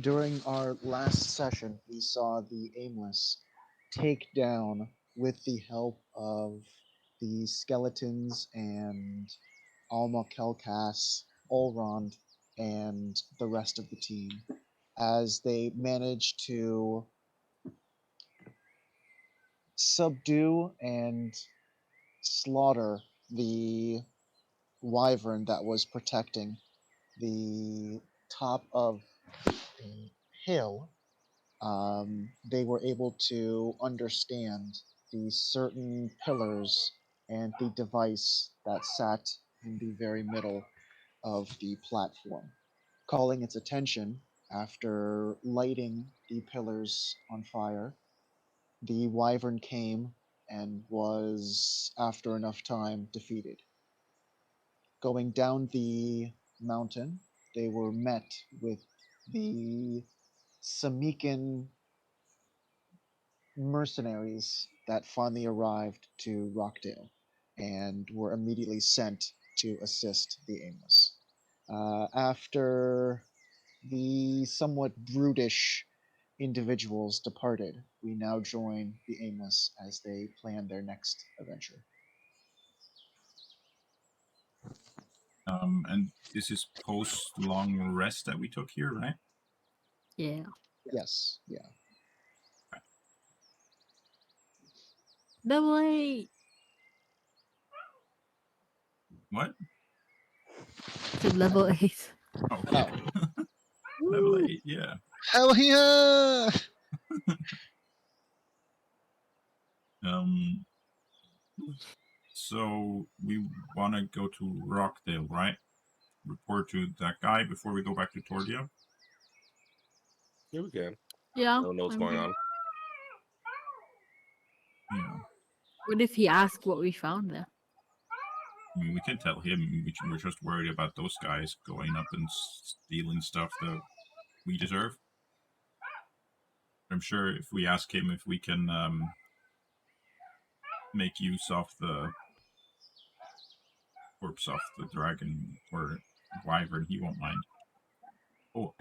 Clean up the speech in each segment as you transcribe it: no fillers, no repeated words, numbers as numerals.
During our last session, we saw the Aimless take down, with the help of the skeletons and Alma Kelkas, Olrond, and the rest of the team, as they managed to subdue and slaughter the wyvern that was protecting the top of the hill. They were able to understand the certain pillars and the device that sat in the very middle of the platform. Calling its attention, after lighting the pillars on fire, the wyvern came and was, after enough time, defeated. Going down the mountain, they were met with the Samikan mercenaries that finally arrived to Rockdale and were immediately sent to assist the Aimless. After the somewhat brutish individuals departed, we now join the Aimless as they plan their next adventure. And this is post long rest that we took here, right? Yeah. Yes, yeah. Double A. What? To level 8. Okay. Level 8, yeah. Hell yeah! So we want to go to Rockdale, right? Report to that guy before we go back to Tordia. Yeah, we can. Yeah. No one knows what's going on. Yeah. What if he asked what we found there? I mean, we can tell him we're just worried about those guys going up and stealing stuff that we deserve. I'm sure if we ask him if we can make use of the corpse of the dragon or wyvern, he won't mind. Oh,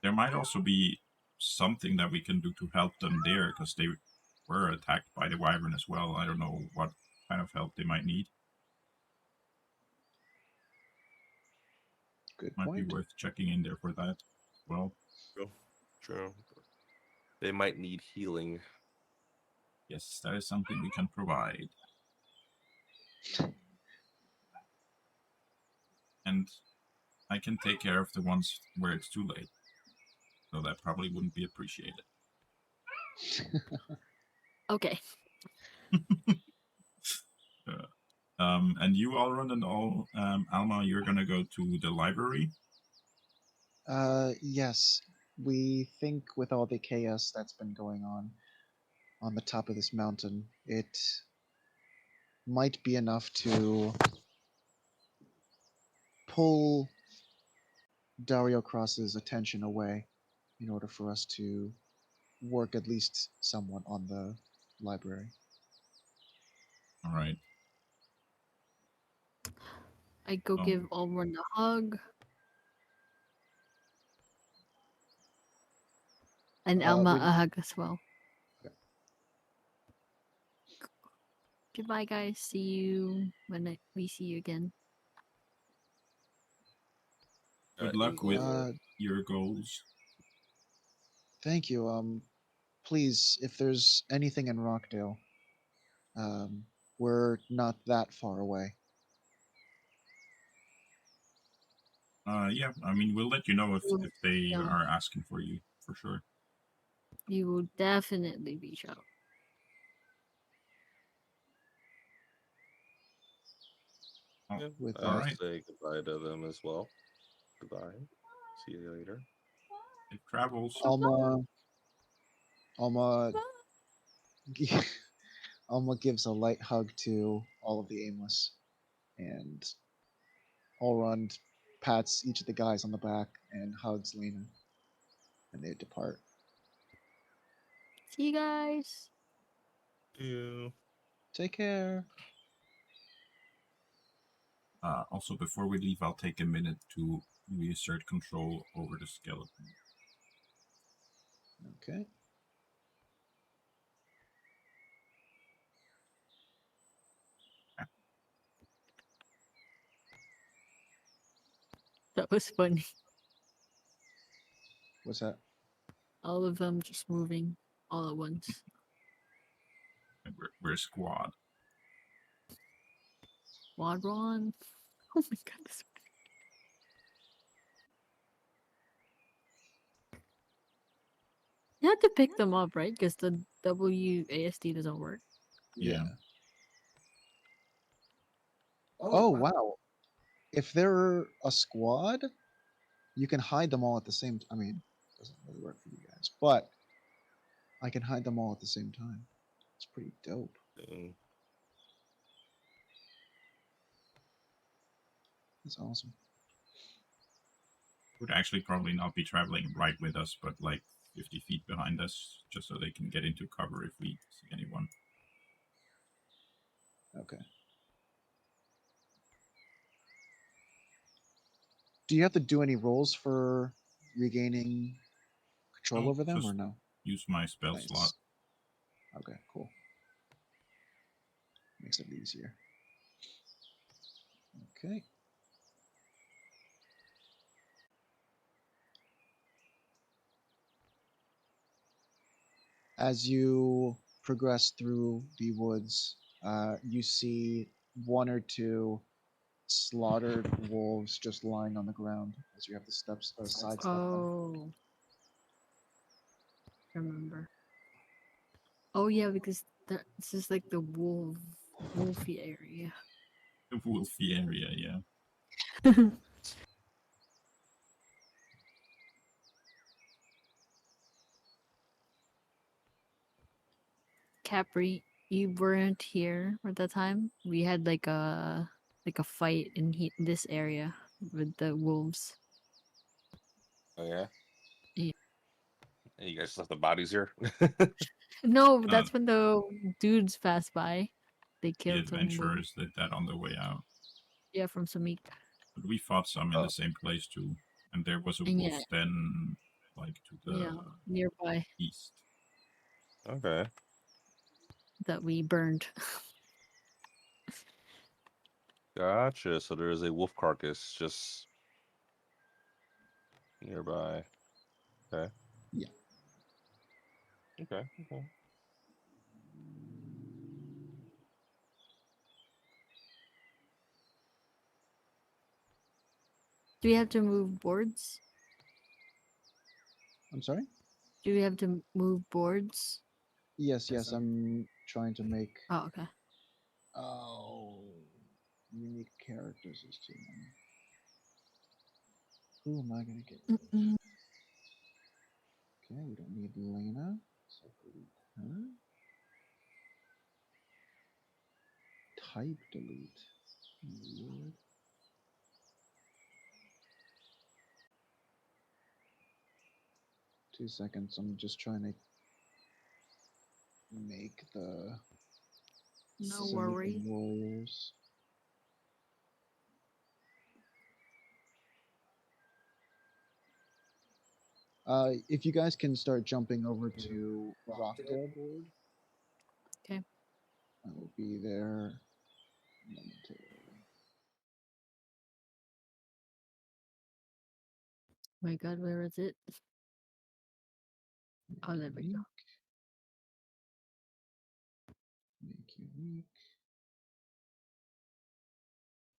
there might also be something that we can do to help them there, because they were attacked by the wyvern as well. I don't know what kind of help they might need. Good Might point. be worth checking in there for that. Well, True. They might need healing. yes, that is something we can provide. And I can take care of the ones where it's too late. So that probably wouldn't be appreciated. Okay. And you, Alron, and all, Alma, you're gonna go to the library? Yes. We think with all the chaos that's been going on the top of this mountain, it might be enough to pull Dario Cross's attention away in order for us to work at least somewhat on the library. All right. I go give Almond a hug. And Elma a hug as well. Okay. Goodbye, guys. See you when we see you again. Good luck with your goals. Thank you. Please, if there's anything in Rockdale, we're not that far away. Yeah, I mean, we'll let you know if they are asking for you, for sure. You will definitely reach out. Yeah, With I'll say goodbye to them as well. Goodbye. See you later. It travels. Alma Alma gives a light hug to all of the Aimless, and Allrund pats each of the guys on the back and hugs Lena, and they depart. See you guys. You. Take care. Also, before we leave, I'll take a minute to reassert control over the skeleton. Okay. That was funny. What's that? All of them just moving all at once. And we're a squad. Wadron. Oh my god. You have to pick them up, right? Because the WASD doesn't work. Yeah. Oh, wow. If they're a squad, you can hide them all at the same time. I mean, it doesn't really work for you guys, but I can hide them all at the same time. It's pretty dope. Mm. That's awesome. Would actually probably not be traveling right with us, but like 50 feet behind us, just so they can get into cover if we see anyone. Okay. Do you have to do any rolls for regaining control No, over them, or just no? use my spell Nice. slot. Okay, cool. Makes it easier. Okay. As you progress through the woods, you see one or two slaughtered wolves just lying on the ground as you have the steps sidestep them. Oh. I remember. Oh yeah, because this is like the wolfy area. The wolfy area, yeah. Capri, you weren't here at that time. We had like a fight in this area with the wolves. Oh yeah. Yeah. Hey, you guys left the bodies here. No, Uh, that's when the dudes passed by. They the killed some wolves. adventurers did that on the way out. Yeah, from Samik. But we fought some in Oh. the same place too. And there was a And wolf yeah, den like to the yeah, nearby east. Okay. that we burned. Gotcha. So there is a wolf carcass just nearby. Okay. Yeah. Okay. Okay. Do we have to move boards? I'm sorry? Do we have to move boards? Yes, I'm trying to make Oh, okay. unique characters is too many. Who am I gonna get rid of? Mm-mm. Okay, we don't need Lena, so delete her. Type delete. Weird. Two seconds, I'm just trying to make the No Simian worries. warriors. If you guys can start jumping over to Rochdale board, Okay. I will be there momentarily. My God, where is it? Oh, there we go. Make unique.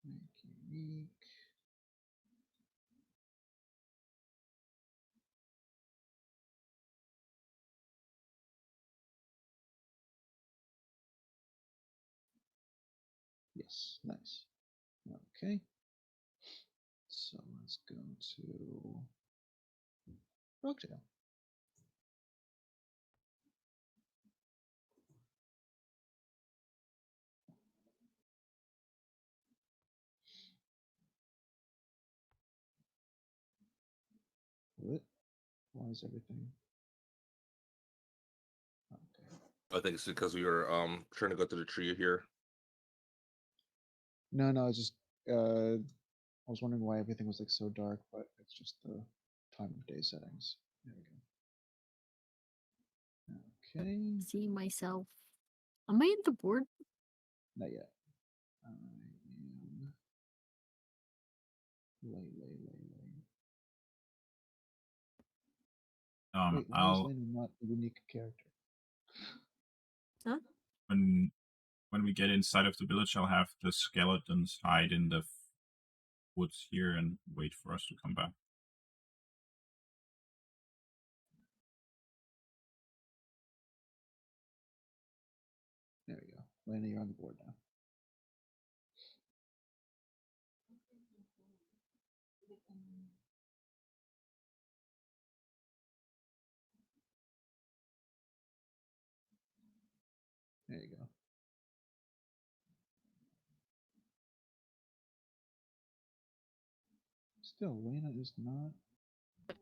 Make unique. Yes, nice. Okay. So let's go to Rochdale. What? Why is everything? Okay. I think it's because we were trying to go to the tree here. No, it's just I was wondering why everything was like so dark, but it's just the time of day settings. There we go. Okay, See myself. Am I in the board? not yet. I am lay. Wait, why is Lena not a unique character? Huh? When we get inside of the village, I'll have the skeletons hide in the woods here and wait for us to come back. There we go. Lena, you're on the board now. There you go. Still, Lena is not.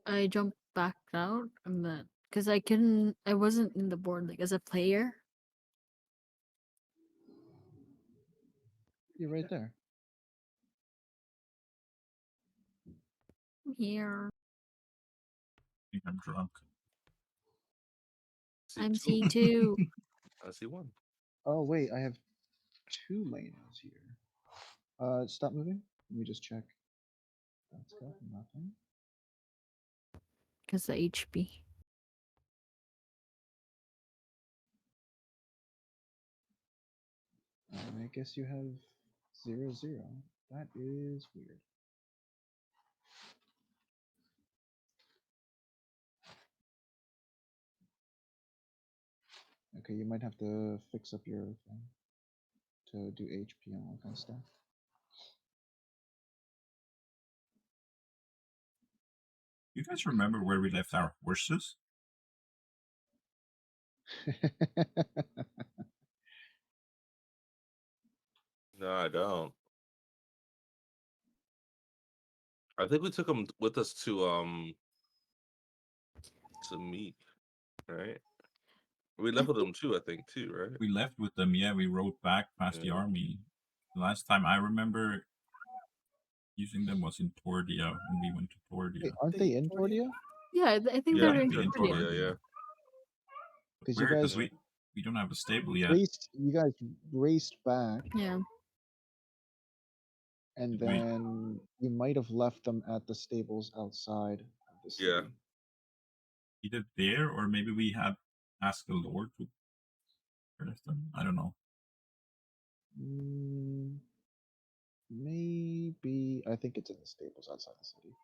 I jumped back out. I'm not because I wasn't in the board like as a player. You're right there. I'm here. I think I'm drunk. I'm C2. C2. I see one. Oh wait, I have 2 Lenas here. Stop moving. Let me just check. That's got nothing. Because the HP. I guess you have 0, 0. That is weird. Okay, you might have to fix up your thing to do HP and all that kind of stuff. You guys remember where we left our horses? No, I don't. I think we took them with us to meet, right? We left with them too, I think, too, right? We left with them, yeah. We rode back past the Yeah. army. The last time I remember using them was in Tordia when we went to Tordia. Wait, aren't they in Tordia? Yeah, I think Yeah, they're in they're in Tordia. Tordia. yeah. Because you Weird, guys because we don't have a stable yet. raced back, Yeah. and Did we? then you might have left them at the stables outside of the city. Yeah. Either there or maybe we had asked the Lord to birth them. I don't know. Maybe I think it's in the stables outside the city.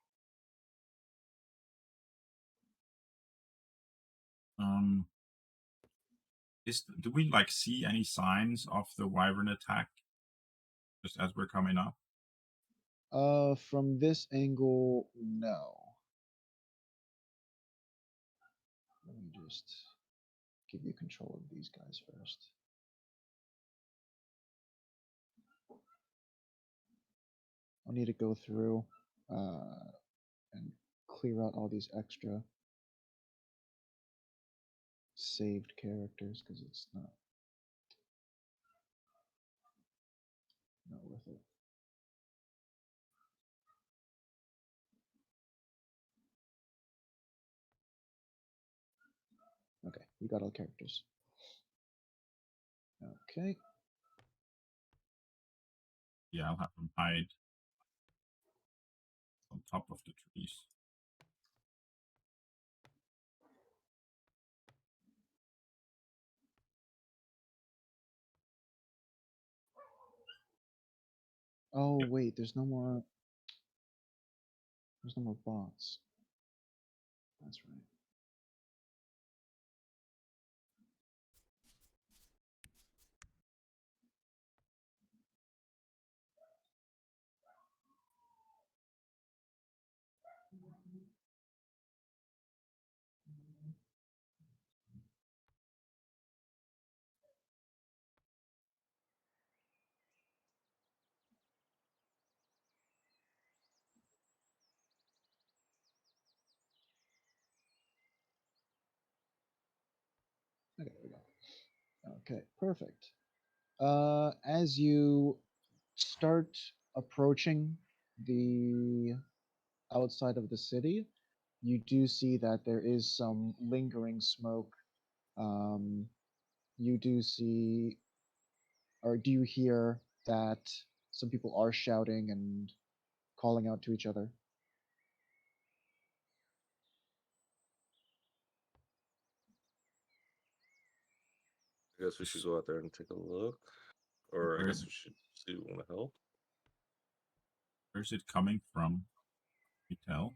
Do we like see any signs of the wyvern attack just as we're coming up? From this angle, no. Let me just give you control of these guys first. I'll need to go through and clear out all these extra saved characters because it's not worth it. Okay, we got all characters. Okay. Yeah, I'll have them hide on top of the trees. Oh wait, there's no more bots. That's right. Okay, there we go. Okay, perfect. As you start approaching the outside of the city, you do see that there is some lingering smoke You do see, or do you hear that some people are shouting and calling out to each other? I guess we should go out there and take a look. Or I guess we should see if we want to help. Where's it coming from? You tell?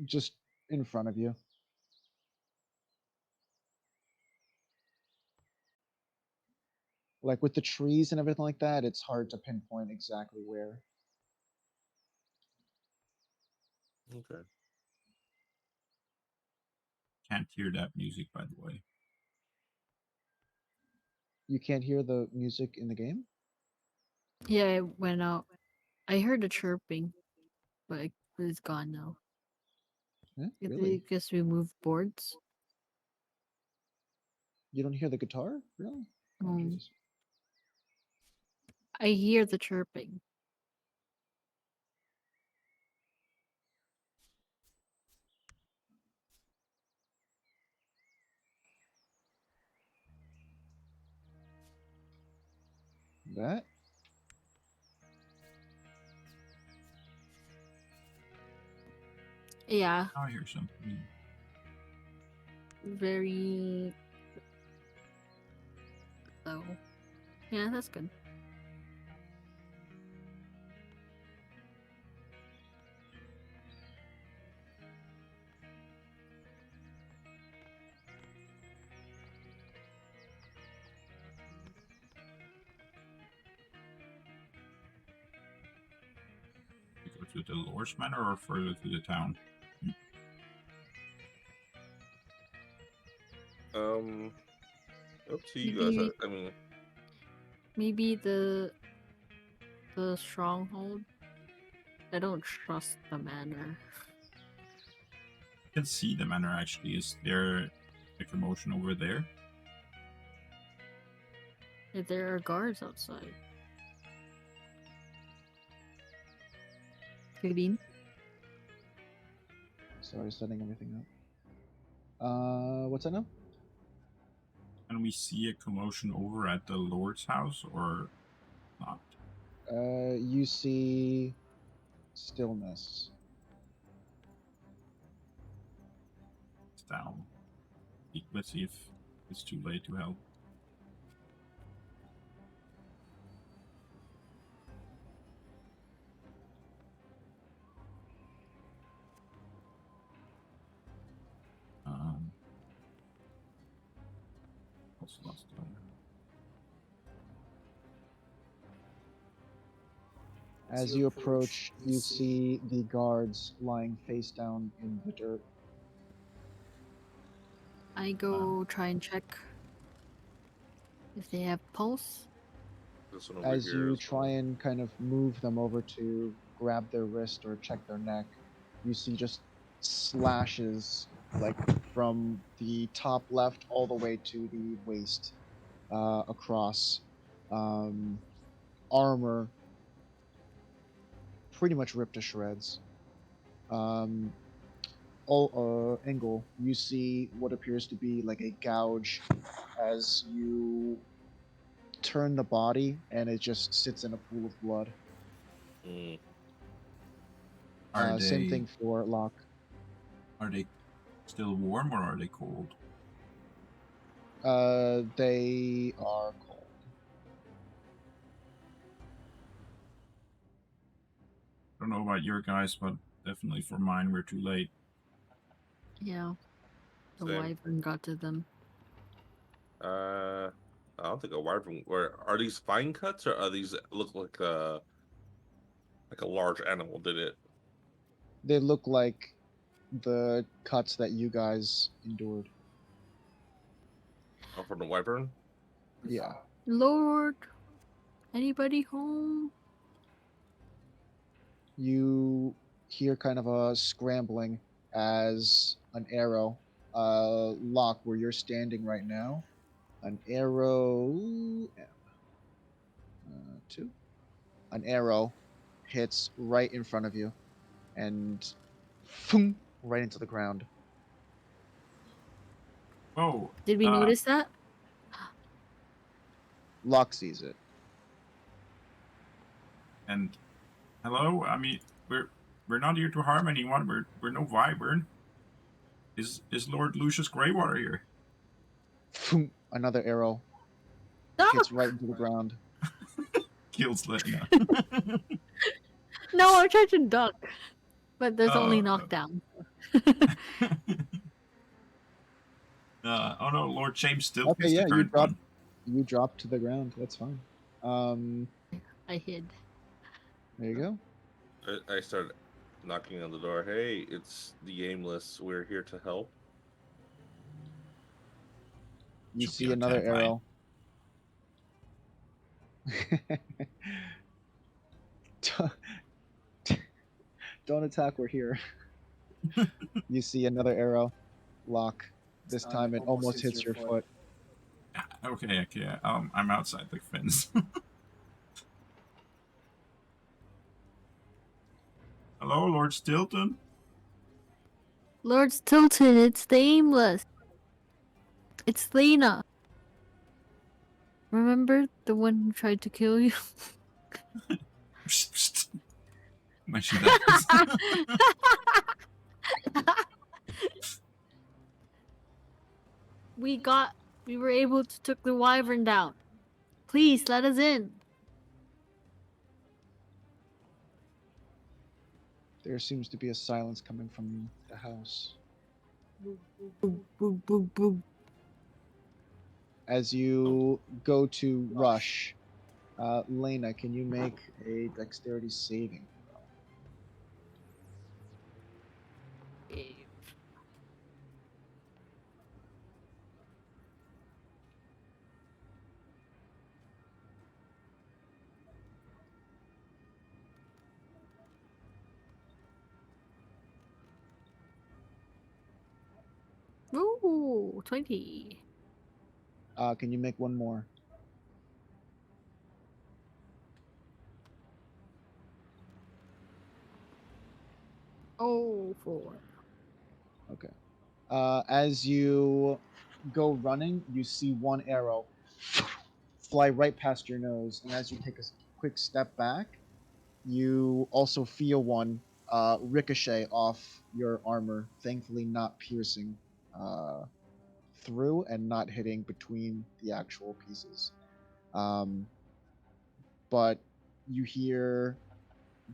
Just in front of you. Like with the trees and everything like that, it's hard to pinpoint exactly where. Okay. Can't hear that music, by the way. You can't hear the music in the game? Yeah, it went out. I heard the chirping, but it's gone now. Yeah, I really? guess we moved boards. You don't hear the guitar? Really? Oh, Mm. Jesus. I hear the chirping. That? Yeah, I hear something. very low. Yeah, that's good. We go to the Lord's Manor or further to the town? Up to you guys. Maybe I mean, maybe the stronghold. I don't trust the manor. You can see the manor actually. Is there a commotion over there? Yeah, there are guards outside. Green. Sorry, setting everything up. What's that now? Can we see a commotion over at the Lord's house or not? You see stillness. It's down. Let's see if it's too late to help. Also lost As you approach, you see the guards lying face down in the dirt. I go try and check if they have pulse. this one over As here you is try and kind of move them over to grab their wrist or check their neck, you see just slashes like from the top left all the way to the waist across. Armor pretty much ripped to shreds. Engel, you see what appears to be like a gouge as you turn the body and it just sits in a pool of blood. Are Same they thing for Locke. are they still warm or are they cold? They are cold. I don't know about your guys, but definitely for mine, we're too late. Yeah, the Same. wyvern got to them. I don't think a wyvern. Where are these fine cuts, or are these look like a large animal did it? They look like the cuts that you guys endured. Oh, from the wyvern. Yeah. Lord, anybody home? You hear kind of a scrambling as an arrow, Locke, where you're standing right now. An arrow, two. An arrow hits right in front of you, and boom, right into the ground. Oh, Did we notice that? Locke sees it. and hello. I mean, we're not here to harm anyone. We're no wyvern. Is Lord Lucius Greywater here? Phoom, another arrow hits Duck! right into the ground. Kills Lena. No, I'm trying to duck. But there's only Uh, knockdown. oh no, Lord James still Okay, is the yeah, current one. you drop to the ground. That's fine. I hid. There you go. I started knocking on the door. Hey, it's the Aimless. We're here to help. You Should be see our another tagline. arrow. Don't attack, we're here. You see another arrow. Locke. This time it almost hits your foot. Okay. I'm outside the fence. Hello, Lord Stilton. Lord Stilton, it's the Aimless. It's Lena. Remember the one who tried to kill you? When she dies. We were able to took the wyvern down. Please let us in. There seems to be a silence coming from the house. Boom, boom, boom, boom. As you go to rush, Lena, can you make a dexterity saving throw? Ooh, 20. Can you make one more? Oh, 4. Okay. As you go running, you see one arrow fly right past your nose, and as you take a quick step back, you also feel one ricochet off your armor, thankfully not piercing through and not hitting between the actual pieces. But you hear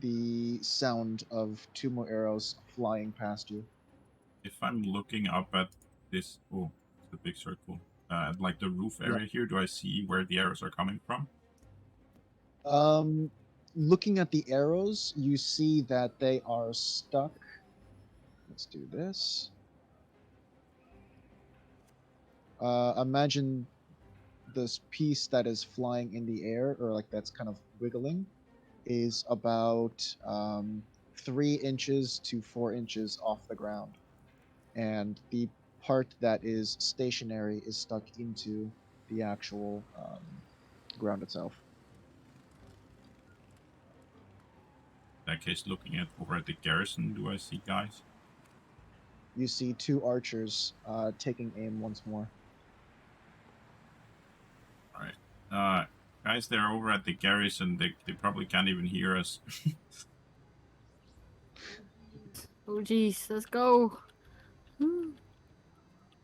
the sound of two more arrows flying past you. If I'm looking up at this, oh, it's a big circle. Like the roof Yeah. area here, do I see where the arrows are coming from? Looking at the arrows, you see that they are stuck. Let's do this. Imagine this piece that is flying in the air, or like that's kind of wiggling, is about 3 inches to 4 inches off the ground, and the part that is stationary is stuck into the actual ground itself. In that case, looking at over at the garrison, do I see guys? You see two archers taking aim once more. All right. Guys, they're over at the garrison. They probably can't even hear us. Oh, jeez, let's go. I'm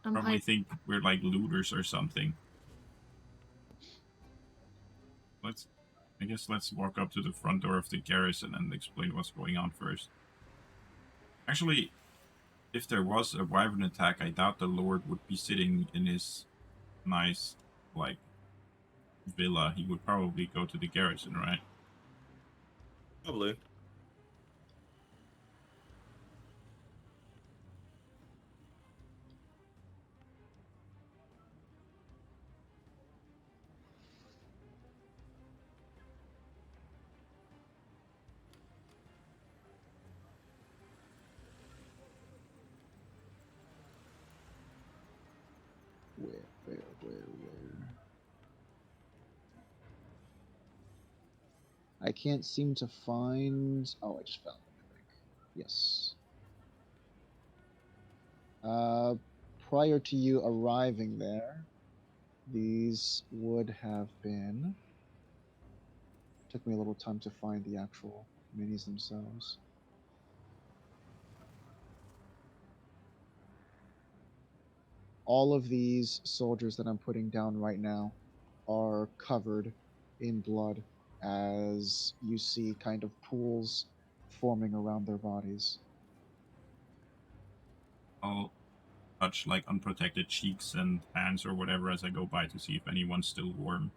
Probably hyped. think we're like looters or something. I guess let's walk up to the front door of the garrison and explain what's going on first. Actually, if there was a wyvern attack, I doubt the Lord would be sitting in his nice, like, villa. He would probably go to the garrison, right? Probably. Where? I can't seem to find. Oh, I just found it, I think. Yes. prior to you arriving there, these would have been. Took me a little time to find the actual minis themselves. All of these soldiers that I'm putting down right now are covered in blood as you see kind of pools forming around their bodies. I'll touch like unprotected cheeks and hands or whatever as I go by to see if anyone's still warm.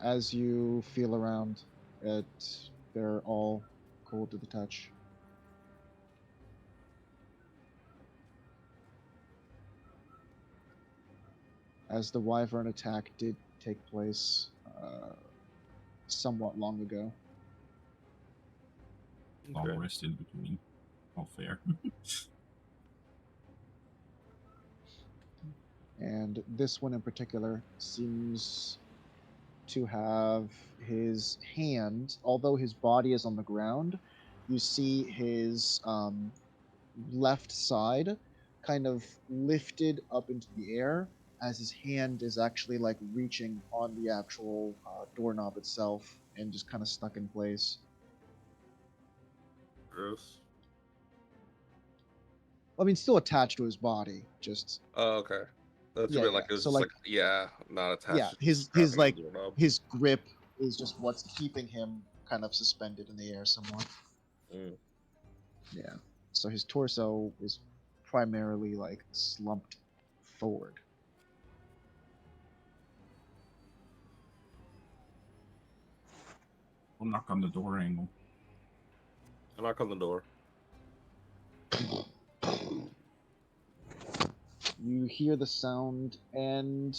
As you feel around, they're all cold to the touch. As the wyvern attack did take place somewhat long ago. Long Okay. rest in between. All fair. And this one in particular seems to have his hand, although his body is on the ground, you see his left side kind of lifted up into the air as his hand is actually like reaching on the actual doorknob itself and just kind of stuck in place. Gross. I mean, still attached to his body, just Oh, okay. That's a yeah, bit yeah. like it's So just like like yeah, not yeah, attached. Just his grabbing like the doorknob. his grip is just what's keeping him kind of suspended in the air somewhat. Mm. Yeah. So his torso is primarily like slumped forward. We'll knock on the door angle. I knock on the door. You hear the sound, and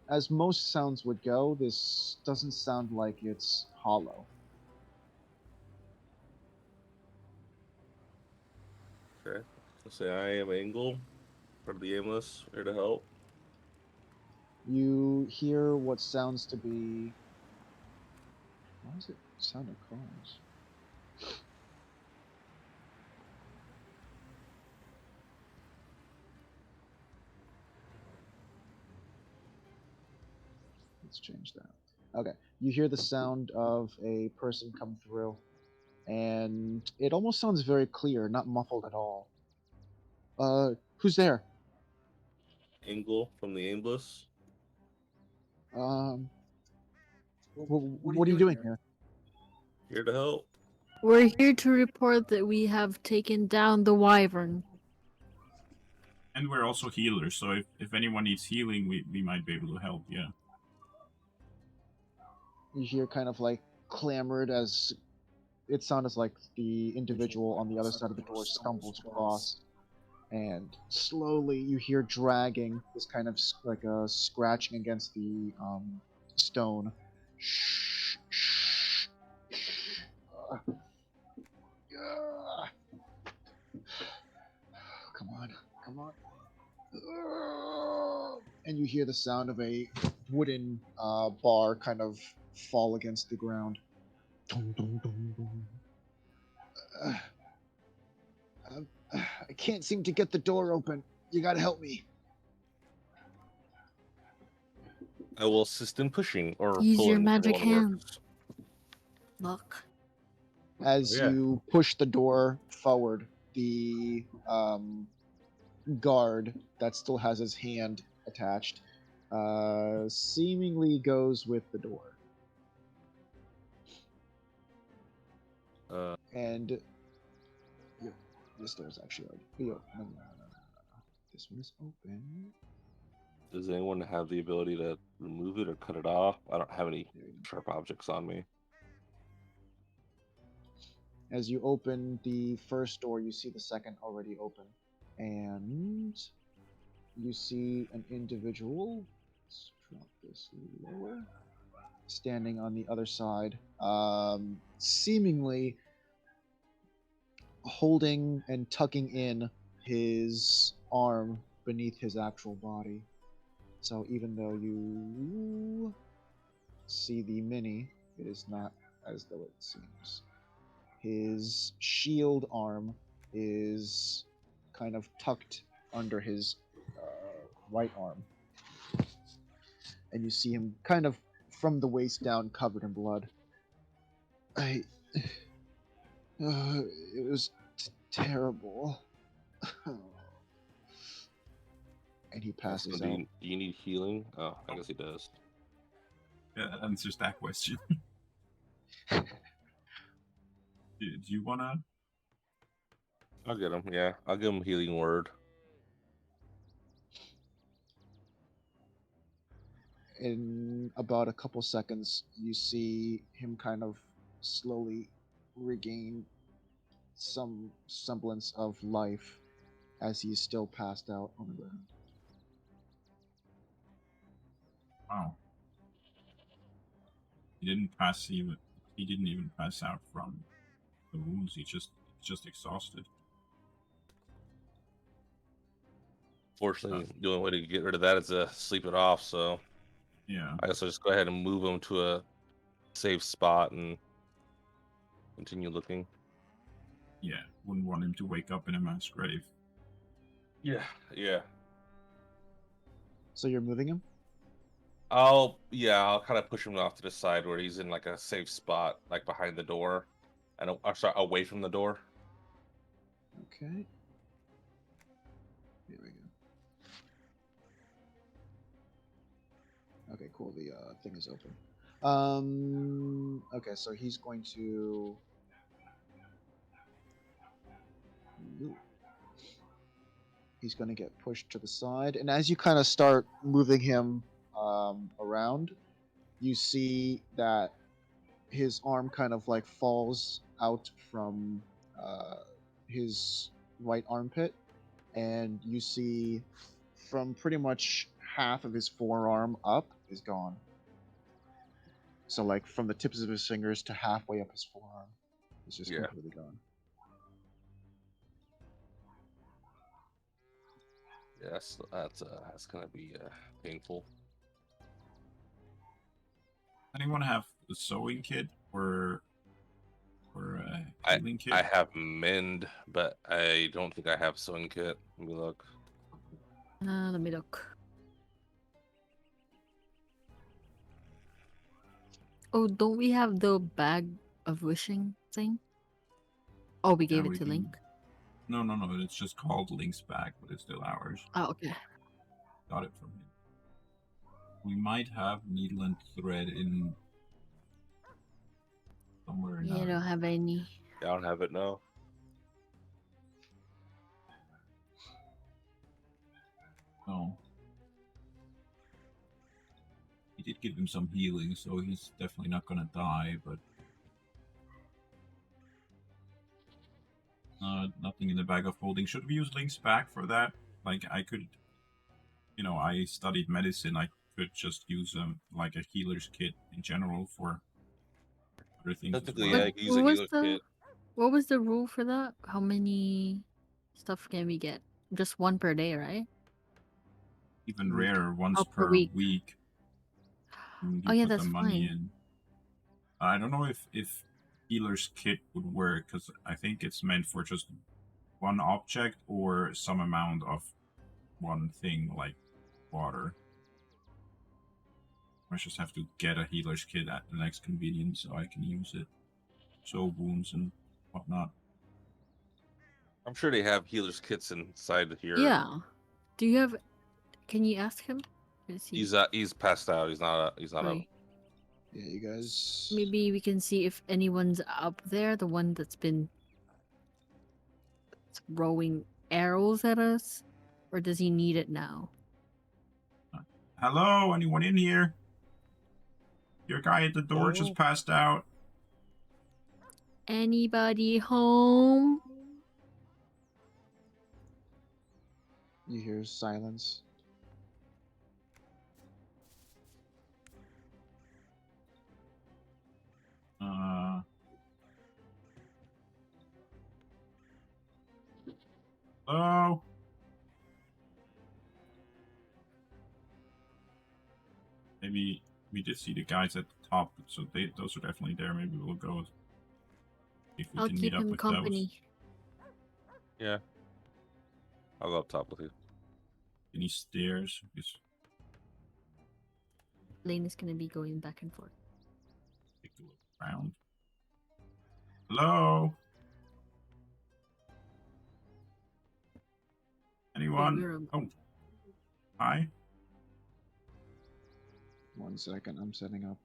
as most sounds would go, this doesn't sound like it's hollow. Okay. Let's say I am Angle, part of the Aimless, here to help. You hear what sounds to be. Why is it sound of cars? Let's change that. Okay. You hear the sound of a person come through, and it almost sounds very clear, not muffled at all. Who's there? Angle from the Aimless. Um, what are you doing here? Here to help. We're here to report that we have taken down the wyvern. And we're also healers, so if anyone needs healing, we might be able to help, yeah. You hear kind of like clamored as it sounds like the individual on the other side of the door stumbles across, and slowly you hear dragging, this kind of like a scratching against the stone. Shh, shh, shh. Come on, come on. And you hear the sound of a wooden bar kind of fall against the ground. Dum, dum, dum, dum. I can't seem to get the door open. You gotta help me. I will assist in pushing or Use your pulling. whichever magic one hand. works. Look. As Yeah. you push the door forward, the guard that still has his hand attached seemingly goes with the door. And this door is actually already. No. This one is open. Does anyone have the ability to remove it or cut it off? I don't have any There you go. sharp objects on me. As you open the first door, you see the second already open. And you see an individual. Let's drop this lower. Standing on the other side, seemingly holding and tucking in his arm beneath his actual body. So even though you see the mini, it is not as though it seems. His shield arm is kind of tucked under his right arm. And you see him kind of from the waist down covered in blood. I. It was terrible. And he passes Do Oh, out. you need healing? Oh, I guess he does. yeah, that answers that question. Do you wanna? I'll get him. Yeah, I'll give him healing word. In about a couple seconds, you see him kind of slowly regain some semblance of life as he's still passed out on the ground. Wow. He didn't pass even. He didn't even pass out from the wounds. He's just exhausted. Fortunately, the only way to get rid of that is to sleep it off. So Yeah. I guess I'll just go ahead and move him to a safe spot and continue looking. Yeah. Wouldn't want him to wake up in a mass grave. Yeah, yeah. So you're moving him? I'll kind of push him off to the side where he's in like a safe spot, like behind the door, and sorry, away from the door. Okay. Here we go. Okay, cool. The thing is open. Okay, so he's going to. Ooh. He's going to get pushed to the side, and as you kind of start moving him around, you see that his arm kind of like falls out from his right armpit, and you see from pretty much half of his forearm up is gone. So like from the tips of his fingers to halfway up his forearm, it's just Yeah. completely gone. Yeah, that's gonna be painful. Anyone have a sewing kit or a healing kit? I have mend, but I don't think I have sewing kit. Let me look. Let me look. Oh, don't we have the bag of wishing thing? Oh, we gave Yeah, it we to can- Link. No. It's just called Link's bag, but it's still ours. Oh, okay. Got it from him. We might have needle and thread in somewhere in Yeah, I our. don't have any. I don't have it now. No. He did give him some healing, so he's definitely not gonna die, but nothing in the bag of holding. Should we use Link's bag for that? Like, I could, I studied medicine. I could just use like a healer's kit in general for other things as Technically, well. yeah, But use a healer kit. what was the rule for that? How many stuff can we get? Just one per day, right? Even Week. rarer, once Oh, per per week. week. You Oh yeah, put the that's money fine. in. I don't know if healer's kit would work, because I think it's meant for just one object or some amount of one thing, like water. I just have to get a healer's kit at the next convenience so I can use it. So wounds and whatnot. I'm sure they have healer's kits inside here. Yeah. Do you have? Can you ask him? Is he? He's passed out. He's not Sorry. Yeah, you guys. Maybe we can see if anyone's up there. The one that's been throwing arrows at us, or does he need it now? Hello, anyone in here? Your guy at the door just Oh. passed out. Anybody home? You hear silence. Hello? Maybe we did see the guys at the top, so those are definitely there. Maybe we'll go if we I'll can keep meet up him with company. Yeah. I'll go up top with you. Any stairs? Just Lane is gonna be going back and forth. take a look around. Hello? Anyone? we're- Oh. Hi. 1 second, I'm setting up.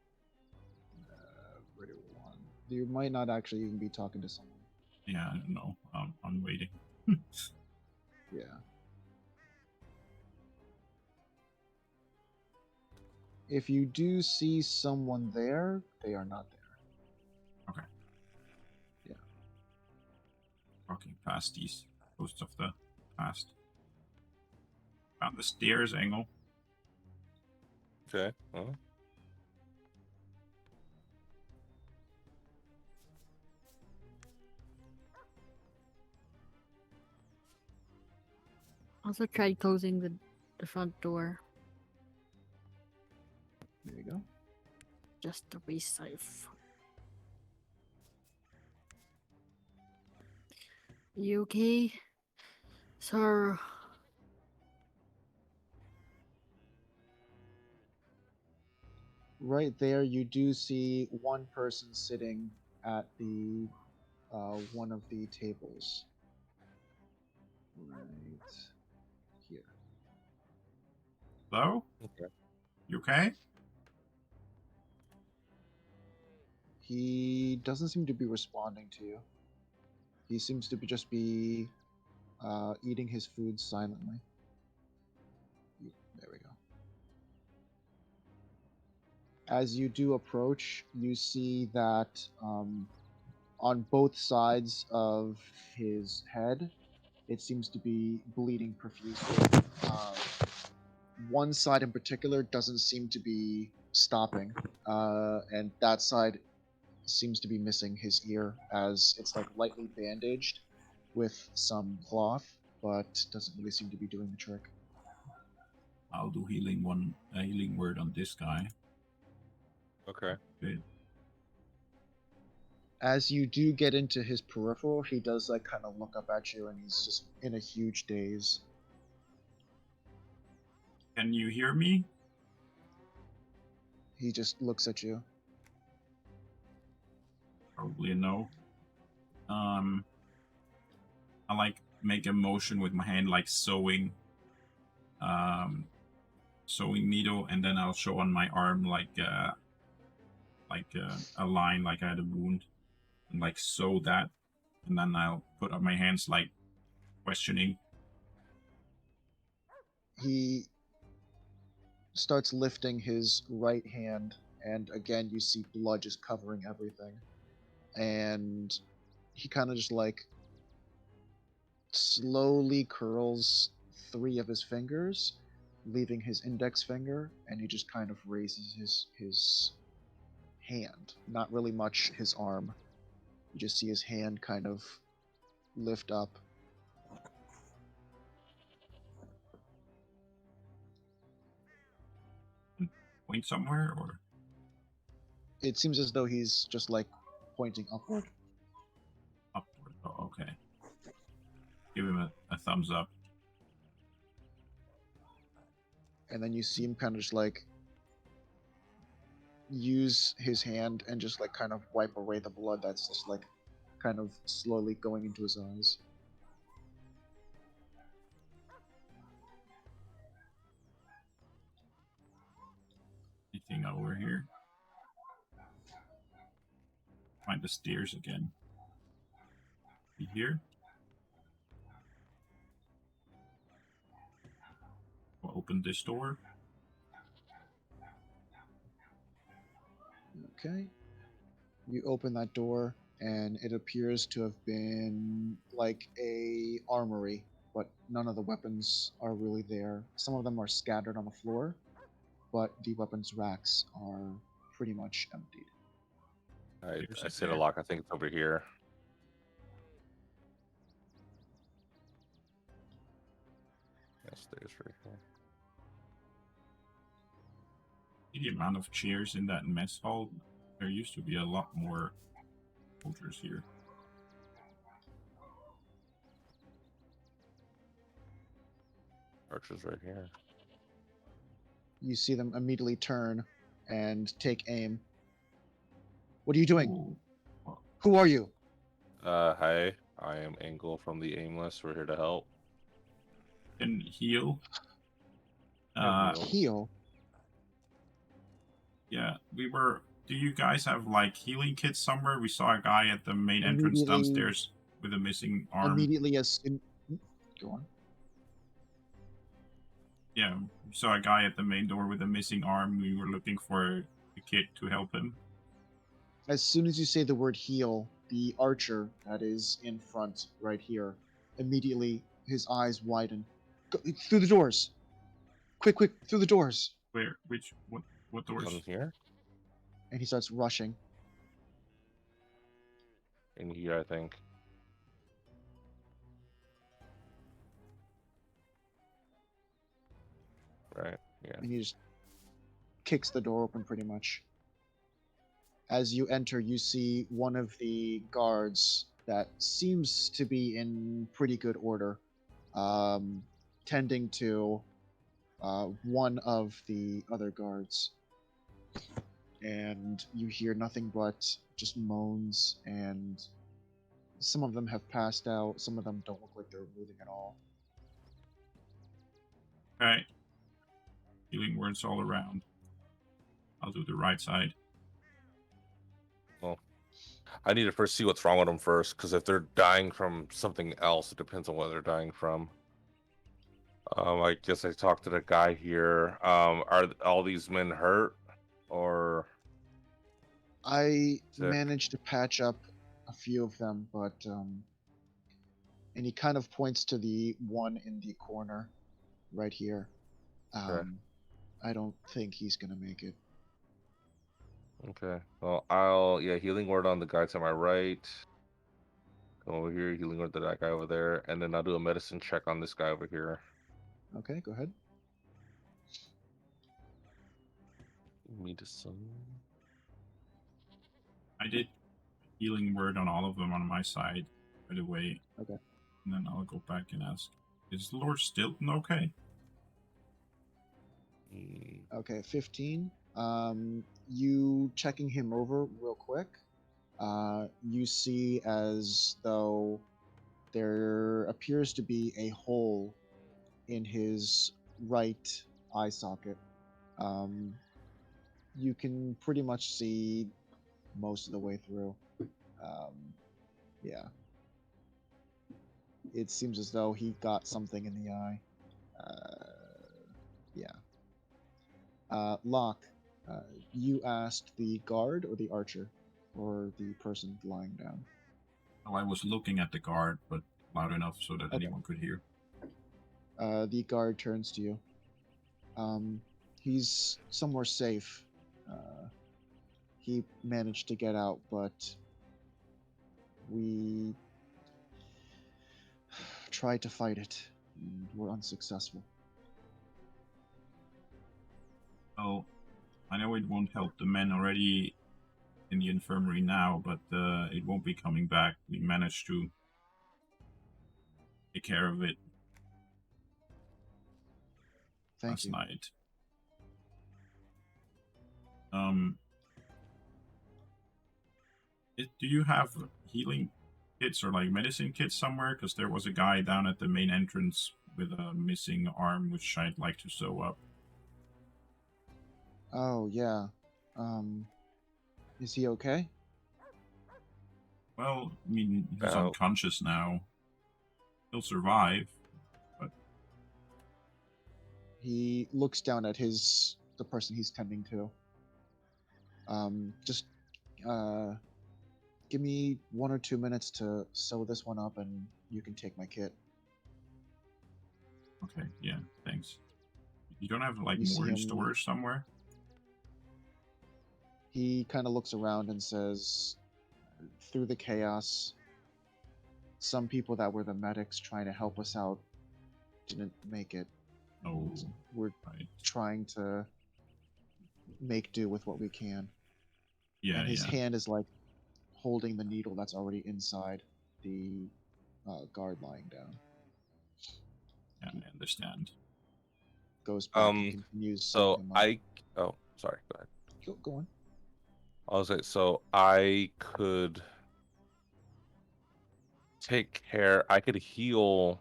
Radio 1. You might not actually even be talking to someone. Yeah, no. I'm waiting. Yeah. If you do see someone there, they are not there. Okay. Yeah. Walking past these ghosts of the past. Found the stairs angle. Okay. Well, Also tried closing the front door There you go. just to be safe. You okay, sir? Right there, you do see one person sitting at the one of the tables. Right here. Hello? okay. You okay? He doesn't seem to be responding to you. He seems to just be eating his food silently. There we go. As you do approach, you see that on both sides of his head, it seems to be bleeding profusely. One side in particular doesn't seem to be stopping, and that side seems to be missing his ear, as it's like lightly bandaged with some cloth, but doesn't really seem to be doing the trick. I'll do healing word on this guy. Okay. Good. As you do get into his peripheral, he does like kind of look up at you, and he's just in a huge daze. Can you hear me? He just looks at you. Probably a no. I like make a motion with my hand like sewing sewing needle, and then I'll show on my arm like a line like I had a wound, and like sew that, and then I'll put up my hands like questioning. He starts lifting his right hand, and again you see blood just covering everything. And he kind of just like slowly curls 3 of his fingers, leaving his index finger, and he just kind of raises his hand. Not really much his arm. You just see his hand kind of lift up. Point somewhere, or It seems as though he's just like pointing upward. upward? Oh, okay. Give him a thumbs up. And then you see him kind of just like use his hand and just like kind of wipe away the blood that's just like kind of slowly going into his eyes. Anything over here? Find the stairs again. Be here. We'll open this door. Okay. You open that door, and it appears to have been like a armory, but none of the weapons are really there. Some of them are scattered on the floor, but the weapons racks are pretty much emptied. I see the lock. I think it's over here. Yeah, stairs right here. The amount of chairs in that mess hall, there used to be a lot more soldiers here. Archer's right here. You see them immediately turn and take aim. What are you doing? Ooh. Well, Who are you? Hi, I am Angle from the Aimless. We're here to help. can heal. And heal. Heal. Yeah, we were. Do you guys have like healing kits somewhere? We saw a guy at the main entrance Immediately, downstairs with a missing arm. immediately as soon. Go on. Yeah, we saw a guy at the main door with a missing arm. We were looking for a kit to help him. As soon as you say the word heal, the archer that is in front right here, immediately his eyes widen. Go, through the doors! Quick, quick, through the doors! Where? Which? What doors? Come here. And he starts rushing. In here, I think. Right. Yeah. And he just kicks the door open pretty much. As you enter, you see one of the guards that seems to be in pretty good order, tending to one of the other guards. And you hear nothing but just moans, and some of them have passed out, some of them don't look like they're moving at all. Okay. Healing words all around. I'll do the right side. Well, I need to first see what's wrong with them first, because if they're dying from something else, it depends on what they're dying from. I guess I talked to the guy here. Are all these men hurt or I sick? managed to patch up a few of them, but and he kind of points to the one in the corner right here. Okay. I don't think he's gonna make it. Okay. Well, healing word on the guy to my right. Come over here, healing word to that guy over there, and then I'll do a medicine check on this guy over here. Okay, go ahead. Medicine. I did healing word on all of them on my side right away. Okay. And then I'll go back and ask, is Lord Stilton okay? Okay, 15. You checking him over real quick. You see as though there appears to be a hole in his right eye socket. You can pretty much see most of the way through. Yeah. It seems as though he got something in the eye. Yeah. Locke, you asked the guard or the archer, or the person lying down? Oh, I was looking at the guard, but loud enough so that Okay. anyone could hear. The guard turns to you. He's somewhere safe. He managed to get out, but we tried to fight it, and were unsuccessful. Well, I know it won't help the men already in the infirmary now, but it won't be coming back. We managed to take care of it Thank last you. night. Do you have healing kits or like medicine kits somewhere? Because there was a guy down at the main entrance with a missing arm, which I'd like to sew up. Oh, yeah. Is he okay? Well, I mean, he's Oh. unconscious now. He'll survive. He looks down at the person he's tending to. Just give me 1 or 2 minutes to sew this one up, and you can take my kit. Okay, yeah, thanks. You don't have like You see more in him- storage somewhere? He kind of looks around and says, through the chaos, some people that were the medics trying to help us out didn't make it. Oh, We're right. trying to make do with what we can. Yeah, And his yeah. hand is like holding the needle that's already inside the guard lying down. Yeah, I understand. goes back and continues So setting him up. oh, sorry, go ahead. Go on. I was like, so I could take care. I could heal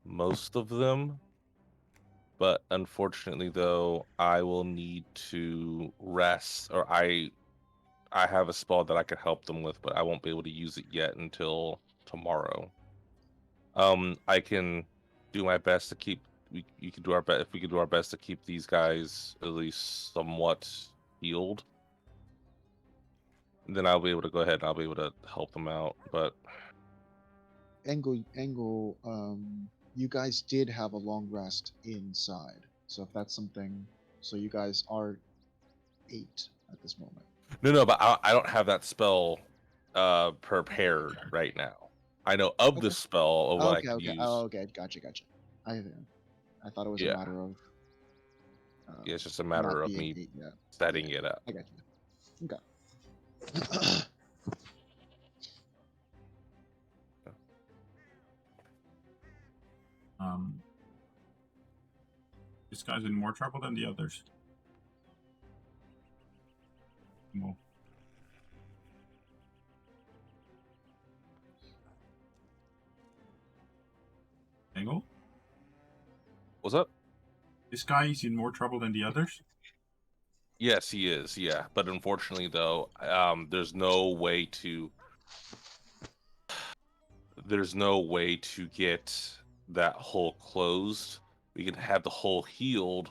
most of them, but unfortunately, though, I will need to rest, or I have a spell that I could help them with, but I won't be able to use it yet until tomorrow. I can do my best to keep. You can do our best if we could do our best to keep these guys at least somewhat healed. Then I'll be able to go ahead and I'll be able to help them out. But Angle, you guys did have a long rest inside. So if that's something, so you guys are 8 at this moment. no, but I don't have that spell prepared right now. I know of the Okay. spell of what I Okay, could okay. use. Oh, okay. Gotcha. I thought it was a Yeah. matter of. Yeah, it's just a matter not of being me 8 yet. setting it up. I got you. Okay. This guy's in more trouble than the others. Well, Angle? What's up? This guy is in more trouble than the others? Yes, he is. Yeah, but unfortunately, though, there's no way to get that hole closed. We can have the hole healed,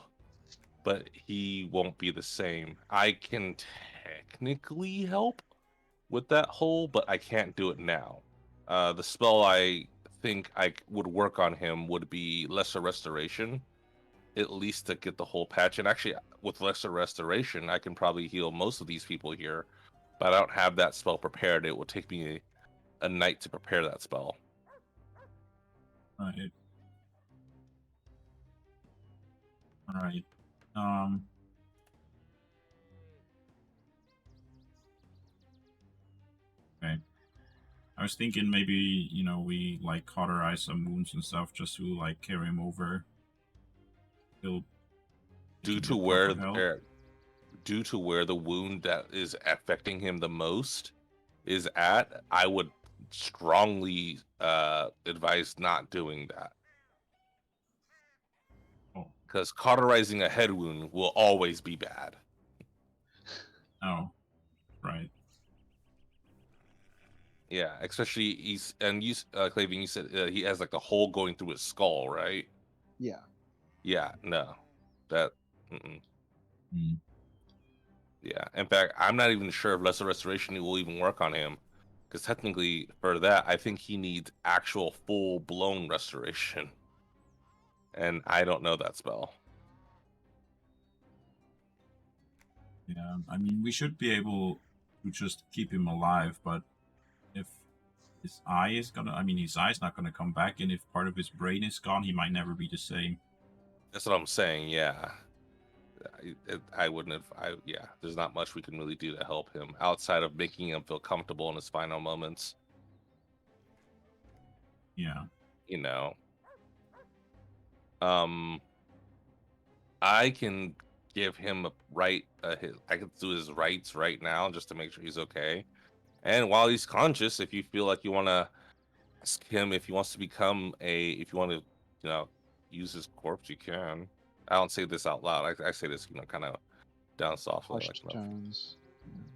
but he won't be the same. I can technically help with that hole, but I can't do it now. The spell I think I would work on him would be Lesser Restoration, at least to get the whole patch. And actually, with Lesser Restoration, I can probably heal most of these people here, but I don't have that spell prepared. It will take me a night to prepare that spell. Right. Alright. Okay. I was thinking maybe, we like cauterize some wounds and stuff just to like carry him over. He'll Due get to proper help. due to where the wound that is affecting him the most is at, I would strongly advise not doing that. Oh. Because cauterizing a head wound will always be bad. Oh. Right. Yeah, especially Clavin, you said he has like a hole going through his skull, right? Yeah. Yeah, no, that. Mm. Yeah, in fact, I'm not even sure if Lesser Restoration will even work on him, because technically for that, I think he needs actual full blown restoration, and I don't know that spell. Yeah, I mean, we should be able to just keep him alive, but if his eye is his eye's not gonna come back, and if part of his brain is gone, he might never be the same. That's what I'm saying. Yeah, I wouldn't have. There's not much we can really do to help him outside of making him feel comfortable in his final moments. Yeah. I can give him I can do his rights right now just to make sure he's okay. And while he's conscious, if you feel like you want to ask him if he wants to if you want to, use his corpse, you can. I don't say this out loud. I say this, kind of down softly. Hushed Like, tones.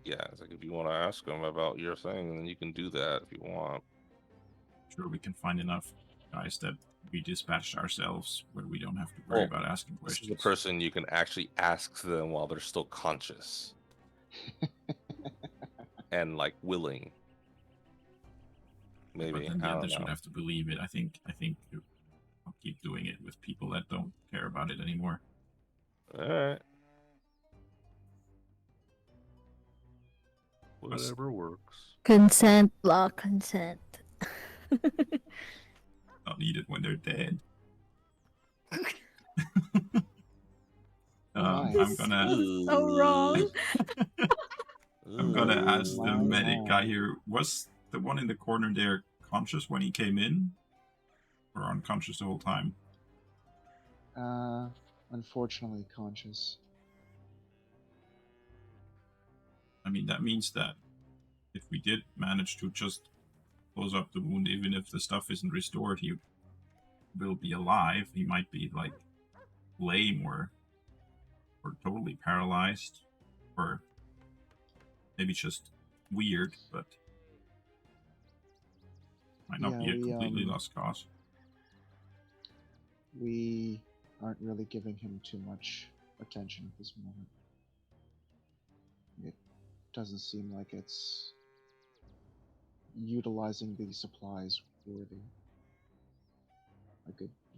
yeah, it's like if you want to ask him about your thing, then you can do that if you want. Sure, we can find enough guys that we dispatched ourselves where we don't have to worry about asking This is questions. the person you can actually ask them while they're still conscious and like willing. Maybe. But then the I don't others know. would have to believe it. I think I'll keep doing it with people that don't care about it anymore. All right. Whatever works. Consent, block consent. Not needed when they're dead. my. I'm gonna. So wrong. I'm gonna ask the my, medic my. guy here. Was the one in the corner there conscious when he came in, or unconscious the whole time? unfortunately conscious. I mean, that means that if we did manage to just close up the wound, even if the stuff isn't restored, he will be alive. He might be like lame or totally paralyzed, or maybe just weird, but might not Yeah, be a completely lost cause. we aren't really giving him too much attention at this moment. It doesn't seem like it's utilizing the supplies worthy. A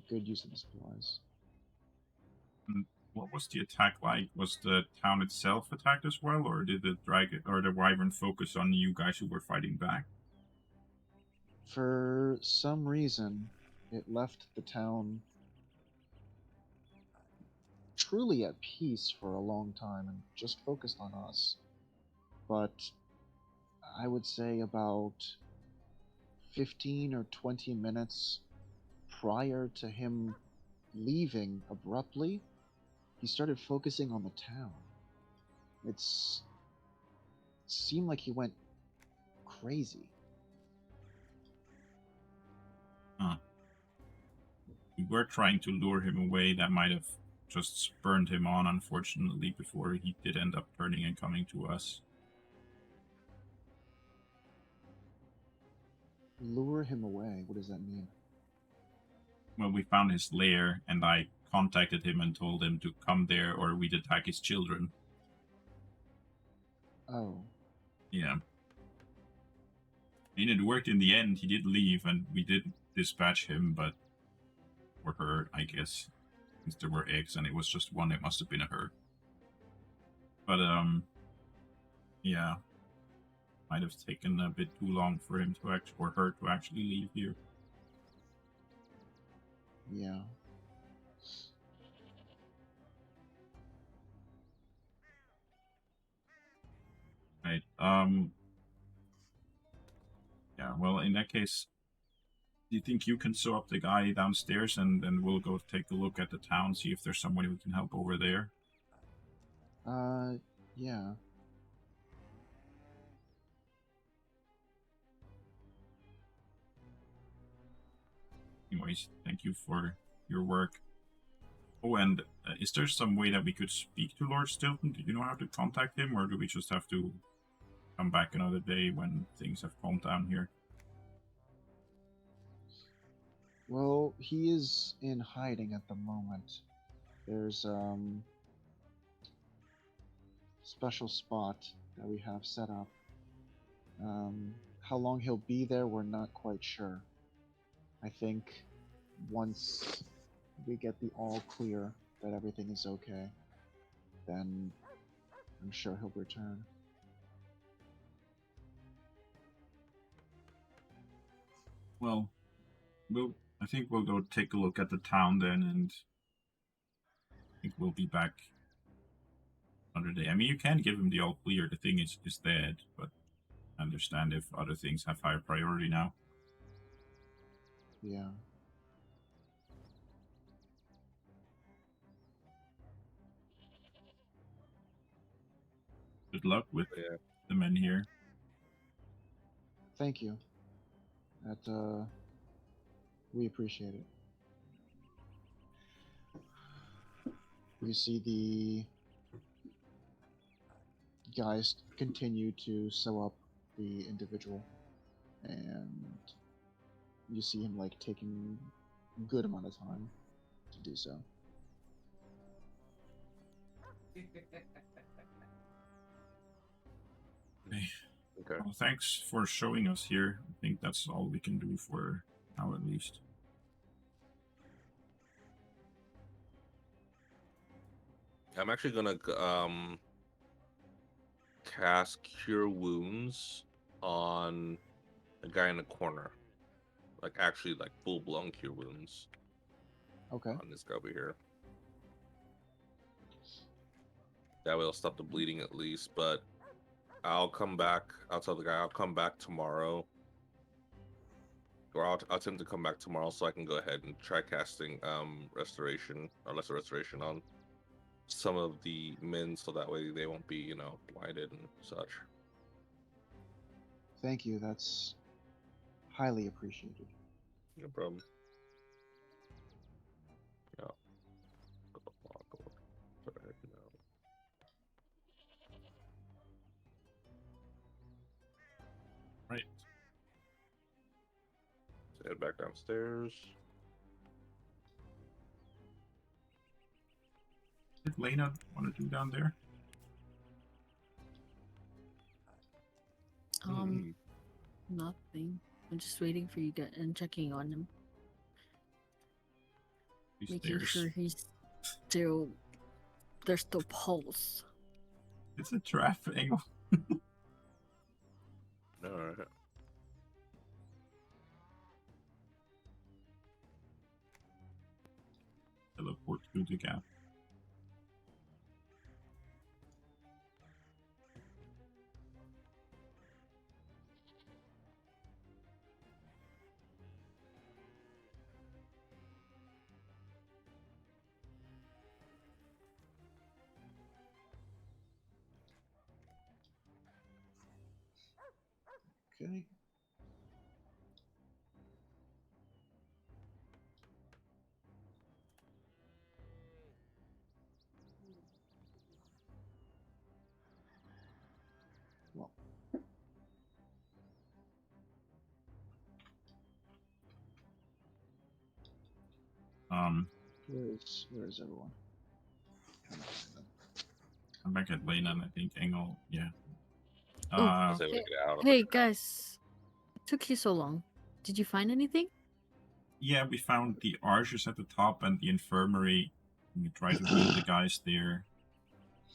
good use of the supplies. And what was the attack like? Was the town itself attacked as well, or did the dragon or the wyvern focus on you guys who were fighting back? For some reason, it left the town truly at peace for a long time and just focused on us. But I would say about 15 or 20 minutes prior to him leaving abruptly, he started focusing on the town. It seemed like he went crazy. Huh. We were trying to lure him away. That might have just spurned him on, unfortunately, before he did end up turning and coming to us. Lure him away? What does that mean? Well, we found his lair, and I contacted him and told him to come there or we'd attack his children. Oh, Yeah. I mean, it worked in the end. He did leave, and we did dispatch him, but... or her, I guess. Since there were eggs, and it was just one, it must have been a her. But, yeah. Might have taken a bit too long for him to or her to actually leave here. yeah. Right. Yeah, well, in that case, do you think you can sew up the guy downstairs, and then we'll go take a look at the town, see if there's somebody we can help over there? Yeah. Anyways, thank you for your work. Oh, and is there some way that we could speak to Lord Stilton? Do you know how to contact him, or do we just have to come back another day when things have calmed down here? Well, he is in hiding at the moment. There's special spot that we have set up. How long he'll be there, we're not quite sure. I think once we get the all clear that everything is okay, then I'm sure he'll return. Well, I think we'll go take a look at the town then, and I think we'll be back another day. I mean, you can give him the all clear. The thing is dead, but I understand if other things have higher priority now. Yeah. Good luck with Yeah. the men here. Thank you. That, we appreciate it. You see the guys continue to sew up the individual, and you see him like taking a good amount of time to do so. Okay. Okay. Well, thanks for showing us here. I think that's all we can do for now, at least. I'm actually gonna cast Cure Wounds on the guy in the corner. Like actually like full blown Cure Wounds Okay. on this guy over here. That way it'll stop the bleeding at least, but I'll come back. I'll tell the guy I'll come back tomorrow. or I'll attempt to come back tomorrow so I can go ahead and try casting restoration or lesser restoration on some of the men, so that way they won't be, you know, blinded and such. Thank you. That's highly appreciated. No problem. Yeah. Right. So head back downstairs. Did Lena want to do down there? Nothing. I'm just waiting for you to and checking on him, These making stairs. sure he's still there's still pulse. It's a trap angle. All right. Teleport through the gap. Okay. Well, where is everyone? Trying to find them. I'm back at Lena, and I think Engel. Yeah. Oh, So we hey, get out of hey the trap. guys, it took you so long. Did you find anything? Yeah, we found the archers at the top and the infirmary. We tried to heal the guys there,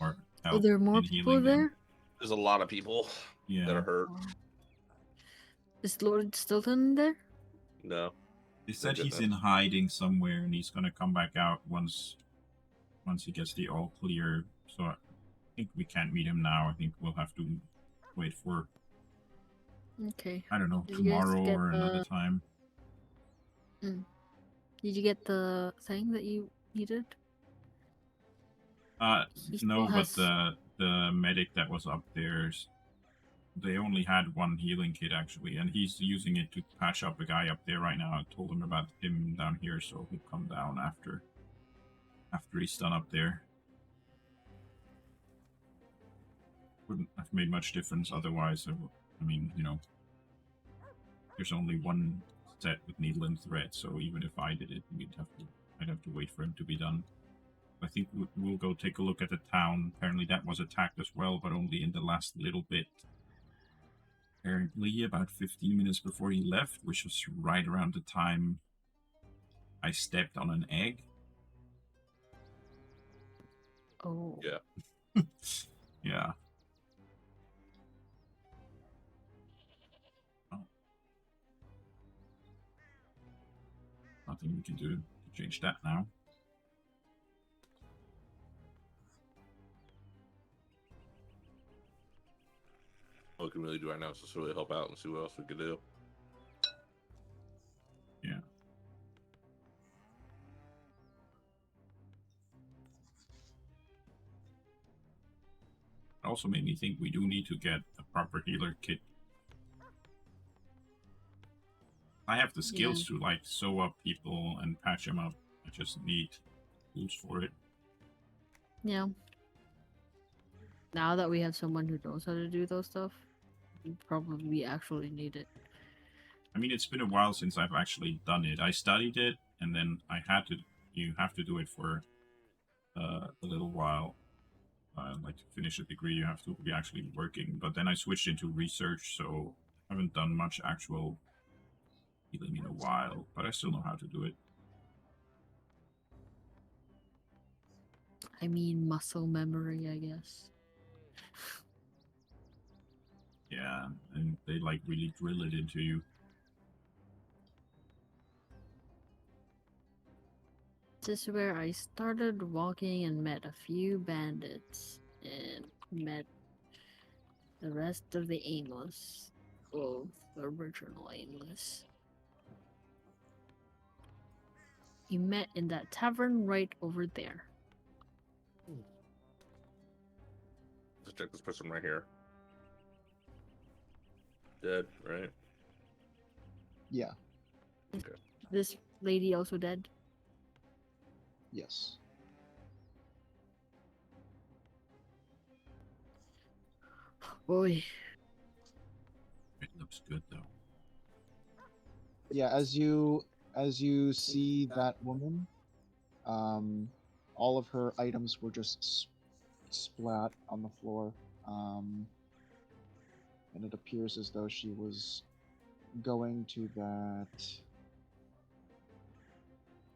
or Oh, help there are more in people healing them. there. There's a lot of people that Yeah, are hurt. Oh. Is Lord Stilton there? No. they said he's goodness. in hiding somewhere, and he's gonna come back out once he gets the all clear. So I think we can't meet him now. I think we'll have to wait for, Okay. I don't know, Did you guys tomorrow get or another time. Did you get the thing that you needed? He No, still has- but the medic that was up there, they only had one healing kit actually, and he's using it to patch up a guy up there right now. I told him about him down here, so he'll come down after he's done up there. Wouldn't have made much difference otherwise. I mean, you know, there's only one set with needle and thread, so even if I did it, I'd have to wait for him to be done. I think we'll go take a look at the town. Apparently that was attacked as well, but only in the last little bit. Apparently about 15 minutes before he left, which was right around the time I stepped on an egg. Oh. Yeah. Yeah. Oh. Nothing we can do to change that now. All we can really do right now is just really help out and see what else we could do. Yeah. It also made me think we do need to get a proper healer kit. I have the skills to like sew up people and patch them up. I just need tools for it. Yeah. Now that we have someone who knows how to do those stuff, we probably actually need it. I mean, it's been a while since I've actually done it. I studied it, and then I had to. You have to do it for a little while. Like to finish a degree, you have to be actually working. But then I switched into research, so I haven't done much actual healing in a while. But I still know how to do it. I mean, muscle memory, I guess. Yeah, and they like really drill it into you. This is where I started walking and met a few bandits and met the rest of the Aimless. Well, the original Aimless. he met in that tavern right over there. Let's check this person right here. Dead, right? Yeah. This lady also dead. Yes. Boy. It looks good though. Yeah. As you see that woman, all of her items were just splat on the floor, and it appears as though she was going to that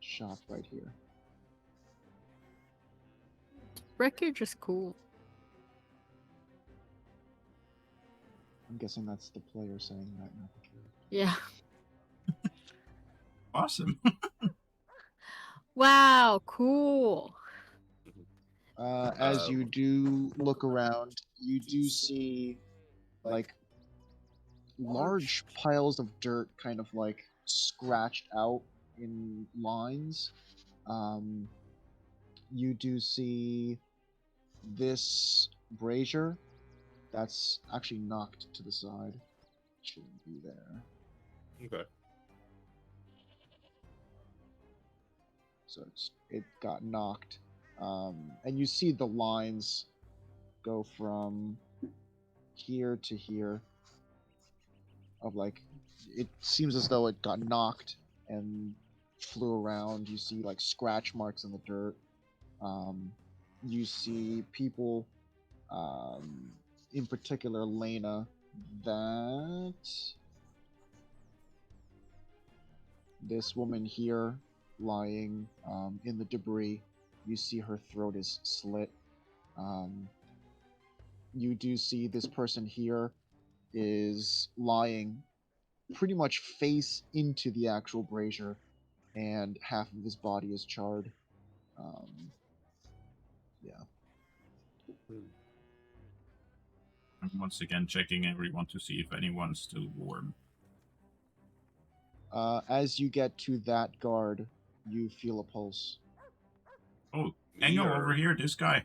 shop right here. Wreckage is cool. I'm guessing that's the player saying that, not the character. Yeah. Awesome. Wow, cool. As you do look around, you do see like large piles of dirt kind of like scratched out in lines. You do see this brazier that's actually knocked to the side. Shouldn't be there. Okay. So it got knocked. And you see the lines go from here to here of like it seems as though it got knocked and flew around. You see like scratch marks in the dirt. You see people, in particular Lena, that this woman here lying in the debris. You see her throat is slit. You do see this person here is lying pretty much face into the actual brazier, and half of his body is charred. Yeah. I'm once again checking everyone to see if anyone's still warm. As you get to that guard, you feel a pulse. Oh, Engo Or- over here, this guy.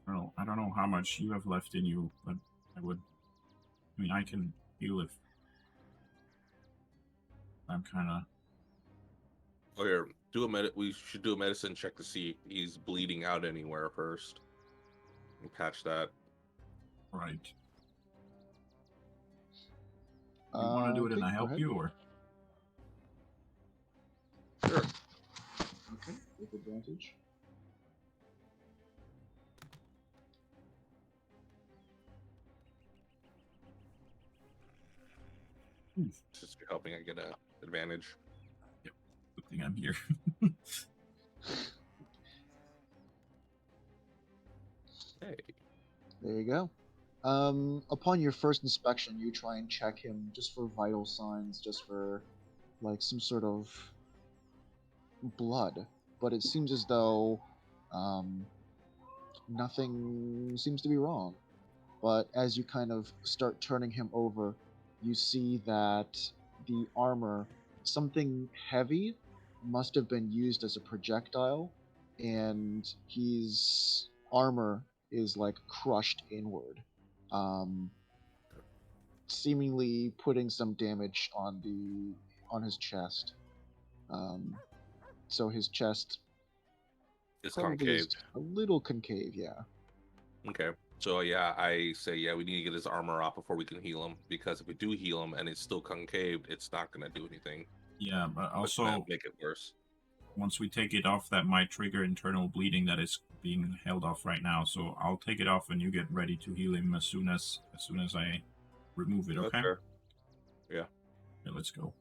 Well, I don't know how much you have left in you, but I mean, I can heal if I'm kind of... Oh, here, we should do a medicine check to see if he's bleeding out anywhere first. And patch that. Right. You want to do it and Okay, I go help ahead. you, or? Sure. Okay, with advantage. Since you're helping, I get an advantage. Good thing I'm here. Hey. There you go. Upon your first inspection, you try and check him just for vital signs, just for like some sort of blood, but it seems as though nothing seems to be wrong. But as you kind of start turning him over, you see that the armor, something heavy, must have been used as a projectile, and his armor is like crushed inward, um, seemingly putting some damage on his chest. So his chest It's probably is concave. a little concave, yeah. Okay. So yeah, I say we need to get his armor off before we can heal him, because if we do heal him and it's still concaved, it's not gonna do anything. Yeah, but It's gonna also, make it worse. once we take it off, that might trigger internal bleeding that is being held off right now. So I'll take it off and you get ready to heal him as soon as I remove it, okay? That's fair. Yeah. Okay, let's go.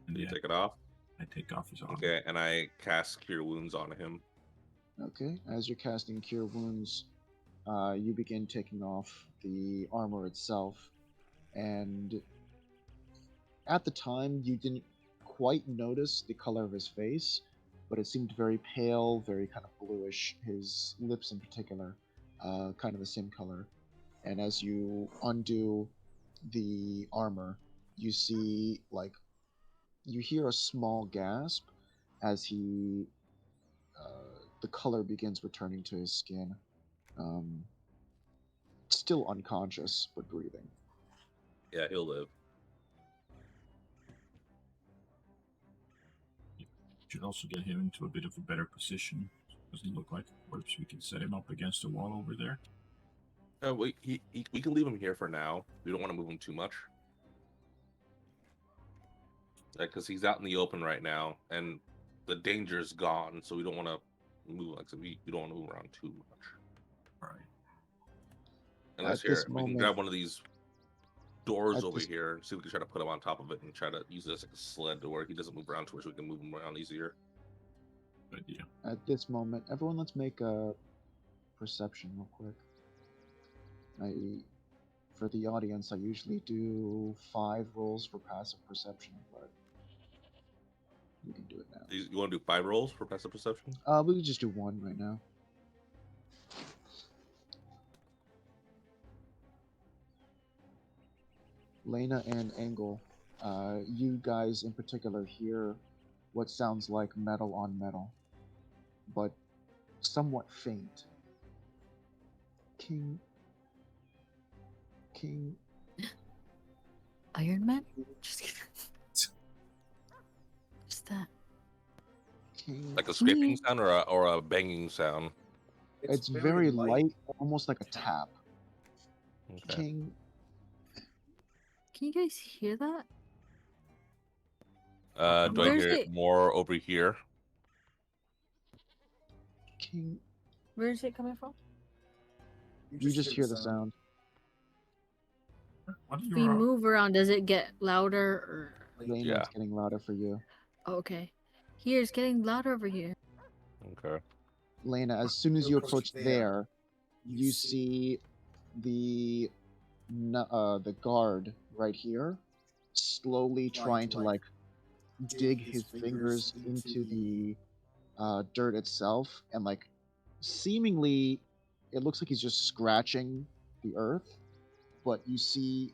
And You yeah, take it off. I take off his armor. Okay, and I cast Cure Wounds on him. Okay, as you're casting Cure Wounds, you begin taking off the armor itself, and at the time you didn't quite notice the color of his face, but it seemed very pale, very kind of bluish. His lips, in particular, kind of the same color. And as you undo the armor, you see you hear a small gasp as the color begins returning to his skin. Um, Still unconscious but breathing. Yeah, he'll live. Should also get him into a bit of a better position. Doesn't look like a corpse. We can set him up against the wall over there. We can leave him here for now. We don't want to move him too much. Because he's out in the open right now, and the danger's gone, so we don't want to move. Like we don't want to move around too much. All right. Unless At this we can moment- grab one of these doors At over this- here, see if we can try to put him on top of it and try to use it as like a sled to where he doesn't move around too much. We can move him around easier. Good idea. At this moment, everyone, let's make a perception real quick. For the audience, I usually do 5 rolls for passive perception, but we can do it now. You want to do 5 rolls for passive perception? We can just do 1 right now. Lena and Angle, you guys in particular hear what sounds like metal on metal, but somewhat faint. King. Iron Man? Just kidding. What's that? King. Like a scraping sound or a banging sound? It's very light, almost like a tap. Okay. King. Can you guys hear that? Do I Where's hear it it? more over here? King. Where is it coming from? You just hear the sound. What are If we your move around, does it get louder or... Lena, Yeah. it's getting louder for you. Oh, okay. Here, it's getting louder over here. Okay. Lena, as soon as you approach there, you see the guard right here slowly trying to like dig his fingers into the dirt itself, and like seemingly it looks like he's just scratching the earth, but you see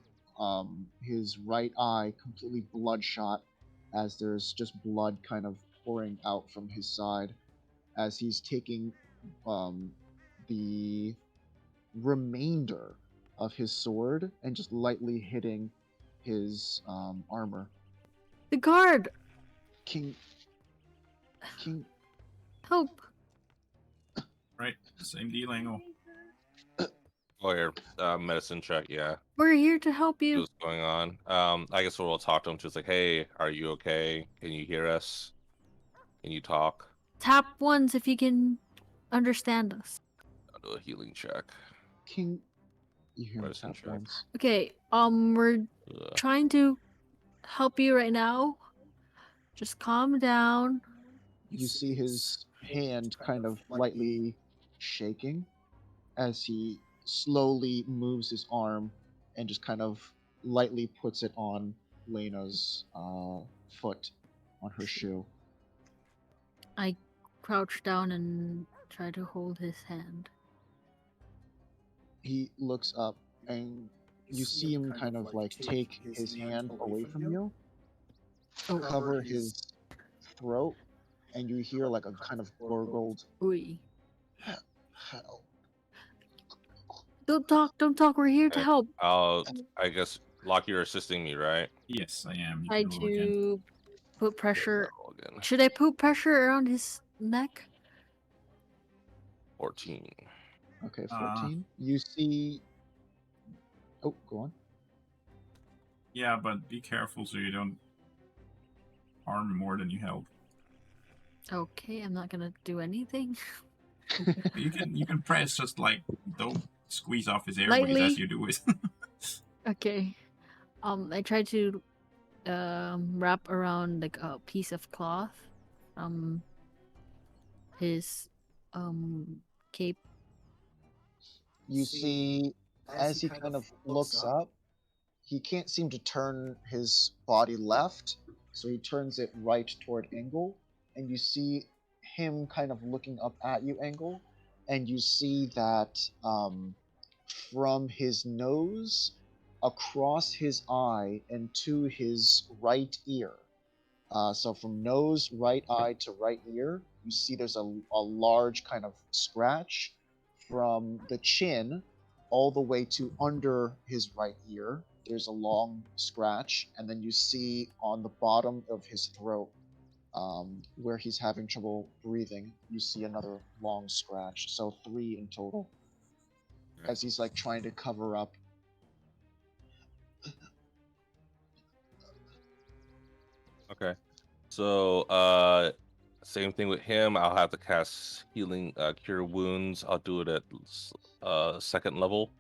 his right eye completely bloodshot as there's just blood kind of pouring out from his side as he's taking the remainder of his sword and just lightly hitting his armor. The guard! King. Help! right? Same deal, Angle. Oh, here. Medicine check, yeah. We're here to help See you. what's going on. I guess we'll talk to him. Just like, hey, are you okay? Can you hear us? Can you talk? Tap once if you can understand us. I'll do a healing check. King. You hear him Medicine tap check. once. Okay, we're Ugh. trying to help you right now. Just calm down. You see his hand kind of lightly shaking as he slowly moves his arm and just kind of lightly puts it on Lena's foot, on her shoe. I crouch down and try to hold his hand. He looks up and you see him kind of like take his hand away from you, Oh, cover his throat, and you hear like a kind of gurgled Oi. help. Don't talk, we're here to Okay. help. I guess, Locke, you're assisting me, right? Yes, I am. You Try can roll again. to put pressure. Roll again. Should I put pressure around his neck? 14. Okay, 14. You see. Oh, go on. Yeah, but be careful so you don't harm more than you help. Okay, I'm not gonna do anything. You can press, just like don't squeeze off his airways Lightly. as you do it. Okay. I try to wrap around like a piece of cloth from his cape. You see, as he kind of looks up, he can't seem to turn his body left, so he turns it right toward Angle, and you see him kind of looking up at you, Angle, and you see that from his nose across his eye and to his right ear. So from nose, right eye to right ear, you see there's a large kind of scratch from the chin all the way to under his right ear. There's a long scratch, and then you see on the bottom of his throat, where he's having trouble breathing, you see another long scratch. So 3 in total, as he's like trying to cover up. Okay. So, same thing with him. I'll have to cast healing, cure wounds. I'll do it at second level,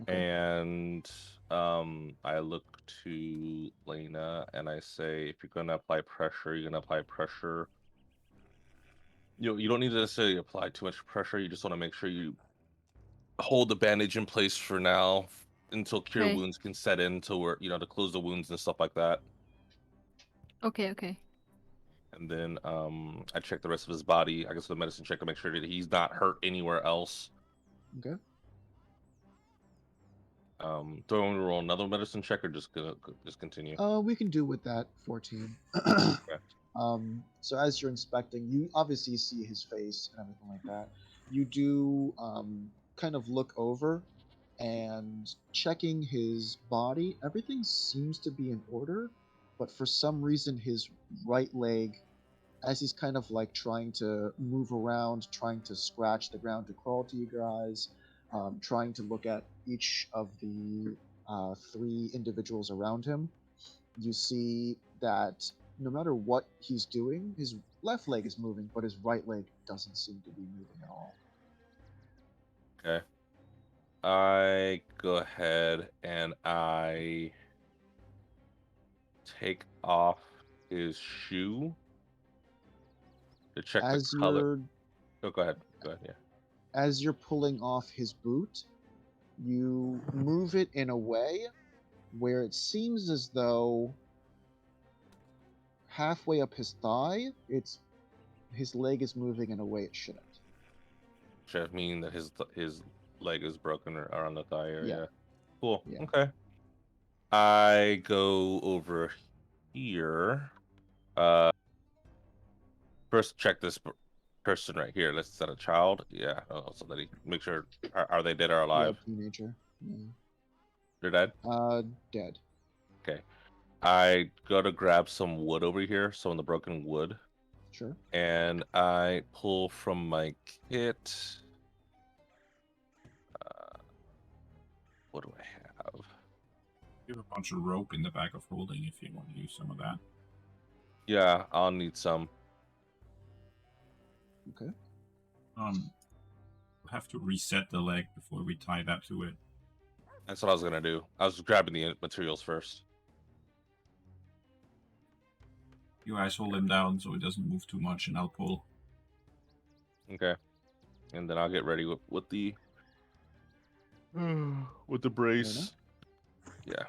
Okay. and I look to Lena and I say, if you're gonna apply pressure, you're gonna apply pressure. You don't need to necessarily apply too much pressure. You just want to make sure you hold the bandage in place for now until cure Okay. wounds can set in, to where to close the wounds and stuff like that. Okay, okay. And then I check the rest of his body. I guess the medicine check to make sure that he's not hurt anywhere else. Okay. Do I want to roll another medicine check, or just continue? We can do with that 14. So as you're inspecting, you obviously see his face and everything like that. You do kind of look over and checking his body. Everything seems to be in order, but for some reason his right leg, as he's kind of like trying to move around, trying to scratch the ground to crawl to you guys, trying to look at each of the 3 individuals around him, you see that no matter what he's doing, his left leg is moving, but his right leg doesn't seem to be moving at all. Okay. I go ahead and I take off his shoe to check the As color. you're Oh, go ahead. Go ahead. Yeah. as you're pulling off his boot, you move it in a way where it seems as though halfway up his thigh, his leg is moving in a way it shouldn't. Should that mean that his leg is broken or around the thigh area? Yeah. Cool. Yeah. Okay. I go over here. First check this person right here. Let's set a child. Yeah. So that he make sure, are they dead or Yeah, alive? teenager. Yeah. They're dead. Dead. Okay. I go to grab some wood over here, some of the broken wood, Sure. and I pull from my kit. What do I have? You have a bunch of rope in the bag of holding if you want to use some of that. Yeah, I'll need some. Okay. We'll have to reset the leg before we tie that to it. That's what I was gonna do. I was grabbing the materials first. You guys hold him down so he doesn't move too much, and I'll pull. Okay. And then I'll get ready with the with the brace. Yeah.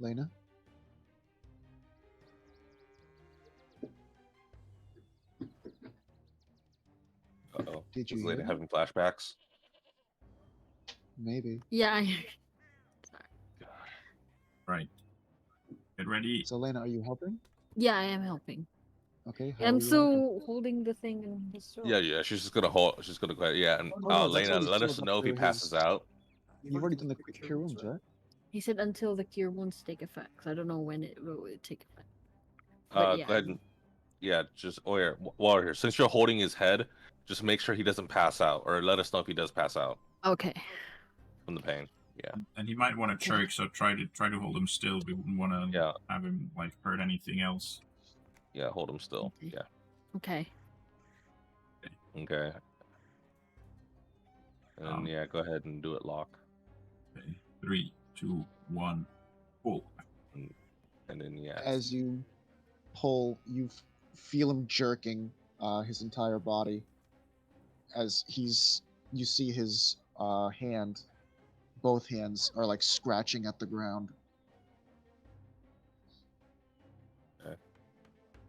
Lena? Uh-oh. Did you Is hear Lena that? having flashbacks? Maybe. Yeah, Right. Get ready. So Lena, are you helping? yeah, I am helping. Okay. How I'm are you helping? still holding the thing in his throat. Yeah. She's just gonna hold. She's gonna go ahead. Yeah, and Oh, no, that's Lena, already let us filled up know if he through passes out. You've already done the cure wounds, right? He said until the cure wounds take effect. I don't know when it will take effect. But yeah. Go ahead and just while we're here, since you're holding his head, just make sure he doesn't pass out, or let us know if he does pass out Okay. from the pain. Yeah. And he might want to choke, so try to hold him still. We wouldn't want to Yeah. have him like hurt anything else. Yeah. Hold him still. Okay. Yeah. Okay. Okay. And yeah, go ahead and do it, lock. Okay. 3, 2, 1, pull. And then yeah. As you pull, you feel him jerking his entire body. As you see his hand, both hands are like scratching at the ground.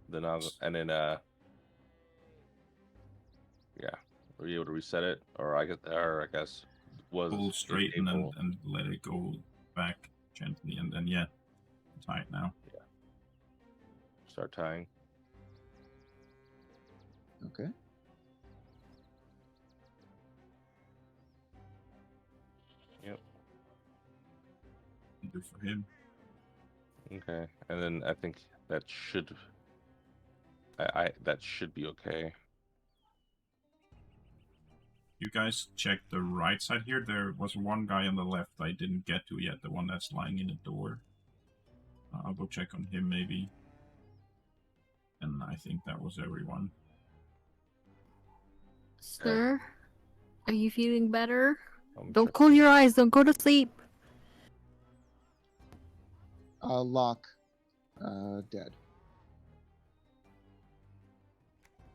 Then yeah, were you able to reset it, or I guess was pull a straighten cable. and let it go back gently, and then yeah, tie it now. Start tying. Okay. Yep. Do for him. Okay, and then I think that should that should be okay. You guys check the right side here. There was one guy on the left I didn't get to yet, the one that's lying in the door. I'll go check on him maybe. And I think that was everyone. Sir, are you feeling better? I'm Don't check- close your eyes. Don't go to sleep. Locke, dead.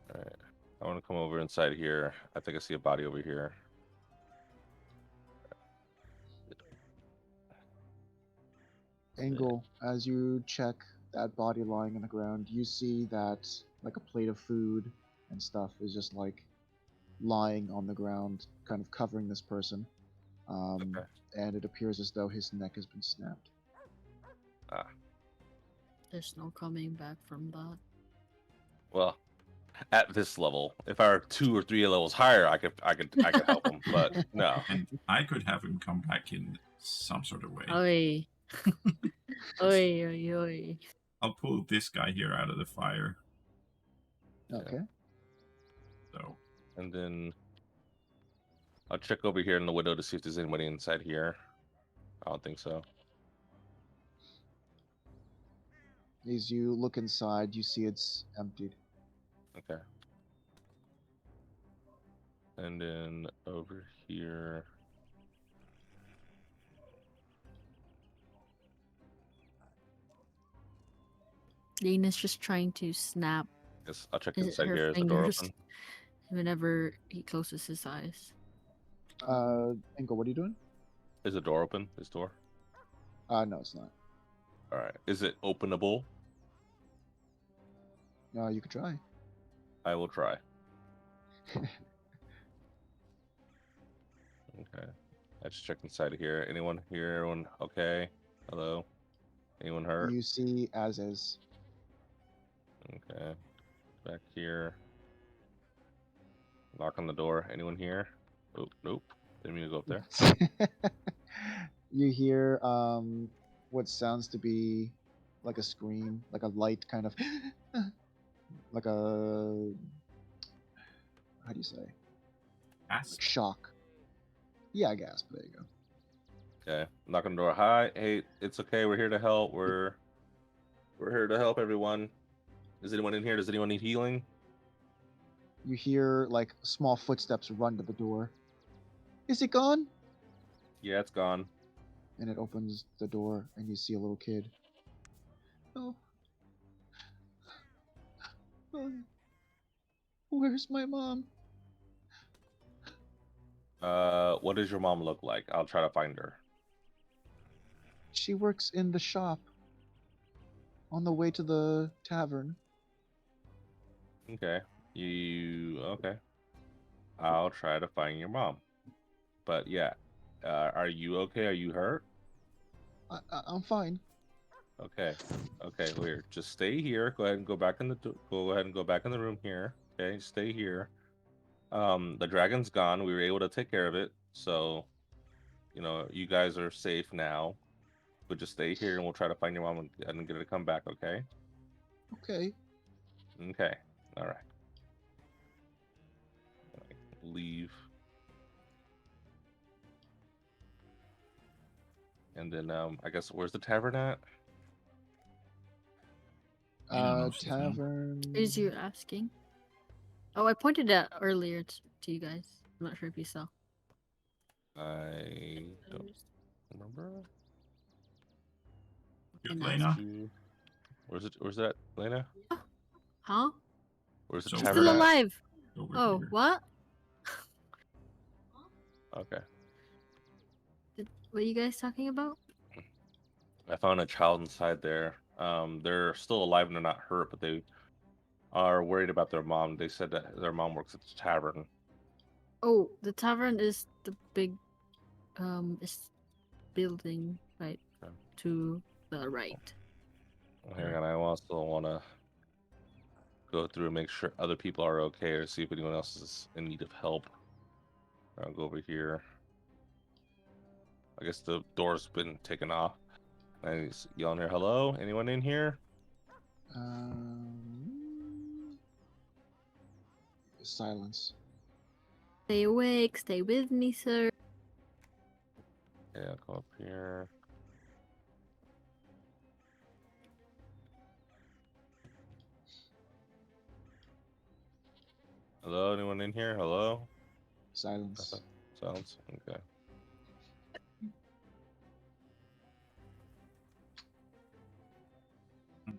Alright. I want to come over inside here. I think I see a body over here. Angle, as you check that body lying on the ground, you see that like a plate of food and stuff is just like lying on the ground, kind of covering this person. Okay. And it appears as though his neck has been snapped. There's no coming back from that. Well, at this level, if I were 2 or 3 levels higher, I could help him. But no. And I could have him come back in some sort of way. Oi. Oi, oi, oi. I'll pull this guy here out of the fire. Okay. So And then I'll check over here in the window to see if there's anybody inside here. I don't think so. As you look inside, you see it's emptied. Okay. And then over here. Dana's just trying to snap Yes, I'll check Is it inside her here. Is the door fingers? open? whenever he closes his eyes. Angle, what are you doing? Is the door open? This door? No, it's not. Alright. Is it openable? You could try. I will try. Okay. Let's check inside of here. Anyone here? Everyone okay? Hello? Anyone hurt? You see as is. Okay. Back here. Knock on the door. Anyone here? Oh, nope. Didn't mean to go up there. You hear what sounds to be like a scream, like a light kind of like a how do you say? ask. Like shock. Yeah, gasp. There you go. Okay. Knock on the door. Hi. Hey, it's okay. We're here to help. We're here to help everyone. Is anyone in here? Does anyone need healing? You hear like small footsteps run to the door. Is it gone? Yeah, it's gone. And it opens the door, and you see a little kid. Oh. Where's my mom? What does your mom look like? I'll try to find her. She works in the shop. On the way to the tavern. Okay. Okay. I'll try to find your mom. But yeah, are you okay? Are you hurt? I'm fine. Okay. Okay, weird. Just stay here. Go ahead and go back in the room here. Okay, stay here. The dragon's gone. We were able to take care of it. So, you guys are safe now. But just stay here and we'll try to find your mom and get her to come back, okay? Okay. Okay. All right. Leave. And then I guess where's the tavern at? Tavern. Is you asking? Oh, I pointed out earlier to you guys. I'm not sure if you saw. I don't remember. Good, And Lena. Where's that, Lena? Huh? Where's the So- She's tavern still at? alive. Over Oh, here. what? Okay. What are you guys talking about? I found a child inside there. They're still alive and they're not hurt, but they are worried about their mom. They said that their mom works at the tavern. Oh, the tavern is the big is building right Okay. to the right. Hang on, I also want to go through and make sure other people are okay, or see if anyone else is in need of help. I'll go over here. I guess the door's been taken off. And he's yelling here, "Hello? Anyone in here?" Silence. Stay awake. Stay with me, sir. Yeah, I'll come up here. Hello? Anyone in here? Hello? Silence. Nothing. Sounds okay.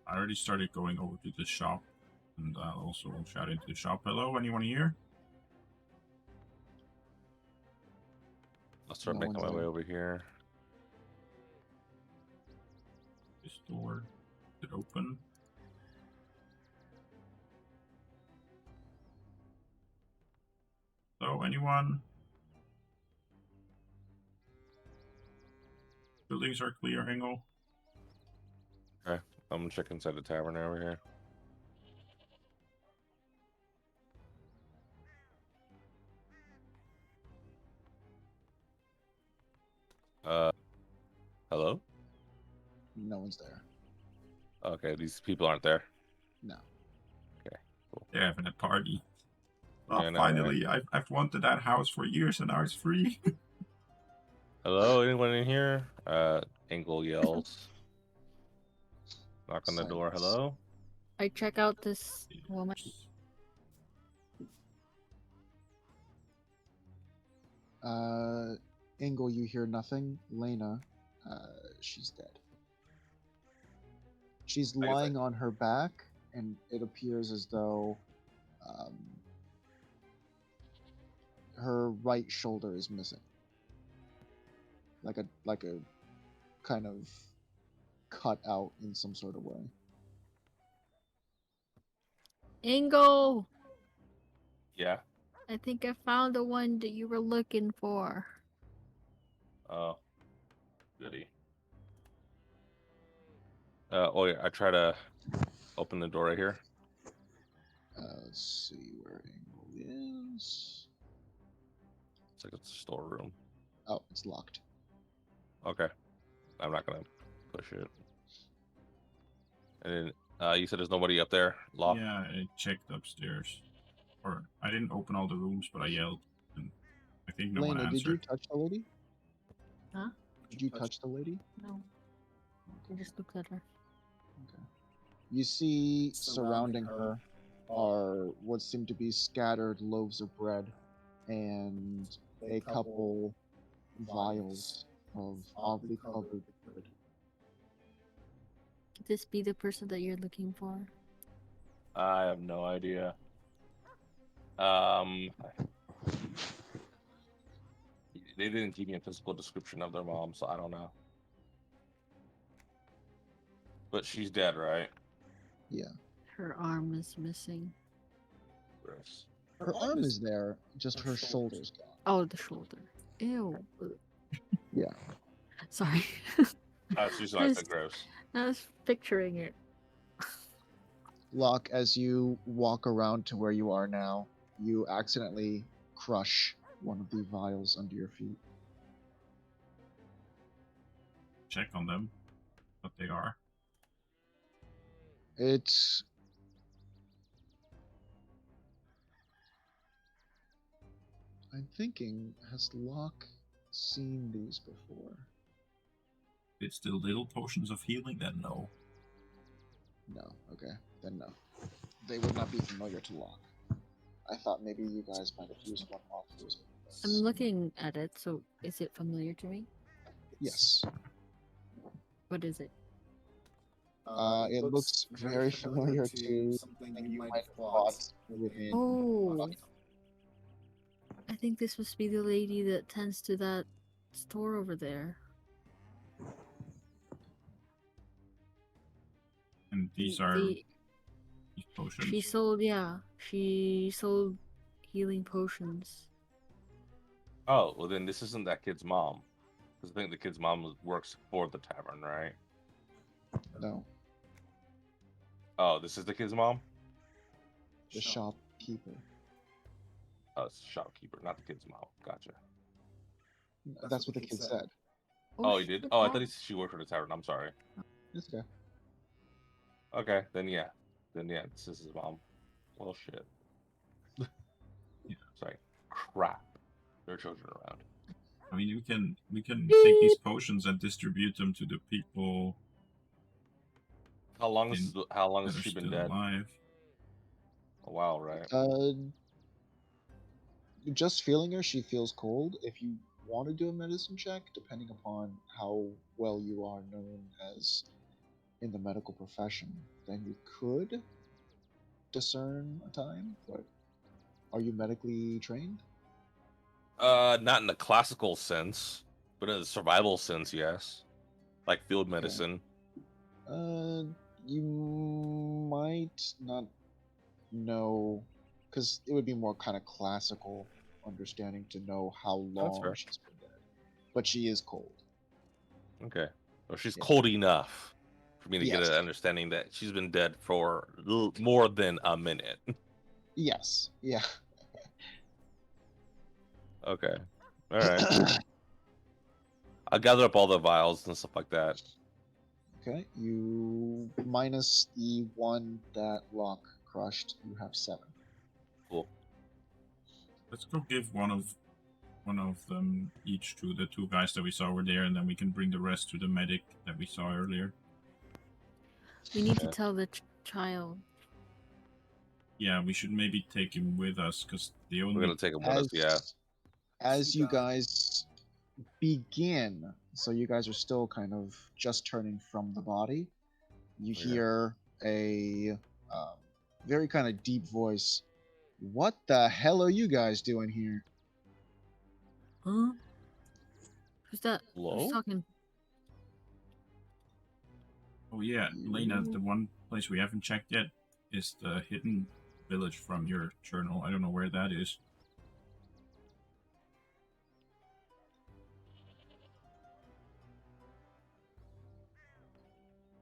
I already started going over to the shop, and I'll also shout into the shop. Hello, anyone here? I'll start No making one's my way there. over here. This door, is it open? Hello, anyone? Buildings are clear, Hingle. Okay, I'm gonna check inside the tavern over here. Hello? No one's there. Okay, these people aren't there. No. They're having a party. Well, Yeah, I know, finally, I've wanted that house for years, and now it's free. Hello? Anyone in here? Angle yells. Knock on the door. Silence. Hello? I check out this woman. Ingle, you hear nothing. Lena, she's dead. She's I guess lying on her back, and it appears as though um, her right shoulder is missing, like a kind of cut out in some sort of way. Ingo, Yeah. I think I found the one that you were looking for. Oh, goody. Oh yeah, I try to open the door right here. Let's see where Ingle is. It's like it's a storeroom. Oh, it's locked. Okay, I'm not gonna push it. And then you said there's nobody up there. Locked. Yeah, I checked upstairs. Or, I didn't open all the rooms, but I yelled, and I think no one Lena, answered. did you touch the lady? Huh? Did you touch the lady? No. I just looked at her. Okay. You see surrounding her are what seem to be scattered loaves of bread and a couple vials of oddly colored liquid. Could this be the person that you're looking for? I have no idea. They didn't give me a physical description of their mom, so I don't know. But she's dead, right? Yeah. Her arm is missing. Gross. Her arm is there, just her shoulder's gone. Oh, the shoulder. Ew. Yeah. Sorry. She's nice and gross. I was picturing it. Locke, as you walk around to where you are now, you accidentally crush one of the vials under your feet. Check on them, what they are. It's I'm thinking, has Locke seen these before? If it's still little potions of healing, then no. No. Okay, then no. They would not be familiar to Locke. I thought maybe you guys might have used one while he was with us. I'm looking at it, so is it familiar to me? Yes. What is it? It looks very familiar to something you might have fought within. Oh, I think this must be the lady that tends to that store over there. And these are these potions. She sold healing potions. Oh, well then this isn't that kid's mom. Because I think the kid's mom works for the tavern, right? No, Oh, this is the kid's mom? the shopkeeper. Oh, it's the shopkeeper, not the kid's mom. Gotcha. That's what the kid said. Oh, he shit, did? what Oh, I the- thought she worked for the tavern. I'm sorry. It's okay. Okay, then yeah. This is his mom. Well, shit. Yeah. Sorry. Crap. There are children around. I mean, we can take these potions and distribute them to the people How long in, has that are she been still dead? alive. A while, right? Just feeling her, she feels cold. If you want to do a medicine check, depending upon how well you are known as in the medical profession, then you could discern a time. But are you medically trained? Not in the classical sense, but in the survival sense, yes. Like field medicine. Uh, you might not know, because it would be more kind of classical understanding to know how That's long fair. she's been dead. But she is cold. Okay. Well, she's Yeah. cold enough for me to get Yes. an understanding that she's been dead for more than a minute. Yes. Yeah. Okay. All right. I'll gather up all the vials and stuff like that. Okay. You minus the one that Locke crushed. You have 7. Cool. Let's go give one of them each to the 2 guys that we saw over there, and then we can bring the rest to the medic that we saw earlier. We need to Yeah. tell the child. Yeah, we should maybe take him with us because the only We're gonna take him with us. Yeah. As you guys begin, so you guys are still kind of just turning from the body, you Okay. hear a very kind of deep voice. What the hell are you guys doing here? Huh? Who's that? Hello? Who's talking? Oh yeah, Lena, the one place we haven't checked yet is the hidden village from your journal. I don't know where that is.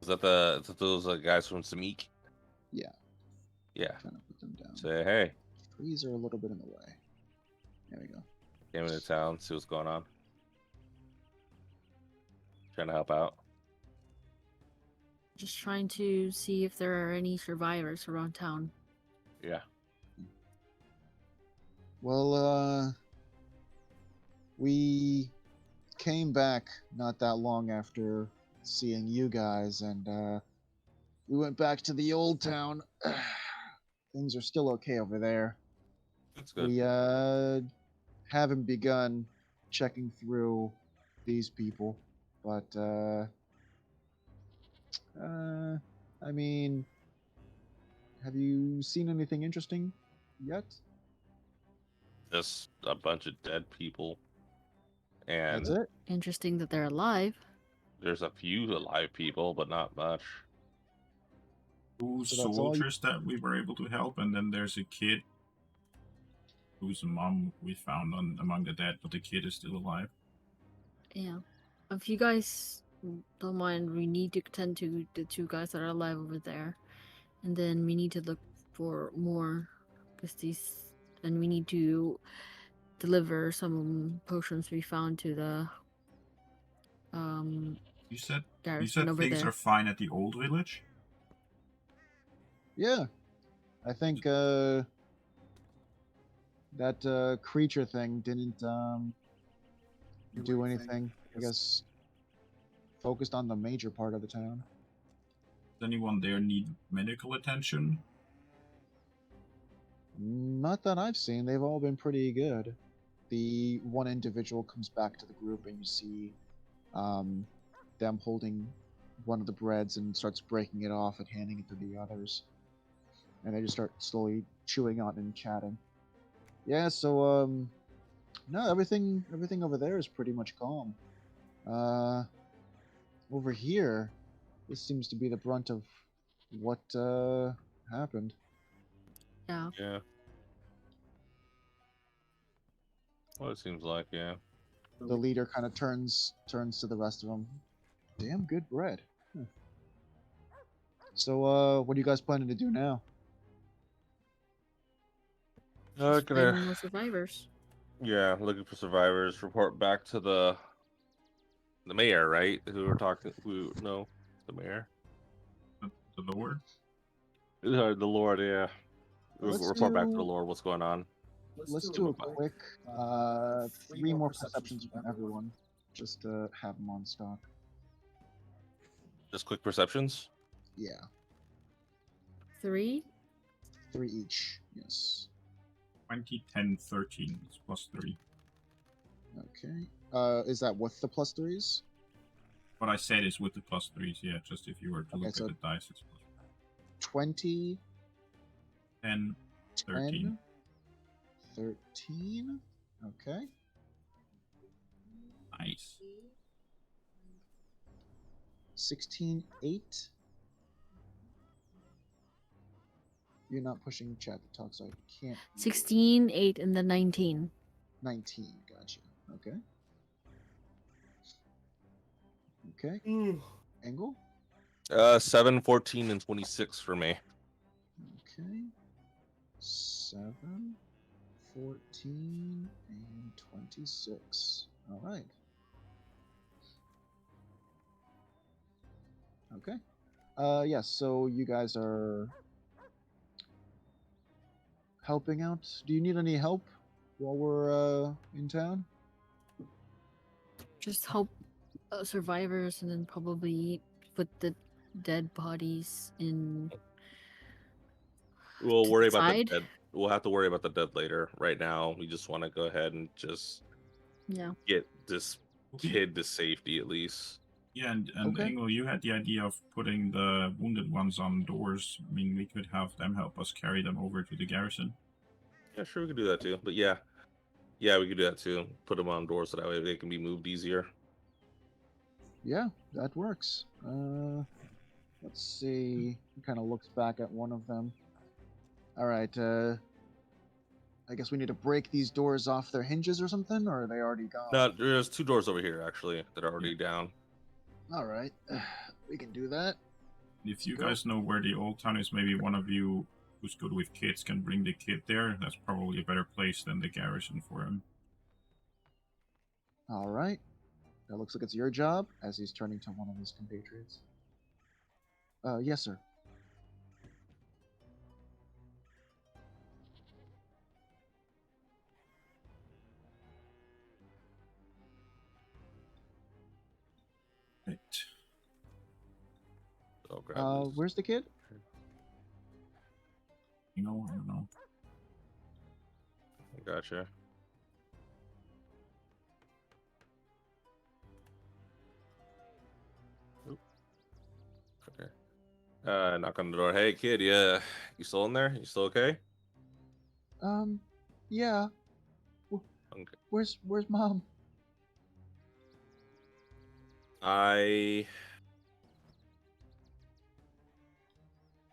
Is that those guys from Samik? Yeah. Yeah. Trying to put them down. Say hey. Trees are a little bit in the way. There we go. Came into town, see what's going on. Trying to help out. Just trying to see if there are any survivors around town. Yeah. Well, we came back not that long after seeing you guys, and we went back to the old town. Things are still okay over there. That's good. We haven't begun checking through these people, but I mean, have you seen anything interesting yet? Just a bunch of dead people. And That's it. Interesting that they're alive. there's a few alive people, but not much. 2 So that's all you- soldiers that we were able to help, and then there's a kid whose mom we found among the dead, but the kid is still alive. Yeah. If you guys don't mind, we need to tend to the 2 guys that are alive over there. And then we need to look for more. And we need to deliver some potions we found to the You said garrison over things there. are fine at the old village? Yeah, I think that creature thing didn't do anything. I guess focused on the major part of the town. Does anyone there need medical attention? Not that I've seen. They've all been pretty good. The one individual comes back to the group, and you see them holding one of the breads and starts breaking it off and handing it to the others. And they just start slowly chewing on it and chatting. Yeah, so no, everything over there is pretty much calm. Over here, this seems to be the brunt of what happened. Yeah. Yeah. Well, it seems like, yeah. The leader kind of turns to the rest of them. Damn good bread. Huh. So, what are you guys planning to do now? Just Gonna, finding more survivors. yeah, looking for survivors. Report back to the mayor, right? Who we're talking? Who? No, the mayor. The Lord. The Lord, yeah. Let's Report back to the do Lord. What's going on? let's do a quick 3 more perceptions from everyone, just to have them on stock. Just quick perceptions. Yeah, 3. 3 each. Yes. 20, 10, 13. It's +3. Okay. Is that with the plus threes? What I said is with the +3s. Yeah, just if you were to Okay, look so- at the dice, it's 20, 10, 13. 10, 13. Okay. Nice. 16, 8. You're not pushing chat to talk, so I can't. 16, 8, and then 19. 19. Gotcha. Okay. Okay. Angle. 7, 14, and 26 for me. Okay. 7, 14, and 26. All right. Okay. Yes, so you guys are helping out. Do you need any help while we're in town? Just help survivors and then probably put the dead bodies in. We'll To worry the about the side? dead. We'll have to worry about the dead later. Right now, we just want to go ahead and just Yeah. get this kid to safety at least. Yeah, and Okay. Engel, you had the idea of putting the wounded ones on doors. I mean, we could have them help us carry them over to the garrison. Yeah, sure, we could do that too. But yeah, we could do that too. Put them on doors so that way they can be moved easier. Yeah, that works. Let's see. He kind of looks back at one of them. All right. I guess we need to break these doors off their hinges or something, or are they already gone? No, there's 2 doors over here actually that are already down. All right. We can do that. If you go. guys know where the old town is, maybe one of you who's good with kids can bring the kid there. That's probably a better place than the garrison for him. All right. That looks like it's your job, as he's turning to one of his compatriots. Yes, sir. Right. So grab this. Where's the kid? I don't know. Gotcha. Oop. Okay. Knock on the door. Hey, kid. Yeah, you still in there? You still okay? Yeah. Okay. Where's mom?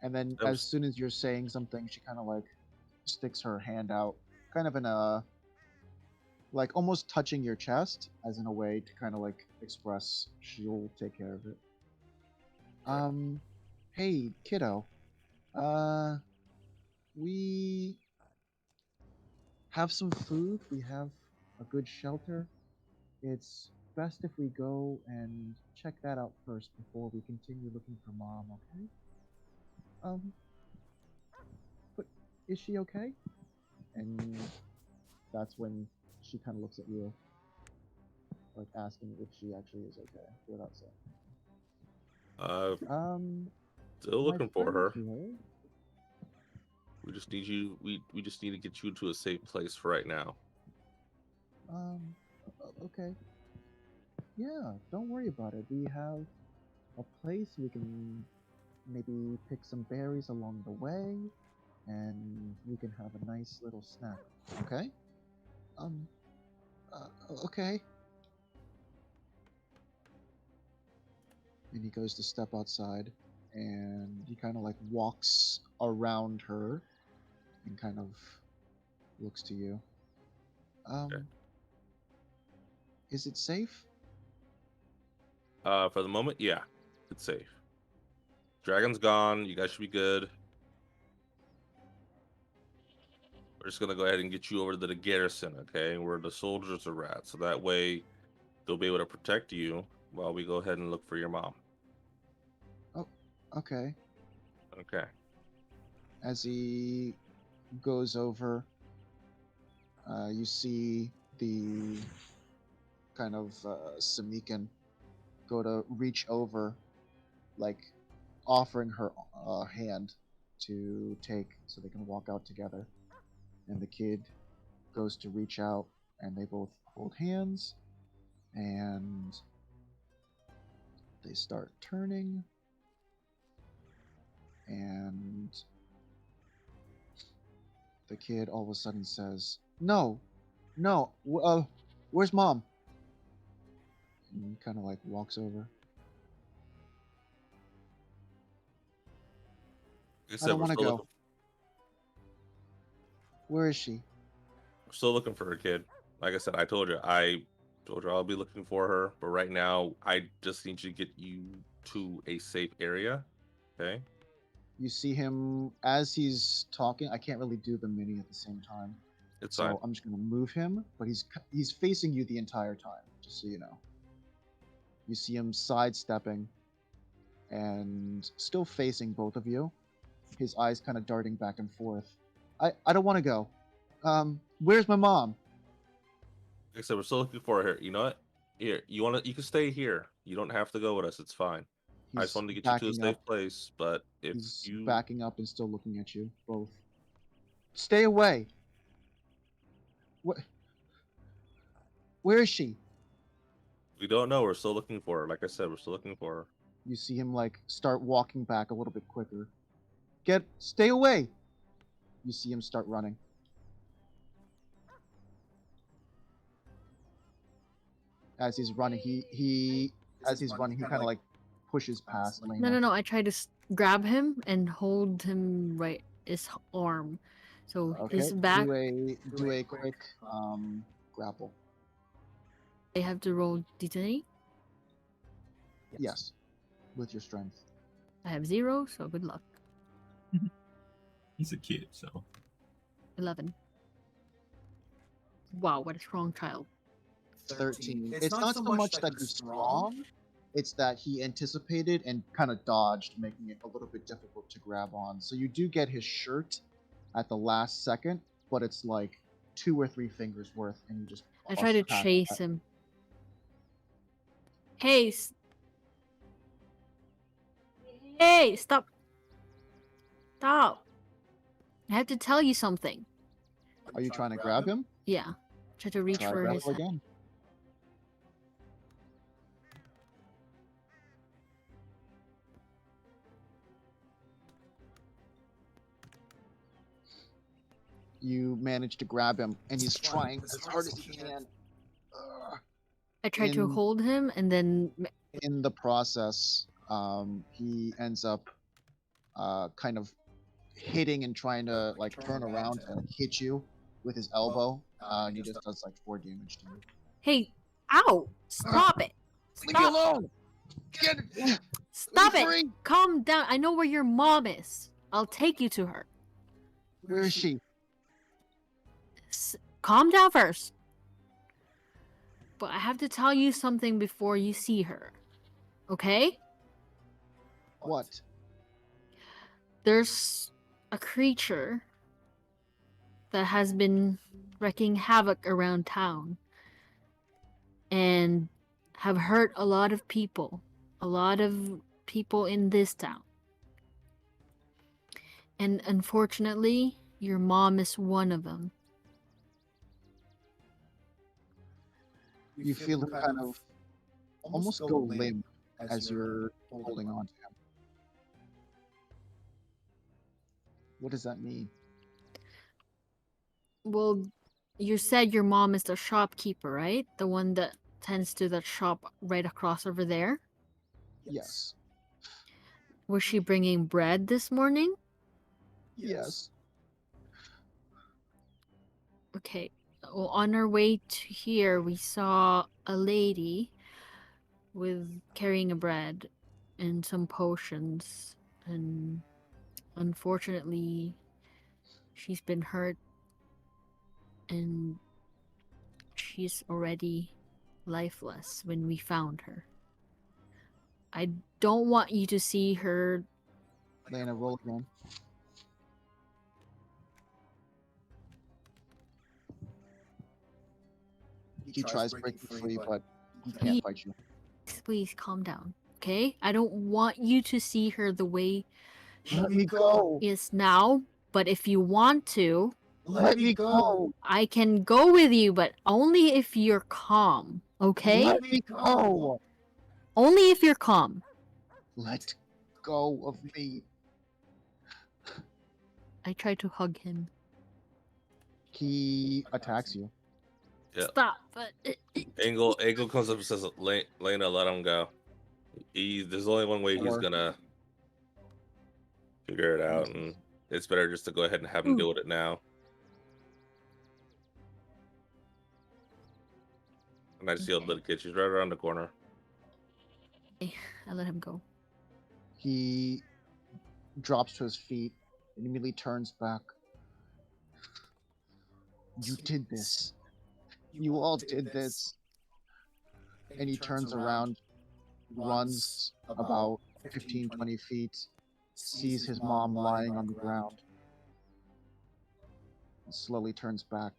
And then, That as was- soon as you're saying something, she kind of like sticks her hand out, kind of in a like almost touching your chest, as in a way to kind of like express she'll take care of it. Hey, kiddo. We have some food. We have a good shelter. It's best if we go and check that out first before we continue looking for mom, okay? But is she okay? And that's when she kind of looks at you, like asking if she actually is okay, without saying. Still My looking for friend her. here. We just need you. We just need to get you to a safe place for right now. Okay. Yeah, don't worry about it. We have a place we can maybe pick some berries along the way, and we can have a nice little snack. Okay? Um. Okay. And he goes to step outside, and he kind of like walks around her, and kind of looks to you. Okay. Is it safe? For the moment, yeah, it's safe. Dragon's gone. You guys should be good. We're just gonna go ahead and get you over to the garrison, okay? Where the soldiers are at, so that way they'll be able to protect you while we go ahead and look for your mom. Oh, okay. Okay. As he goes over, you see the kind of Samikan go to reach over, like offering her a hand to take so they can walk out together. And the kid goes to reach out, and they both hold hands, and they start turning, and the kid all of a sudden says, "No, no, where's mom?" And kind of like walks over. Like I I said, don't we're want to still go. looking, Where is she? we're still looking for her kid. Like I said, I told you I'll be looking for her, but right now I just need to get you to a safe area. Okay. You see him as he's talking. I can't really do the mini at the same time, It's so fine. I'm just gonna move him. But he's facing you the entire time, just so you know. You see him sidestepping and still facing both of you. His eyes kind of darting back and forth. I don't want to go. Where's my mom? Like I said, we're still looking for her. You know what? Here, you can stay here. You don't have to go with us. It's fine. I just He's wanted to get you to a backing safe up. place, but if He's you backing up and still looking at you both. Stay away. What? Where is she? we don't know, we're still looking for her. Like I said, we're still looking for her. You see him like start walking back a little bit quicker. Stay away. You see him start running. As he's running, he kind of like pushes past No, Lena. no, no. I tried to grab him and hold him right his arm. So Okay, his back, do a quick grapple. I have to roll d20. Yes, with your strength. I have 0, so good luck. He's a kid, so 11. Wow, what a strong child. 13. It's not so much that you're strong, it's that he anticipated and kind of dodged, making it a little bit difficult to grab on. So you do get his shirt at the last second, but it's like 2 or 3 fingers worth, and you just. I try to bust past chase that. him. Hey, hey, stop. Stop. I have to tell you something. Are you trying to grab him? Yeah. Try to reach Try for his grapple hand. again. You manage to grab him, and he's trying as hard as he can. I try to in- hold him and then In the process, he ends up kind of hitting and trying to like turn around to like hit you with his elbow. And he just does like 4 damage to you. hey, ow! Stop it! Leave me Stop! alone! Get Stop me it! free! Calm down. I know where your mom is. I'll take you to her. Where is she? Calm down first. But I have to tell you something before you see her. Okay? What? There's a creature that has been wreaking havoc around town and have hurt a lot of people. A lot of people in this town. And unfortunately, your mom is one of them. You feel him kind of almost go limp as you're holding on to him. What does that mean? Well, you said your mom is the shopkeeper, right? The one that tends to that shop right across over there? Yes. Was she bringing bread this morning? Yes. Okay. Well, on our way to here, we saw a lady with carrying a bread and some potions, and unfortunately, she's been hurt, and she's already lifeless when we found her. I don't want you to see her. Lena, roll again. He tries breaking free, but he can't fight you. Please calm down, okay? I don't want you to see her the way she Let me go! is now, but if you want to, Let me go! I can go with you, but only if you're calm, okay? Let me go! Only if you're calm. Let go of me. I try to hug him. He attacks you. Yeah. Stop. But Angle comes up and says, Lena, let him go. There's only one way he's Or- gonna figure it out, and it's better just to go ahead and have him deal with it now. And I see a little kid. She's right around the corner. I let him go. He drops to his feet and immediately turns back. You did this. You all did this. And he turns around, runs about 15-20 feet, sees his mom lying on the ground, and slowly turns back.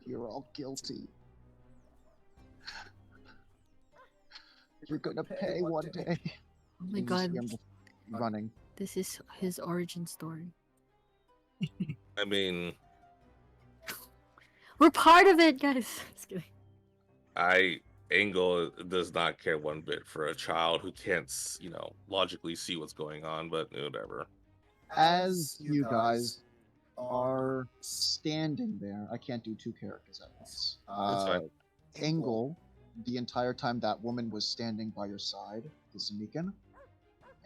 You're all guilty. You're gonna pay one day. Oh my And you god, see him just running. this is his origin story. I mean, We're part of it, guys. Just kidding. Angle does not care one bit for a child who can't, logically see what's going on, but whatever. As you guys are standing there, I can't do two characters at once. That's fine. Engel, the entire time that woman was standing by your side, the Samikan,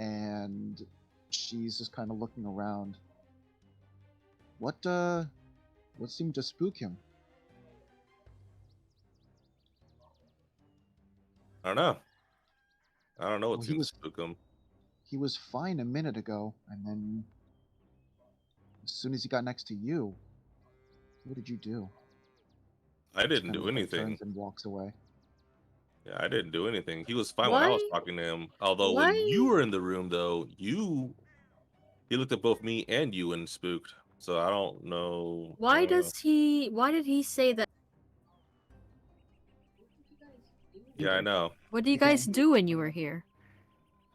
and she's just kind of looking around. What seemed to spook him? I don't know. I don't know what Well, he seems was- to spook him. He was fine a minute ago, and then as soon as he got next to you, what did you do? I Just didn't kind do of anything. turns and walks away. Yeah, I didn't do anything. He was fine when I was Why- talking to him. Although why- when you were in the room, though, he looked at both me and you and spooked. So I don't know. Why did he say that? Yeah, I know. What do you guys do when you were here?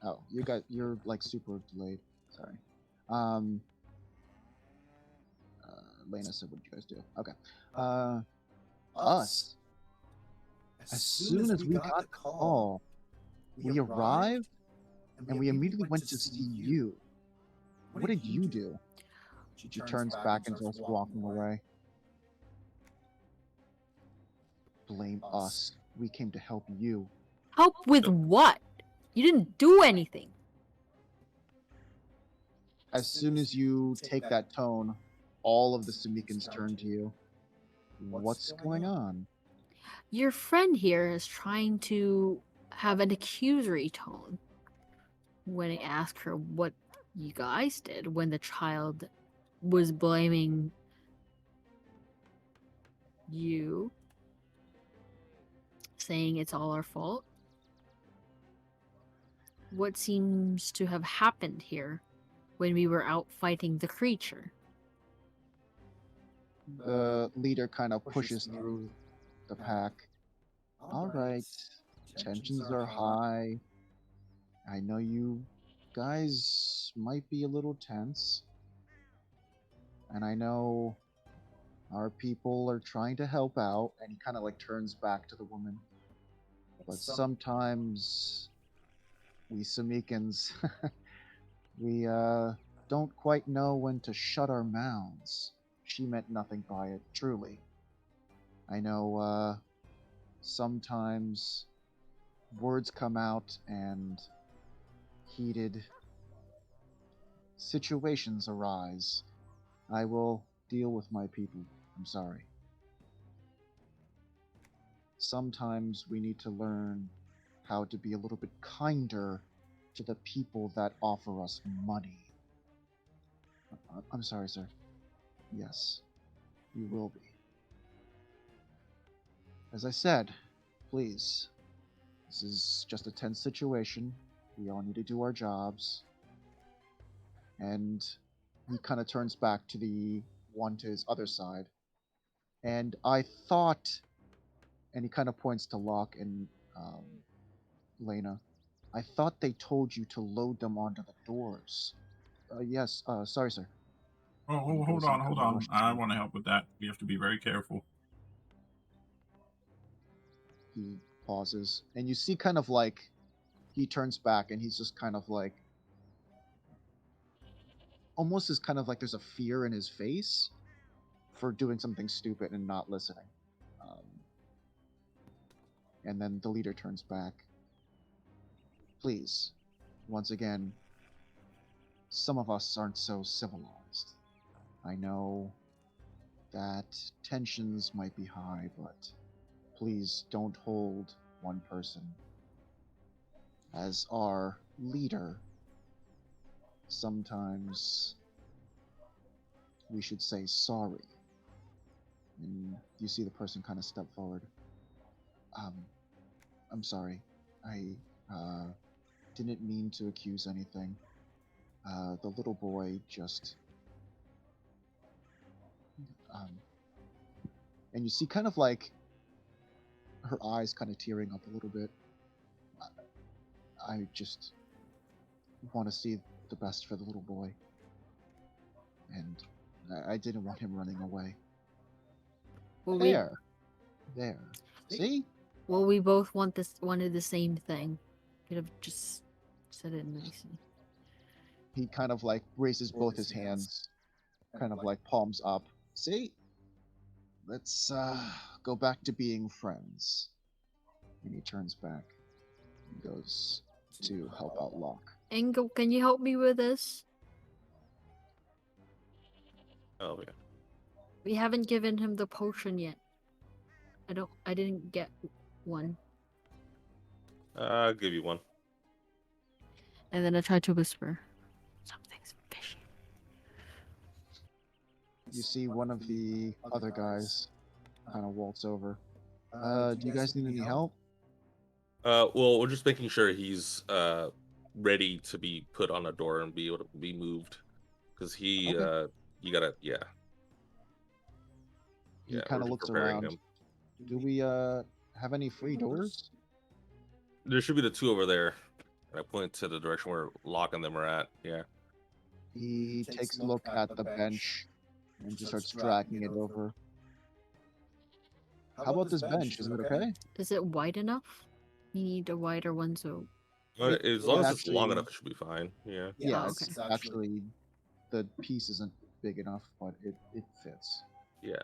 Oh, you're like super delayed. Sorry. Lena said, "What did you guys do?" Okay. Us. As soon as we got the call, we arrived and we immediately went to see you. What did you do? She turns back and starts walking away. Blame us. We came to help you. Help with what? You didn't do anything. As soon as you take that tone, all of the Samikans turn to you. What's going on? Your friend here is trying to have an accusory tone when I ask her what you guys did when the child was blaming you, saying it's all our fault. What seems to have happened here when we were out fighting the creature? The leader kind of pushes through the pack. All right, tensions are high. I know you guys might be a little tense. And I know our people are trying to help out. And he kind of like turns back to the woman. But sometimes we Samikans, we don't quite know when to shut our mouths. She meant nothing by it, truly. I know sometimes words come out and heated situations arise. I will deal with my people I'm sorry. Sometimes we need to learn how to be a little bit kinder to the people that offer us money. I'm sorry, sir. Yes, you will be. As I said, please, this is just a tense situation. We all need to do our jobs. And he kind of turns back to the one to his other side. And I thought, and he kind of points to Locke and Lena, I thought they told you to load them onto the doors. Yes, sorry, sir. Oh, He hold goes and on, hold kinda on. rushes I away. want to help with that. We have to be very careful. He pauses, and you see kind of like he turns back and he's just kind of like almost as kind of like there's a fear in his face for doing something stupid and not listening. Um, and then the leader turns back. Please, once again, some of us aren't so civilized. I know that tensions might be high, but please don't hold one person. As our leader, sometimes we should say sorry. And you see the person kind of step forward. Um, I'm sorry. I didn't mean to accuse anything. The little boy just. And you see kind of like her eyes kind of tearing up a little bit. I just want to see the best for the little boy. And I didn't want him running away. Well, There. See? Well, we both wanted the same thing. Could have just said it nicely. He kind of like raises both his hands, kind of like palms up. See? Let's go back to being friends. And he turns back and goes to help out Locke. Engel, can you help me with this? Oh yeah. We haven't given him the potion yet. I didn't get one. I'll give you one. And then I tried to whisper, something's fishy. You see one of the other guys kind of waltz over. Do you guys need any help? Well, we're just making sure he's ready to be put on a door and be able to be moved, because he Okay. you gotta yeah. He Yeah, kind we're of just looks preparing around. him. Do we have any free doors? There should be the two over there. And I point to the direction where Locke and them are at. Yeah. He takes a look at the bench and just starts dragging it over. How about this bench? Is it okay? Is it wide enough? You need a wider one, so As It long as it's long actually- enough, it should be fine. Yeah. Yeah, Oh, it's okay. actually the piece isn't big enough, but it fits. Yeah.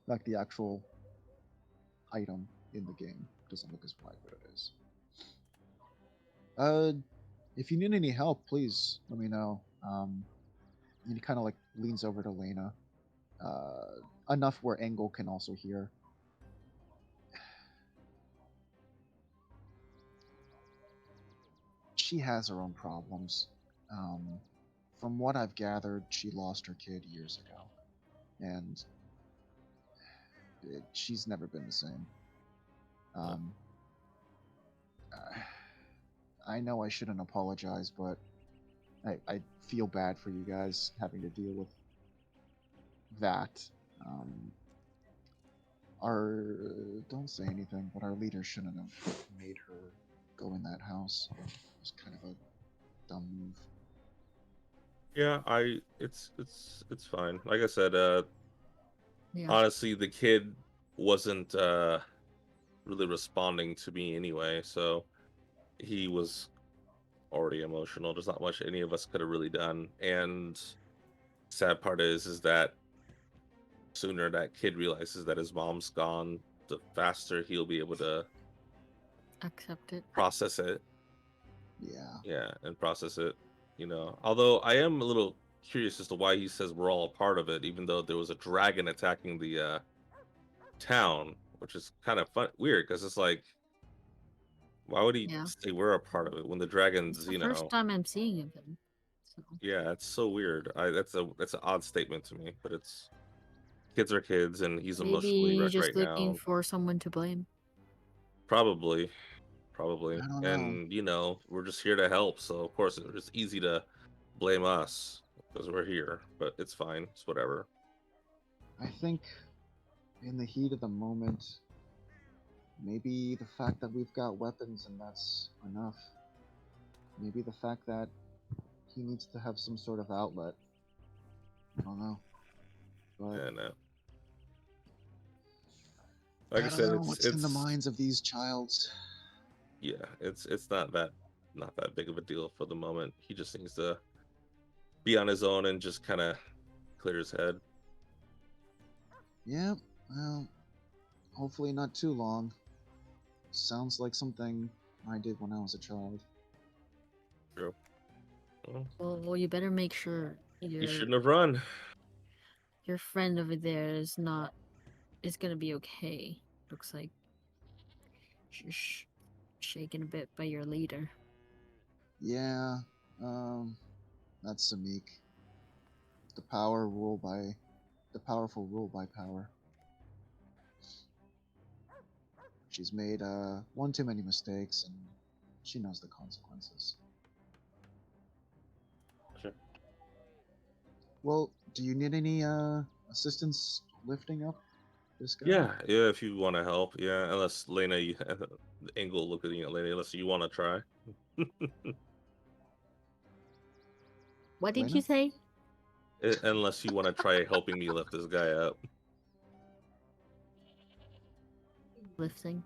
Like the actual item in the game doesn't look as wide, but it is. If you need any help, please let me know. And he kind of like leans over to Lena, enough where Engel can also hear. She has her own problems. From what I've gathered, she lost her kid years ago, and she's never been the same. I know I shouldn't apologize, but I feel bad for you guys having to deal with that. Don't say anything, but our leader shouldn't have made her go in that house. It was kind of a dumb move. Yeah, it's fine. Like I said, yeah. honestly, the kid wasn't really responding to me anyway, so he was already emotional. There's not much any of us could have really done. And sad part is that sooner that kid realizes that his mom's gone, the faster he'll be able to Accept it. process it. Yeah. Yeah, and process it. Although I am a little curious as to why he says we're all a part of it, even though there was a dragon attacking the town, which is kind of weird because it's like, why would he Yeah. say we're a part of it when the It's dragons, the first time I'm seeing of him. So Yeah, it's so weird. That's an odd statement to me, but it's kids are kids, and he's maybe emotionally you're wrecked just right looking now. for someone to blame. Probably, I don't know. and we're just here to help. So of course it's easy to blame us because we're here, but it's fine. It's whatever. I think in the heat of the moment, maybe the fact that we've got weapons and that's enough. Maybe the fact that he needs to have some sort of outlet. I don't know. But And I like I don't said, know it's what's in the minds of these childs. yeah, it's not that big of a deal for the moment. He just needs to be on his own and just kind of clear his head. Yeah, well, hopefully not too long. Sounds like something I did when I was a child. True. Well, Well, you better make sure he shouldn't have run. your friend over there is gonna be okay. Looks like she's shaken a bit by your leader. Yeah, that's Samik. The powerful rule by power. She's made one too many mistakes, and she knows the consequences. Sure. Well, do you need any assistance lifting up this guy? Yeah, if you want to help, yeah. Unless Lena, Angle looking at Lena, unless you want to try. What did Lena? you say? Unless you want to try helping me lift this guy up. Lifting.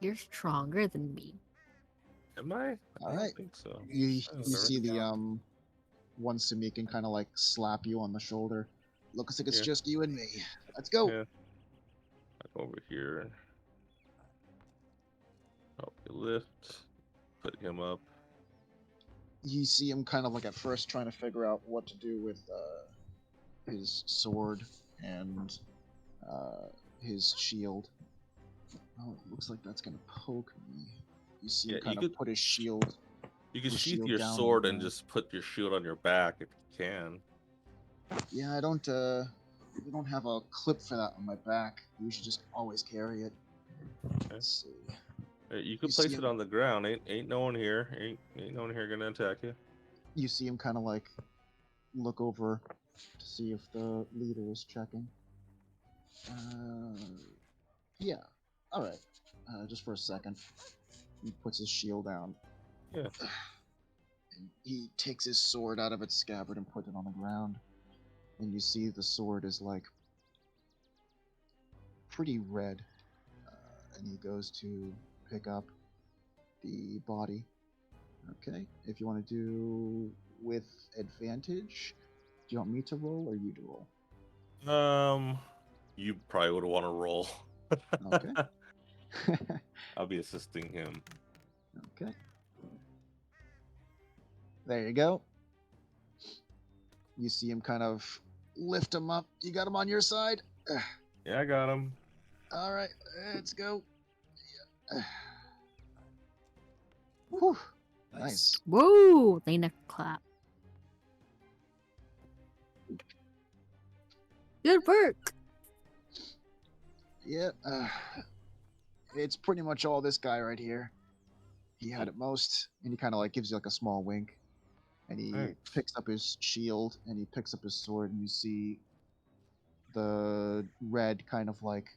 You're stronger than me. Am I? I All don't right. think so. You I don't you know. see the one Samik can kind of like slap you on the shoulder. Looks like it's Yeah. just you and me. Let's go. Yeah. I go over here. Help you lift. Put him up. You see him kind of like at first trying to figure out what to do with his sword and his shield. Oh, it looks like that's gonna poke me. You see him Yeah, kind of put his shield. You can his sheath shield your down on the sword and ground. just put your shield on your back if you can. Yeah, I don't. We don't have a clip for that on my back. You should just always carry it. Let's see. You could You place see it him- on the ground. Ain't no one here. Ain't no one here gonna attack you. You see him kind of like look over to see if the leader is checking. Yeah. All right. Just for a second. He puts his shield down. Yeah. And he takes his sword out of its scabbard and puts it on the ground. And you see the sword is like pretty red. And he goes to pick up the body. Okay. If you want to do with advantage, do you want me to roll or you to roll? You probably would want to roll. Okay. I'll be assisting him. Okay. There you go. You see him kind of lift him up. You got him on your side? Yeah, I got him. All right, let's go. Whew. Nice. Whoa! Lena clap. Good work. Yeah. It's pretty much all this guy right here. He had it most, and he kind of like gives you like a small wink, and he Thanks. picks up his shield and he picks up his sword, and you see the red kind of like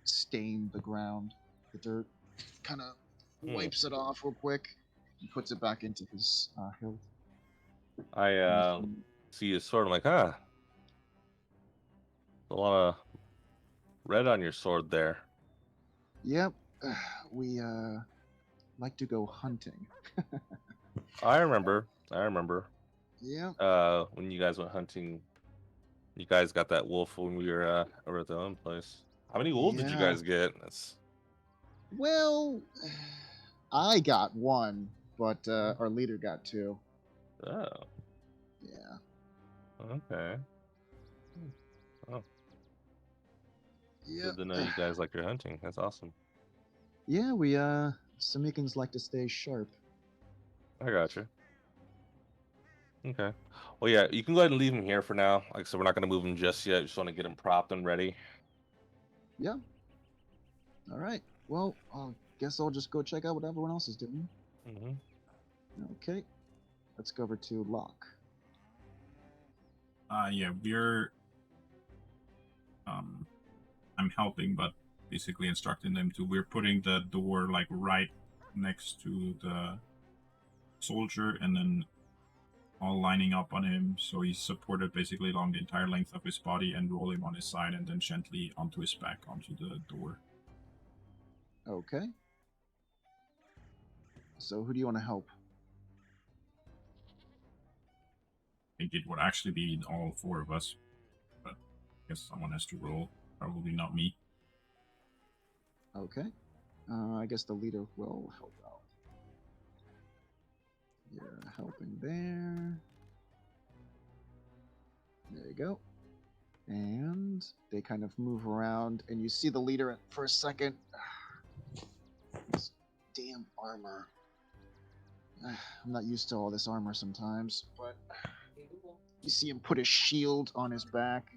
stain the ground, the dirt, kind of wipes it off real quick and puts it back into his hilt. I see his sword. I'm like, a lot of red on your sword there. Yep, we like to go hunting. I remember. Yeah. When you guys went hunting, you guys got that wolf when we were over at the own place. How many wolves did you Yeah. guys get? That's Well, I got one, but our leader got two. oh. Yeah. Okay. Oh, Yeah. good to know you guys like your hunting. That's awesome. Yeah, we Samikans like to stay sharp. I got you. Okay. Well, yeah, you can go ahead and leave him here for now. Like I said, we're not going to move him just yet. Just want to get him propped and ready. Yeah. All right. Well, I guess I'll just go check out what everyone else is doing. Mm-hmm. Okay. Let's go over to Locke. Yeah, we're I'm helping, but basically instructing them to. We're putting the door like right next to the soldier, and then all lining up on him, so he's supported basically along the entire length of his body, and roll him on his side, and then gently onto his back onto the door. Okay. So who do you want to help? I think it would actually be all four of us, but I guess someone has to roll. Probably not me. Okay. I guess the leader will help out. You're helping there. There you go. And they kind of move around, and you see the leader for a second. This damn armor. I'm not used to all this armor sometimes, but you see him put his shield on his back,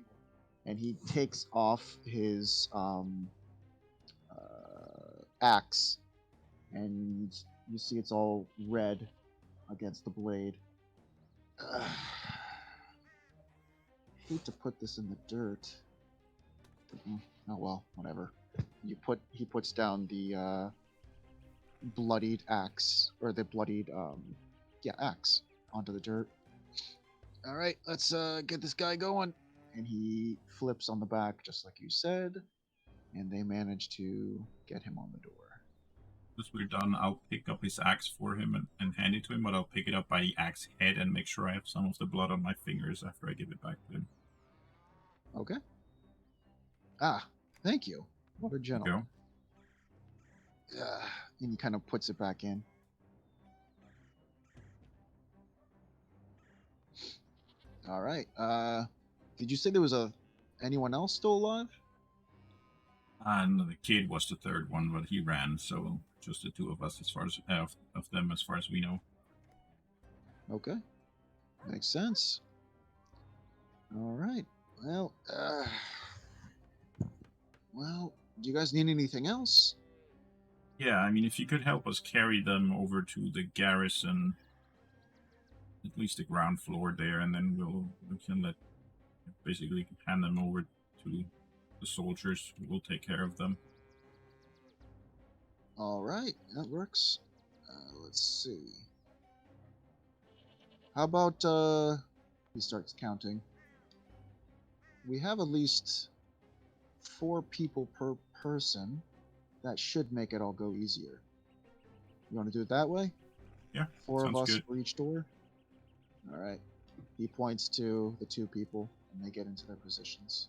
and he takes off his axe, and you see it's all red against the blade. Hate to put this in the dirt. Oh well, whatever. He puts down the bloodied axe, or the bloodied axe onto the dirt. All right, let's get this guy going. And he flips on the back just like you said, and they manage to get him on the door. Once we're done, I'll pick up his axe for him and hand it to him, but I'll pick it up by the axe head and make sure I have some of the blood on my fingers after I give it back to him. Okay. Ah, thank you. What a gentleman. And he kind of puts it back in. All right. Did you say there was anyone else still alive? And the kid was the third one, but he ran, so just the two of us, as far as of them, as far as we know. Okay, makes sense. All right. Well, do you guys need anything else? Yeah, I mean, if you could help us carry them over to the garrison, at least the ground floor there, and then we can basically hand them over to the soldiers. We'll take care of them. All right, that works. Let's see. How about he starts counting. We have at least 4 people per person. That should make it all go easier. You want to do it that way? Yeah, 4 of sounds us good. for each door? All right. He points to the 2 people, and they get into their positions.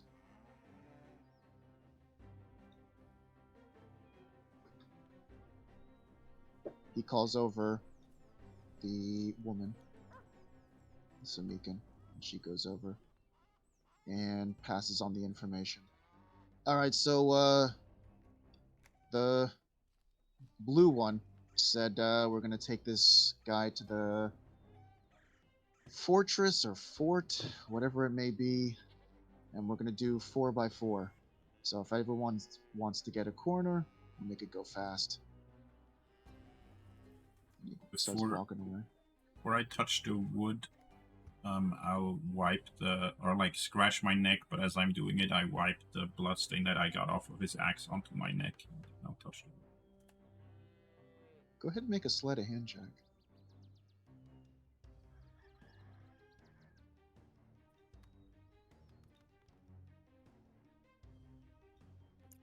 He calls over the woman, Samikan, and she goes over and passes on the information. All right, so the blue one said we're going to take this guy to the fortress or fort, whatever it may be, and we're going to do 4x4. So if everyone wants to get a corner, we'll make it go fast. He starts walking away. Before I touch the wood, I'll wipe scratch my neck, but as I'm doing it, I wipe the blood stain that I got off of his axe onto my neck. I'll touch it. Go ahead and make a sleight of hand check.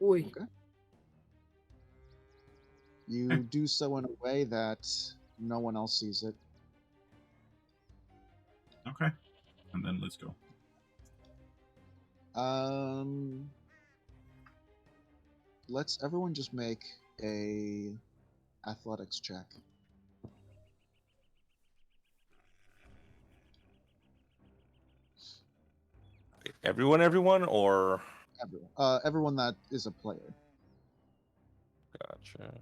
Oi. Okay. You do so in a way that no one else sees it. Okay. And then let's go. Let's everyone just make a athletics check. Everyone, or Everyone that is a player. gotcha.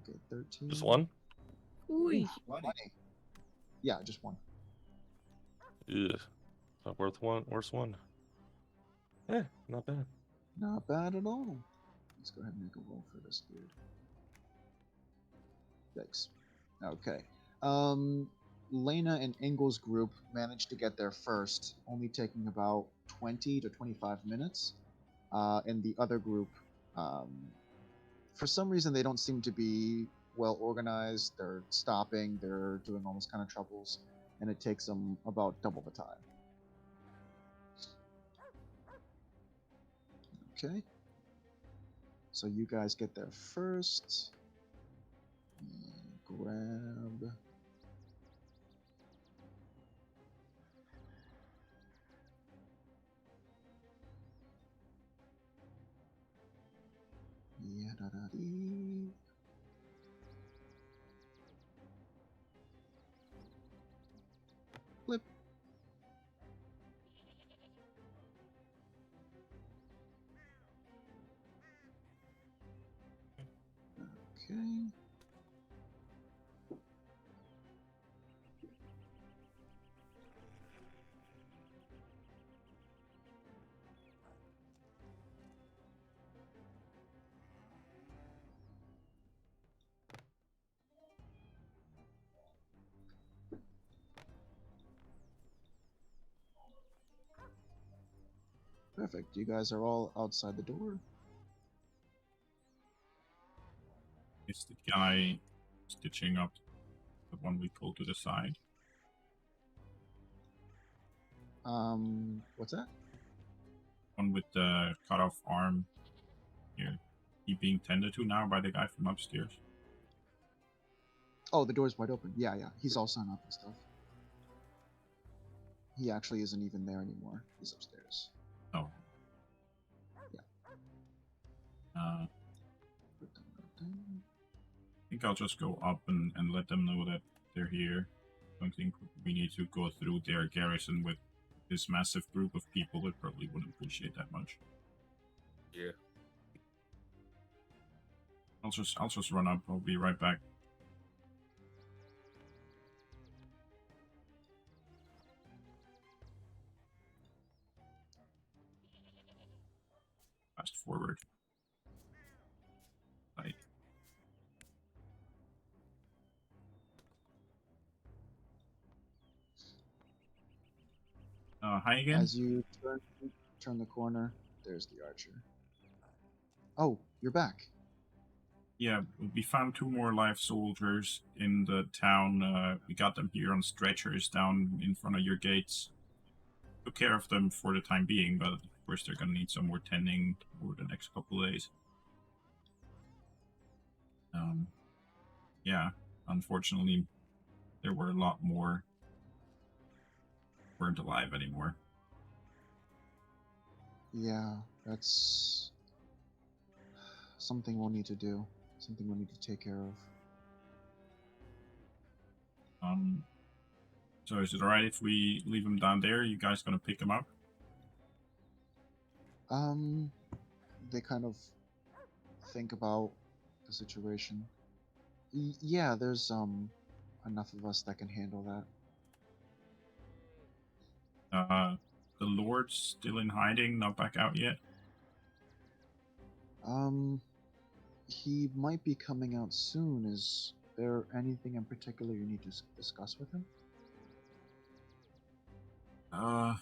Okay, 13. Just one? Ooh. 20. Yeah, just one. Ugh. Not worth one. Worst one. Eh, not bad. Not bad at all. Let's go ahead and make a roll for this dude. Thanks. Okay. Lena and Engel's group managed to get there first, only taking about 20 to 25 minutes. And the other group, for some reason, they don't seem to be well organized. They're stopping, they're doing all those kind of troubles, and it takes them about double the time. Okay. So you guys get there first. Grab. Yada-da-dee. Flip. Okay. Perfect. You guys are all outside the door. Is the guy stitching up the one we pulled to the side? What's that? One with the cut off arm here. He being tended to now by the guy from upstairs. Oh, the door's wide open. Yeah, yeah. He's all sewn up and stuff. He actually isn't even there anymore. He's upstairs. Oh. Yeah. I think I'll just go up and let them know that they're here. I don't think we need to go through their garrison with this massive group of people. That probably wouldn't appreciate that much. Yeah. I'll just run up. I'll be right back. Fast forward. Right. Hi again. As you turn the corner, there's the archer. Oh, you're back. Yeah, we found 2 more live soldiers in the town. We got them here on stretchers down in front of your gates. Took care of them for the time being, but of course they're gonna need some more tending over the next couple of days. Yeah, unfortunately, there were a lot more weren't alive anymore. Yeah, that's something we'll need to do. Something we'll need to take care of. So is it alright if we leave them down there? You guys gonna pick them up? They kind of think about the situation. Yeah, there's enough of us that can handle that. The Lord's still in hiding, not back out yet? He might be coming out soon. Is there anything in particular you need to discuss with him? I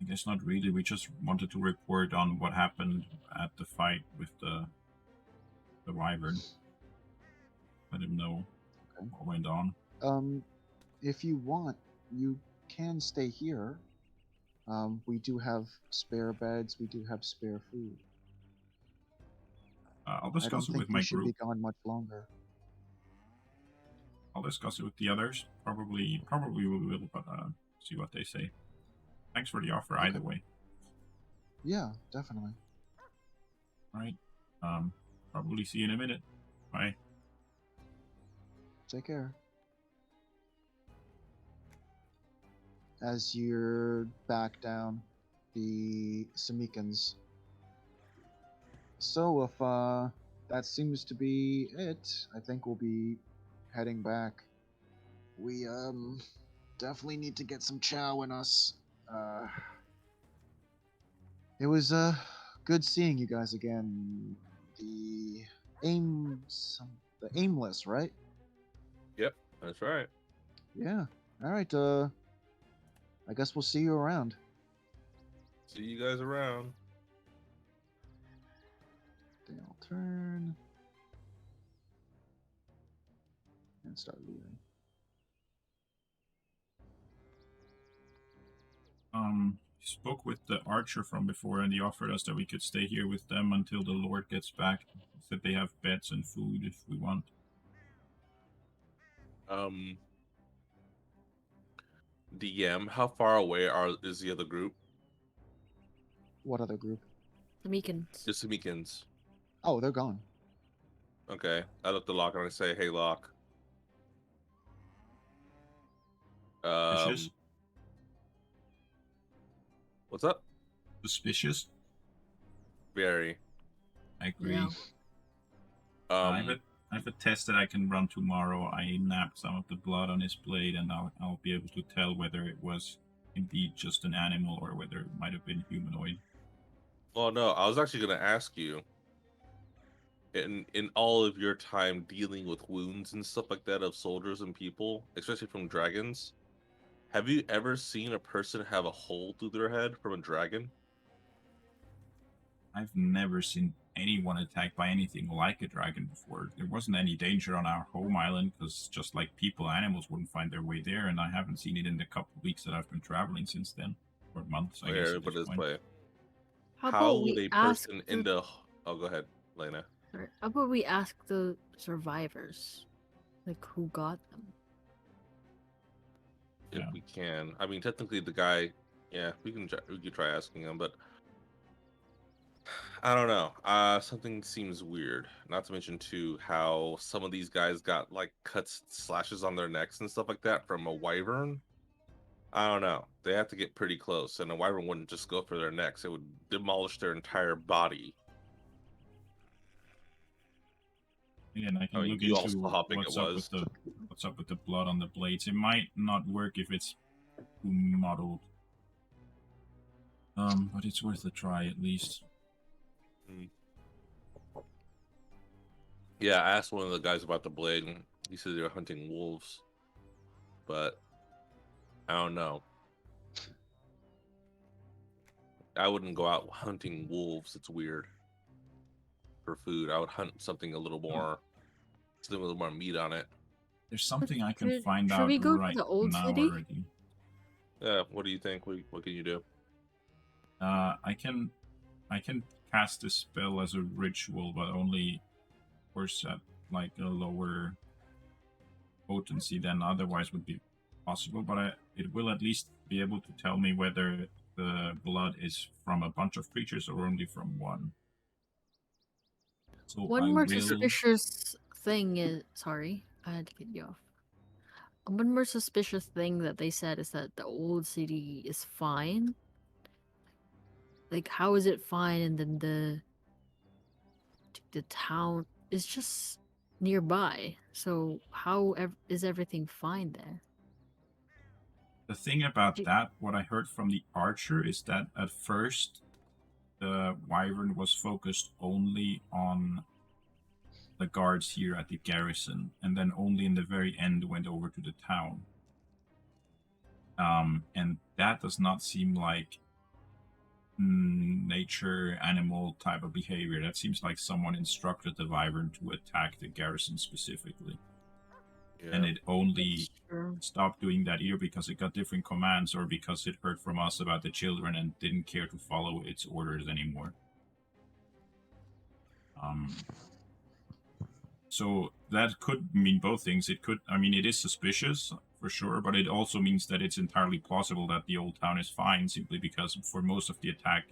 guess not really. We just wanted to report on what happened at the fight with the wyvern. Let him know what went on. If you want, you can stay here. We do have spare beds. We do have spare food. I'll discuss it with I my don't think you should be group. gone much longer. I'll discuss it with the others. Probably we will, but see what they say. Thanks for the offer either way. Yeah, definitely. Alright. Probably see you in a minute. Bye. Take care. as you're back down the Samikans. So if that seems to be it, I think we'll be heading back. We definitely need to get some chow in us. It was good seeing you guys again. The the Aimless, right? Yep, that's right. Yeah. All right. I guess we'll see you around. See you guys around. Then I'll turn and start leaving. Spoke with the archer from before, and he offered us that we could stay here with them until the Lord gets back. He said they have beds and food if we want. DM, how far away is the other group? What other group? The Meekins. Just the Meekins. Oh, they're gone. Okay, I look to Locke and I say, "Hey, Locke. Suspicious? What's up?" Suspicious? Very. I agree. Yeah. I have a test that I can run tomorrow. I napped some of the blood on his blade, and I'll be able to tell whether it was indeed just an animal or whether it might have been humanoid. Well, no, I was actually going to ask you, in all of your time dealing with wounds and stuff like that of soldiers and people, especially from dragons, have you ever seen a person have a hole through their head from a dragon? I've never seen anyone attacked by anything like a dragon before. There wasn't any danger on our home island because just like people, animals wouldn't find their way there, and I haven't seen it in the couple of weeks that I've been traveling since then, or months, I guess. Here, At put it this this point. way. How How about would we a ask person the, in the... Oh, go ahead, Lena. sorry, how about we ask the survivors, like who got them? If Yeah. we can. I mean, technically the guy... Yeah, we could try asking him, but... I don't know. Something seems weird. Not to mention, too, how some of these guys got, like, cuts, slashes on their necks and stuff like that from a wyvern. I don't know. They have to get pretty close, and a wyvern wouldn't just go for their necks. It would demolish their entire body. Again, I can I mean, look you all saw into how big it was. what's up with the blood on the blades. It might not work if it's modeled. But it's worth a try at least. Yeah, I asked one of the guys about the blade, and he said they were hunting wolves. But I don't know. I wouldn't go out hunting wolves. It's weird. For food, I would hunt something a little more meat on it. There's something I can Should- find should out we go to right the old now city? already. Yeah, what do you think? What can you do? I can cast a spell as a ritual, but only, of course, at like a lower potency than otherwise would be possible. But it will at least be able to tell me whether the blood is from a bunch of creatures or only from one. So One I more will. suspicious thing is, sorry, I had to get you off. One more suspicious thing that they said is that the old city is fine. Like, how is it fine and then the town is just nearby? So how is everything fine there? The thing about that, what I heard from the archer, is that at first the wyvern was focused only on the guards here at the garrison, and then only in the very end went over to the town. And that does not seem like nature animal type of behavior. That seems like someone instructed the wyvern to attack the garrison specifically. Yeah. And it only That's true. stopped doing that either because it got different commands or because it heard from us about the children and didn't care to follow its orders anymore. So that could mean both things. It could, I mean, it is suspicious for sure, but it also means that it's entirely plausible that the old town is fine simply because for most of the attack,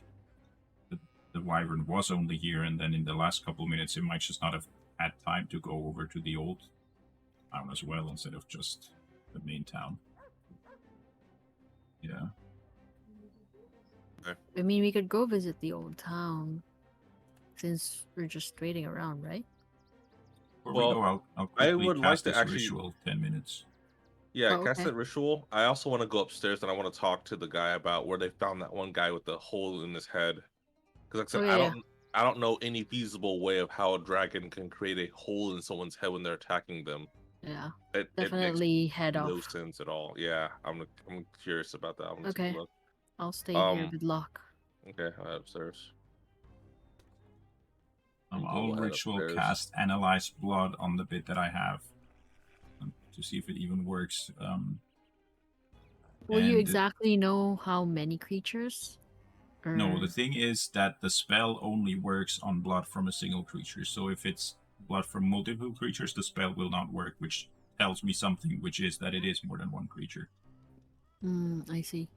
the wyvern was only here, and then in the last couple of minutes, it might just not have had time to go over to the old town as well instead of just the main town. Yeah. I mean, we could go visit the old town since we're just waiting around, right? Before we Well, go, I'll I quickly would like cast to this actually, ritual 10 minutes. yeah, Oh, cast okay. that ritual. I also want to go upstairs and I want to talk to the guy about where they found that one guy with the hole in his head. Because like I said, Oh, yeah. I don't know any feasible way of how a dragon can create a hole in someone's head when they're attacking them. Yeah. It makes Definitely head no off. sense at all. Yeah, I'm curious about that. I'm gonna take Okay. a look. I'll stay here Um, with Locke. okay, upstairs. And I'll go head ritual upstairs. cast Analyze Blood on the bit that I have to see if it even works. Will you and exactly know how many creatures? No, the Or... thing is that the spell only works on blood from a single creature. So if it's blood from multiple creatures, the spell will not work, which tells me something, which is that it is more than one creature. I see.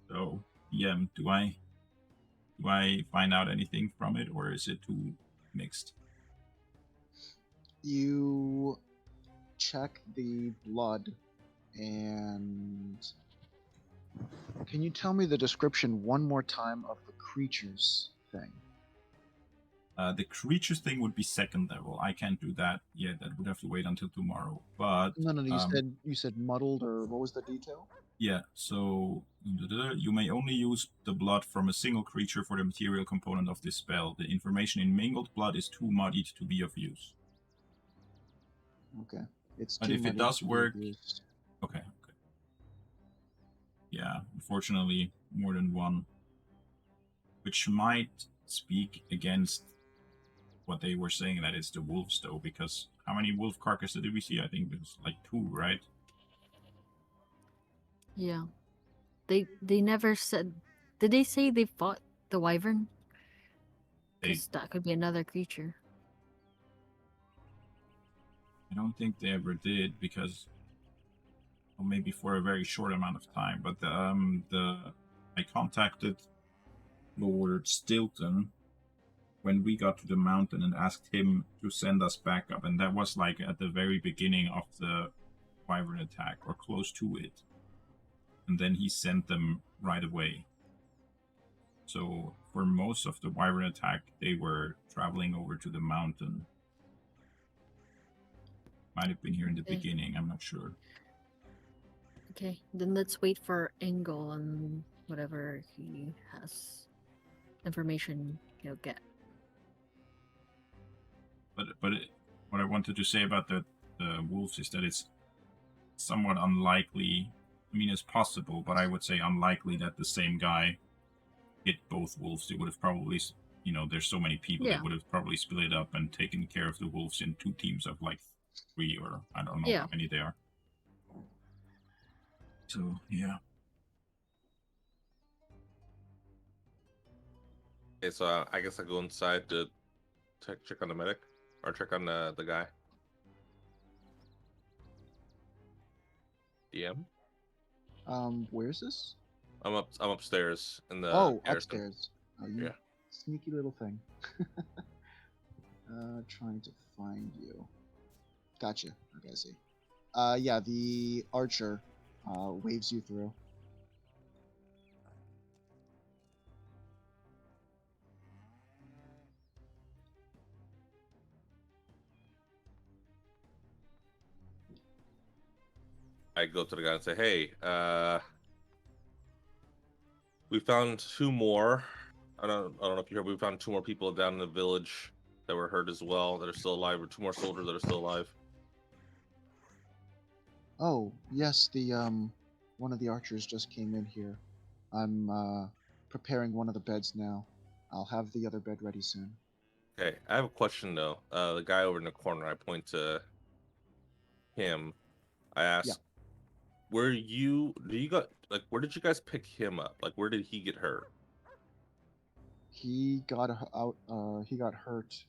So, yeah, do I find out anything from it, or is it too mixed? You check the blood, and can you tell me the description one more time of the creatures thing? The creatures thing would be second level. I can't do that yet. That would have to wait until tomorrow. But No, you said muddled, or what was the detail? yeah, so you may only use the blood from a single creature for the material component of this spell. The information in mingled blood is too muddied to be of use. Okay, it's But too if it muddy does to be work, abused. okay. Yeah, unfortunately, more than one, which might speak against what they were saying that it's the wolves, though, because how many wolf carcasses did we see? I think it was like 2, right? Yeah. They never said... Did they say they fought the wyvern? They, Because that could be another creature. I don't think they ever did, because, well, maybe for a very short amount of time. But I contacted Lord Stilton when we got to the mountain and asked him to send us back up, and that was like at the very beginning of the wyvern attack, or close to it. And then he sent them right away. So for most of the wyvern attack, they were traveling over to the mountain. Might have been here in the Okay. beginning, I'm not sure. Okay, then let's wait for Engel and whatever he has information he'll get. But what I wanted to say about the wolves is that it's somewhat unlikely. I mean, it's possible, but I would say unlikely that the same guy hit both wolves. They would have probably, there's so many people, Yeah. they would have probably split up and taken care of the wolves in 2 teams of like 3, or I don't know Yeah. how many they are. So, yeah. Okay, so I guess I go inside to check on the medic or check on the guy. DM. Where's this? I'm upstairs in the Oh, garrison. upstairs. Oh, you Yeah. sneaky little thing. Trying to find you. Gotcha. Okay, I see. Yeah, the archer waves you through. I go to the guy and say, "Hey, we found 2 more. I don't know if you heard. We found 2 more people down in the village that were hurt as well, that are still alive, or 2 more soldiers that are still alive." Oh, yes, the one of the archers just came in here. I'm preparing one of the beds now. I'll have the other bed ready soon. Okay, I have a question though. The guy over in the corner, I point to him. I ask, Yeah. where did you guys pick him up? Like, where did he get hurt? He got out. He got hurt,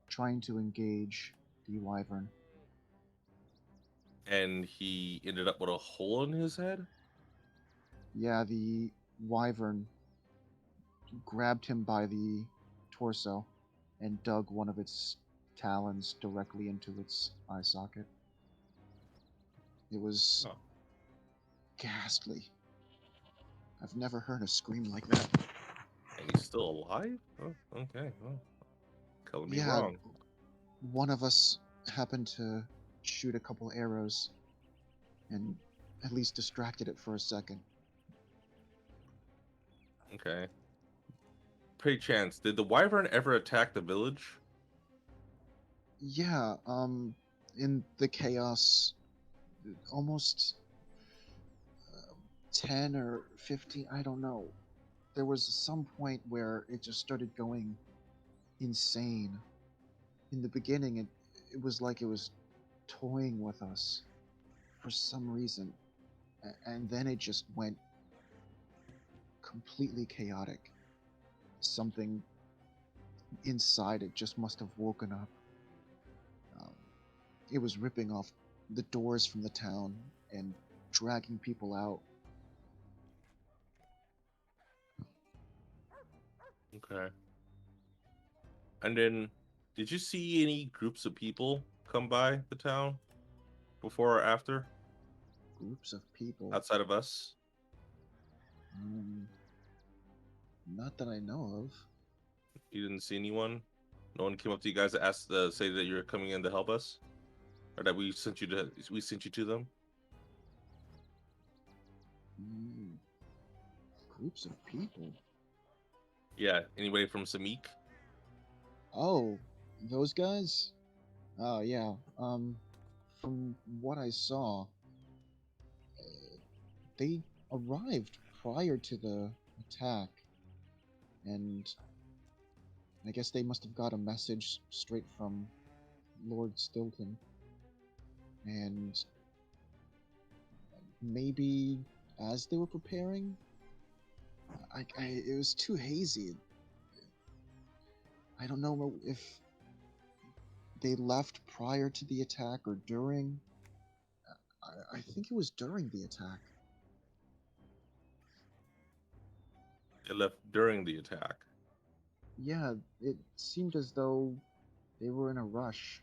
trying to engage the wyvern. And he ended up with a hole in his head? Yeah, the wyvern grabbed him by the torso and dug one of its talons directly into its eye socket. It was Oh. ghastly. I've never heard a scream like that. And he's still alive? Oh, okay. Well, could be Yeah, wrong. one of us happened to shoot a couple arrows and at least distracted it for a second. Okay. Pray chance, did the wyvern ever attack the village? Yeah, in the chaos, almost 10 or 15, I don't know. There was some point where it just started going insane. In the beginning, it was like it was toying with us for some reason. And then it just went completely chaotic. Something inside it just must have woken up. Um, it was ripping off the doors from the town and dragging people out. Okay. And then, did you see any groups of people come by the town before or after, Groups of people. outside of us? Um, not that I know of. You didn't see anyone? No one came up to you guys to ask, say that you're coming in to help us, or that we sent you to them? Mm, groups of people. Yeah. Anybody from Samik? Oh, those guys? Oh, yeah. From what I saw, they arrived prior to the attack, and I guess they must have got a message straight from Lord Stilton, and maybe as they were preparing, it was too hazy. I don't know if they left prior to the attack or during. I think it was during the attack. They left during the attack. Yeah, it seemed as though they were in a rush.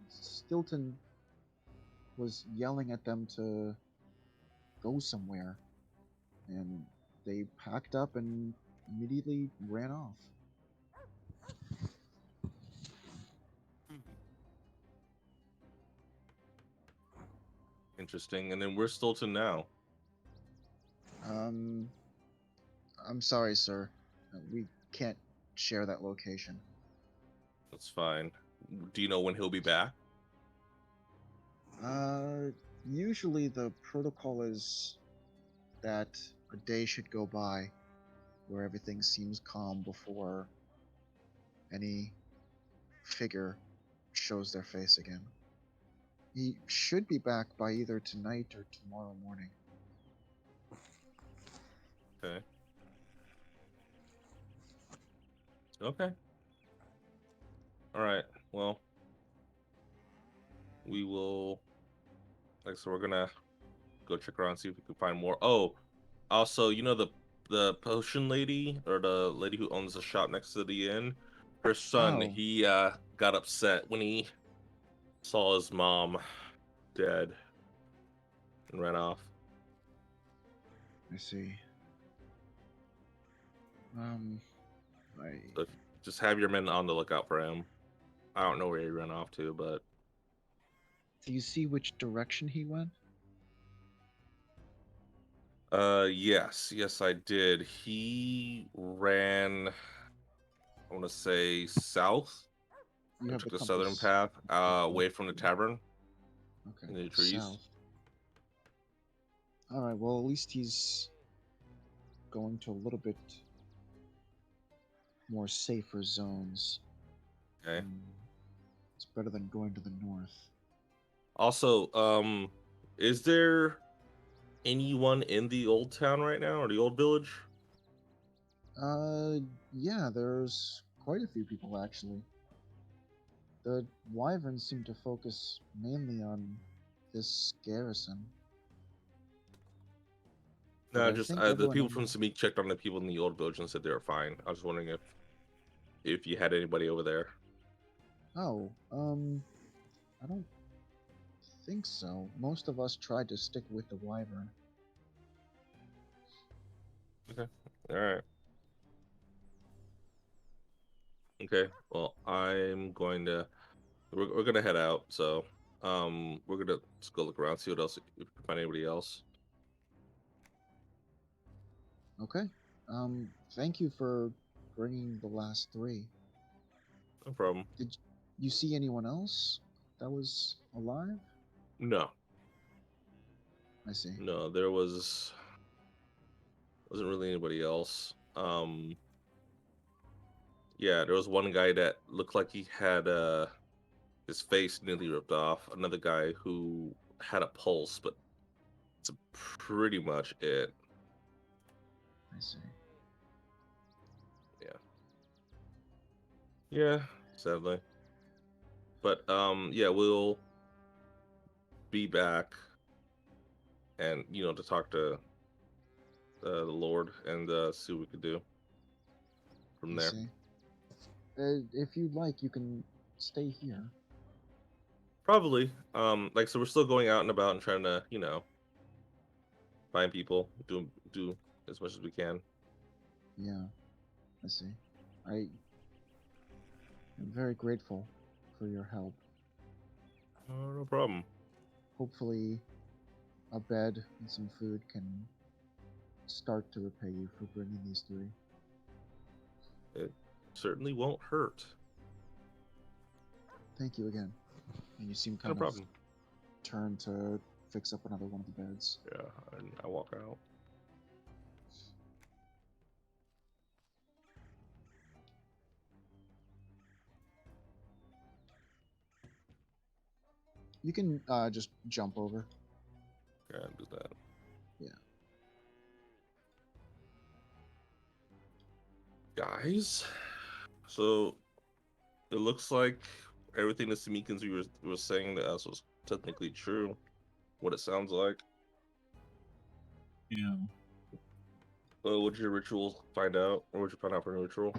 Stilton was yelling at them to go somewhere, and they packed up and immediately ran off. Interesting. And then where's Stolton now? Um, I'm sorry, sir. We can't share that location. That's fine. Do you know when he'll be back? Uh, Usually the protocol is that a day should go by where everything seems calm before any figure shows their face again. He should be back by either tonight or tomorrow morning. Okay. Okay. All right. Well, we will. So we're gonna go check around, see if we can find more. Oh, also, you know the potion lady, or the lady who owns the shop next to the inn. Her son, Oh. he got upset when he saw his mom dead and ran off. I see. I So just have your men on the lookout for him. I don't know where he ran off to, but do you see which direction he went? yes, I did. He ran, I want to say south. You I have the took the southern compass. path, away from the tavern Okay. in the trees. South. All right. Well, at least he's going to a little bit more safer zones. Okay. It's better than going to the north. Also, is there anyone in the old town right now, or the old village? Yeah, there's quite a few people actually. The wyverns seem to focus mainly on this garrison. But No, I just think the everyone people from in... Samik checked on the people in the old village and said they were fine. I was wondering if you had anybody over there. Oh, I don't think so. Most of us tried to stick with the wyvern. Okay. All right. Okay. Well, I'm going to. We're gonna head out. So, we're gonna just go look around, see what else if we can find anybody else. Okay. Thank you for bringing the last three. No problem. Did you see anyone else that was alive? No, I see. no, there wasn't really anybody else. Yeah, there was one guy that looked like he had his face nearly ripped off. Another guy who had a pulse, but it's pretty much it. I see. Yeah, sadly. But yeah, we'll be back, and to talk to the Lord and see what we could do from I there. see. If you'd like, you can stay here. Probably. So we're still going out and about and trying to, find people, do as much as we can. Yeah, I see. I am very grateful for your help. Oh, no problem. Hopefully, a bed and some food can start to repay you for bringing these three. It certainly won't hurt. Thank you again. And you seem No kind of problem. turned to fix up another one of the beds. Yeah, and I walk out. You can just jump over. Yeah, do that. Yeah. Guys, so it looks like everything the Semikans were saying to us was technically true. What it sounds like. Yeah. What did your ritual find out? Or what did you find out from your ritual?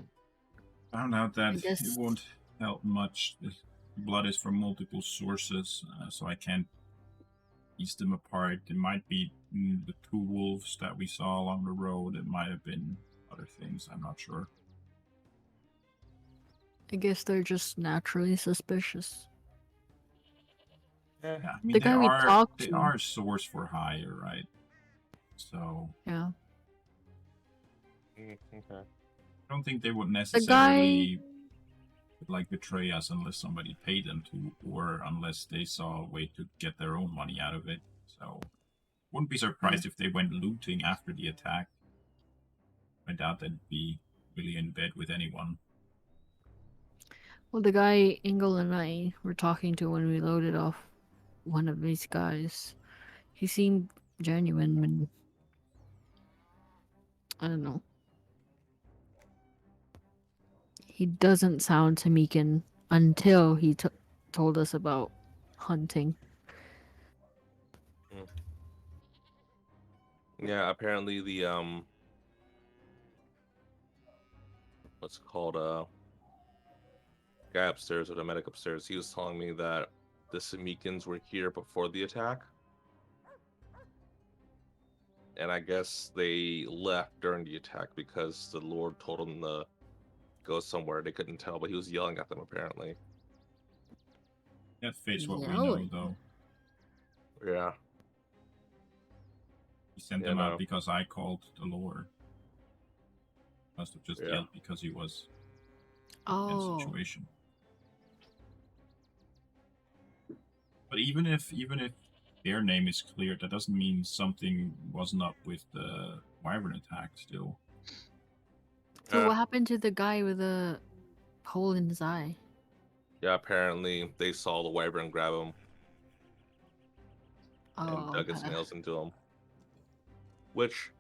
Found out that it guess- won't help much. The blood is from multiple sources, so I can't piece them apart. It might be the two wolves that we saw along the road. It might have been other things. I'm not sure. I guess they're just naturally suspicious. Yeah, I The mean, guy we talked they to- are a source for hire, right? So Yeah. Okay. I don't think they would The necessarily like betray us unless somebody paid them to, or unless they saw a way to get their own money out of it. So wouldn't be surprised if they went looting after the attack. I doubt they'd be really in bed with anyone. Well, the guy Engel and I were talking to when we loaded off one of these guys, he seemed genuine and I don't know. He doesn't sound Tamikan until he told us about hunting. Yeah, apparently the what's it called guy upstairs or the medic upstairs, he was telling me that the Semikans were here before the attack. And I guess they left during the attack because the Lord told them to go somewhere. They couldn't tell, but he was yelling at them apparently. That fits what we know, Yelling. though. Yeah. He sent Yeah, them out no. because I called the Lord. Must have just Yeah. yelled because he was in Oh, a situation. But even if their name is cleared, that doesn't mean something wasn't up with the wyvern attack still. so Yeah. what happened to the guy with the hole in his eye? Yeah, apparently they saw the wyvern grab him and Oh, dug his nails into him. Which,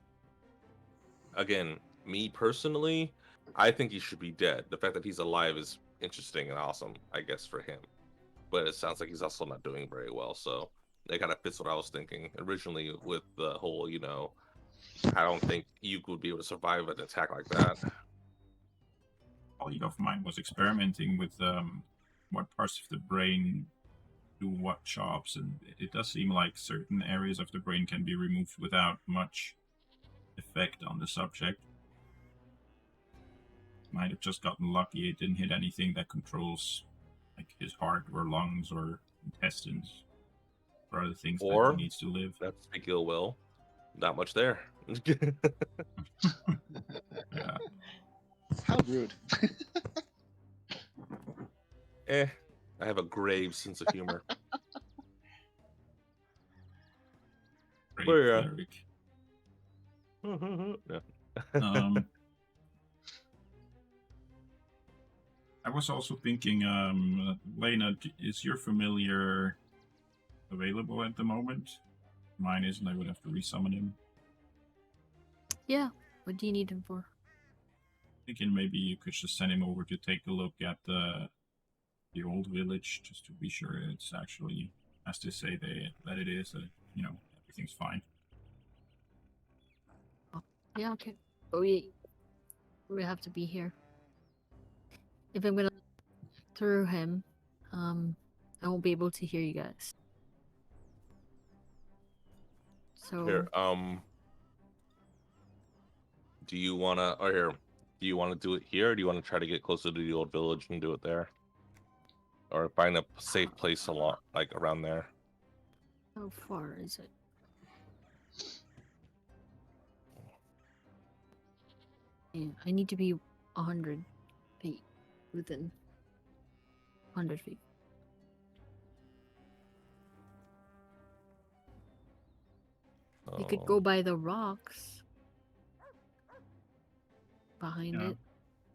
again, me personally, I think he should be dead. The fact that he's alive is interesting and awesome, I guess, for him. But it sounds like he's also not doing very well, so it kind of fits what I was thinking originally with the whole, I don't think you would be able to survive an attack like that. A colleague of mine was experimenting with what parts of the brain do what jobs, and it does seem like certain areas of the brain can be removed without much effect on the subject. Might have just gotten lucky; it didn't hit anything that controls, like his heart or lungs or intestines or other things that Or he needs to live. that's speak ill will. Not much there. Yeah. How rude. I have a grave sense of humor. Great But yeah. cleric. Yeah. I was also thinking, Lena, is your familiar available at the moment? Mine isn't. I would have to resummon him. Yeah. What do you need him for? Thinking maybe you could just send him over to take a look at the old village, just to be sure it's actually as they say that it is. Everything's fine. Oh, yeah, okay. But we have to be here. If I'm gonna through him, I won't be able to hear you guys. So Here, do you wanna do it here, or do you wanna try to get closer to the old village and do it there? Or find a safe place like around there? how far is it? Yeah, I need to be 100 feet within 100 feet. You could go by the rocks behind Yeah. it.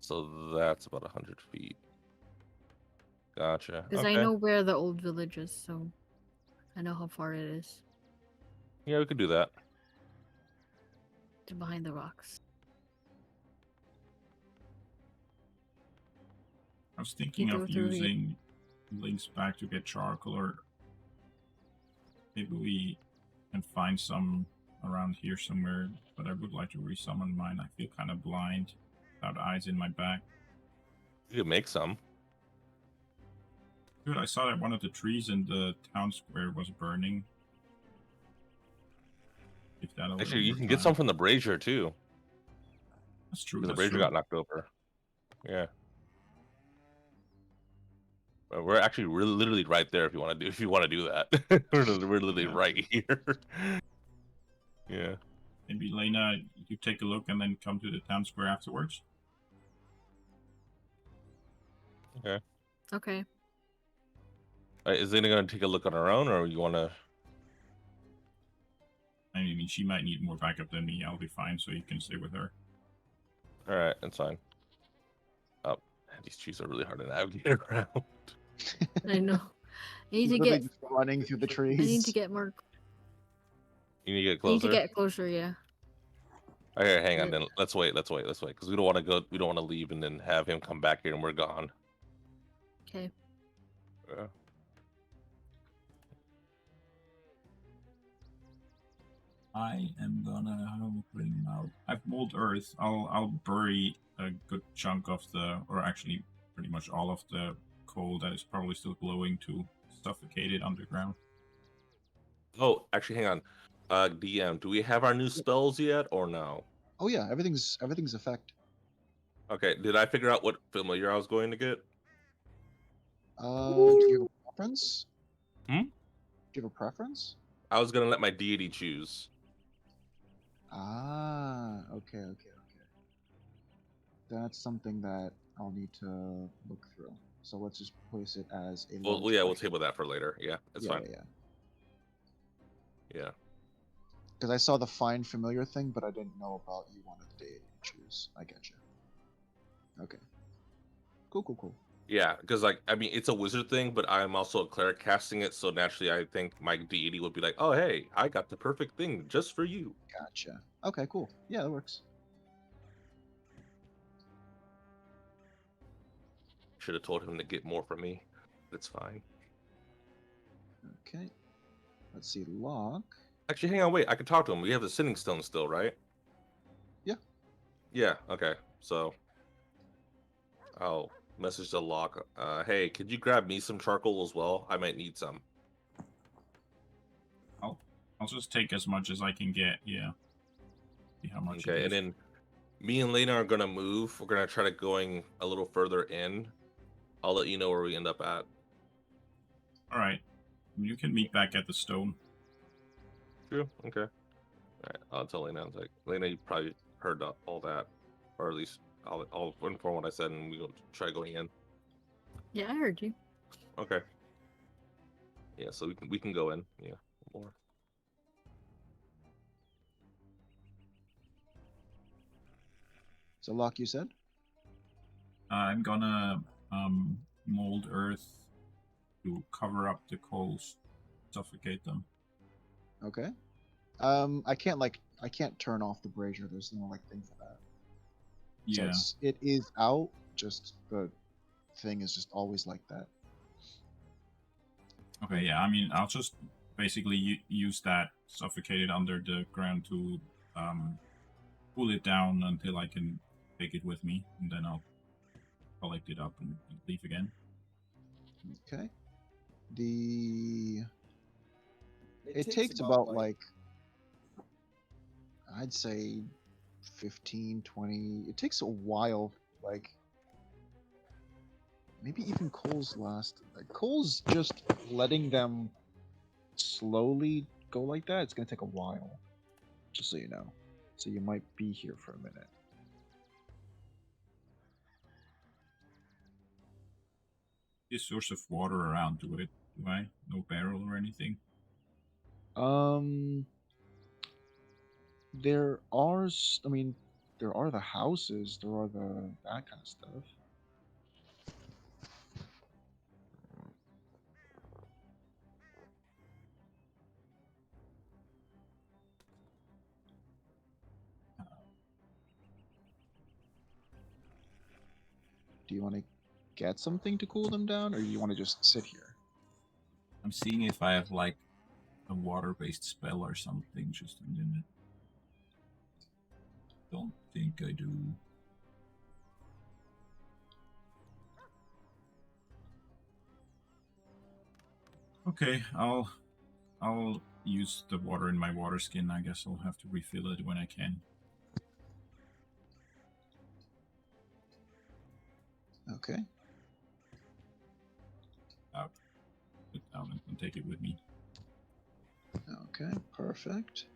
So that's about 100 feet. Gotcha. Because I know where the old village is, so I know how far it is Yeah, we could do that. to behind the rocks. I was thinking You of go through here. using links back to get charcoal, or maybe we can find some around here somewhere, but I would like to resummon mine. I feel kind of blind without eyes in my back. You could make some. Good, I saw that one of the trees in the town square was burning. If that Actually, you can get some from the brazier too. That's true. Because the That's brazier true. got knocked over. Yeah. But we're actually literally right there if you want to do that. we're literally right here. Yeah. Maybe Lena, you take a look and then come to the town square afterwards. Okay. Okay. Is Lena going to take a look on her own, or you want to? I mean, she might need more backup than me. I'll be fine, so you can stay with her. All right, that's fine. Oh, these trees are really hard to navigate around. I know. I need to Literally get. just running through the trees. I need to get more. You need to get I need closer. to get closer. Yeah. Okay, hang on. Then let's wait, because we don't want to go. We don't want to leave and then have him come back here and we're gone. Okay. Yeah. I am gonna bring out. I've mold earth. I'll bury a good chunk of or actually pretty much all of the coal that is probably still glowing to suffocate it underground. Oh, actually, hang on. DM, do we have our new spells yet, or no? Oh yeah, everything's effect. Okay, did I figure out what familiar I was going to get? Do you have a preference? Hmm? Do you have a preference? I was gonna let my deity choose. Ah, okay. That's something that I'll need to look through. So let's just place it as a. Well, yeah, we'll table that for later. Yeah, it's fine. Yeah. Because I saw the find familiar thing, but I didn't know about you wanted the deity to choose. I get you. Okay. Cool. Yeah, because I mean, it's a wizard thing, but I'm also a cleric casting it, so naturally, I think my deity would be like, "Oh, hey, I got the perfect thing just for you." Gotcha. Okay, cool. Yeah, that works. Should have told him to get more from me. It's fine. Okay. Let's see. Lock. Actually, hang on, wait. I can talk to him. We have the sending stone still, right? Yeah. Yeah. Okay. So, I'll message the lock. Hey, could you grab me some charcoal as well? I might need some. I'll just take as much as I can get. Yeah. See how much it Okay, is. and then me and Lena are gonna move. We're gonna try to going a little further in. I'll let you know where we end up at. All right. You can meet back at the stone. True. Okay. All right. I'll tell Lena. I was like, Lena, you probably heard all that, or at least I'll inform what I said, and we will try going in. Yeah, I heard you. Okay. Yeah. So we can go in. Yeah. More. So, Locke, you said? I'm gonna mold earth to cover up the coals, suffocate them. Okay. I can't turn off the brazier. There's no like thing for that. So Yeah. it is out. Just the thing is just always like that. Okay. Yeah. I mean, I'll just basically use that suffocated under the ground to pull it down until I can take it with me, and then I'll collect it up and leave again. Okay. It takes about like I'd say 15, 20. It takes a while. Like maybe even Cole's last. Like Cole's just letting them slowly go like that. It's gonna take a while. Just so you know. So you might be here for a minute. This source of water around to it. Do I? No barrel or anything? There are. I mean, there are the houses. There are that kind of stuff. Do you want to get something to cool them down, or you want to just sit here? I'm seeing if I have like a water-based spell or something. Just a minute. Don't think I do. Okay, I'll use the water in my water skin. I guess I'll have to refill it when I can. Okay. Put it down and take it with me. Okay. Perfect.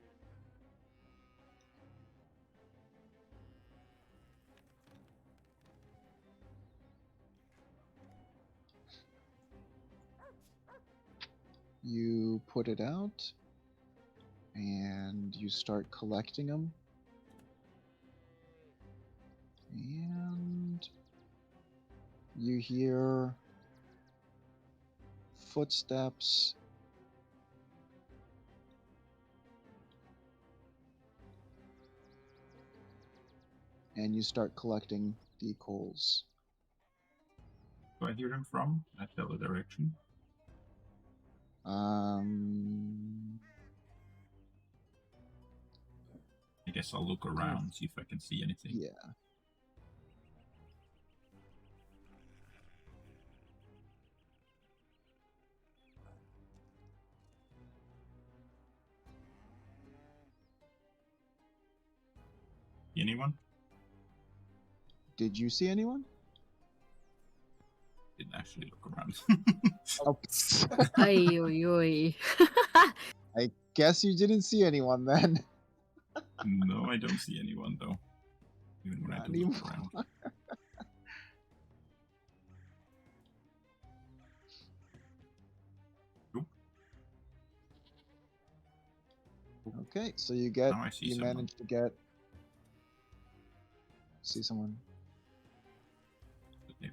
You put it out, and you start collecting them. And you hear footsteps. And you start collecting the coals. Do I hear them from? I tell the direction. I guess I'll look around, see if I can see anything. Yeah. Anyone? Did you see anyone? Didn't actually look around. Oh, Ay, oy, oy. I guess you didn't see anyone then. No, I don't see anyone though. Even when I Not do look around. anymore. Nope. Okay, so you Now I see someone. manage to get see someone. There.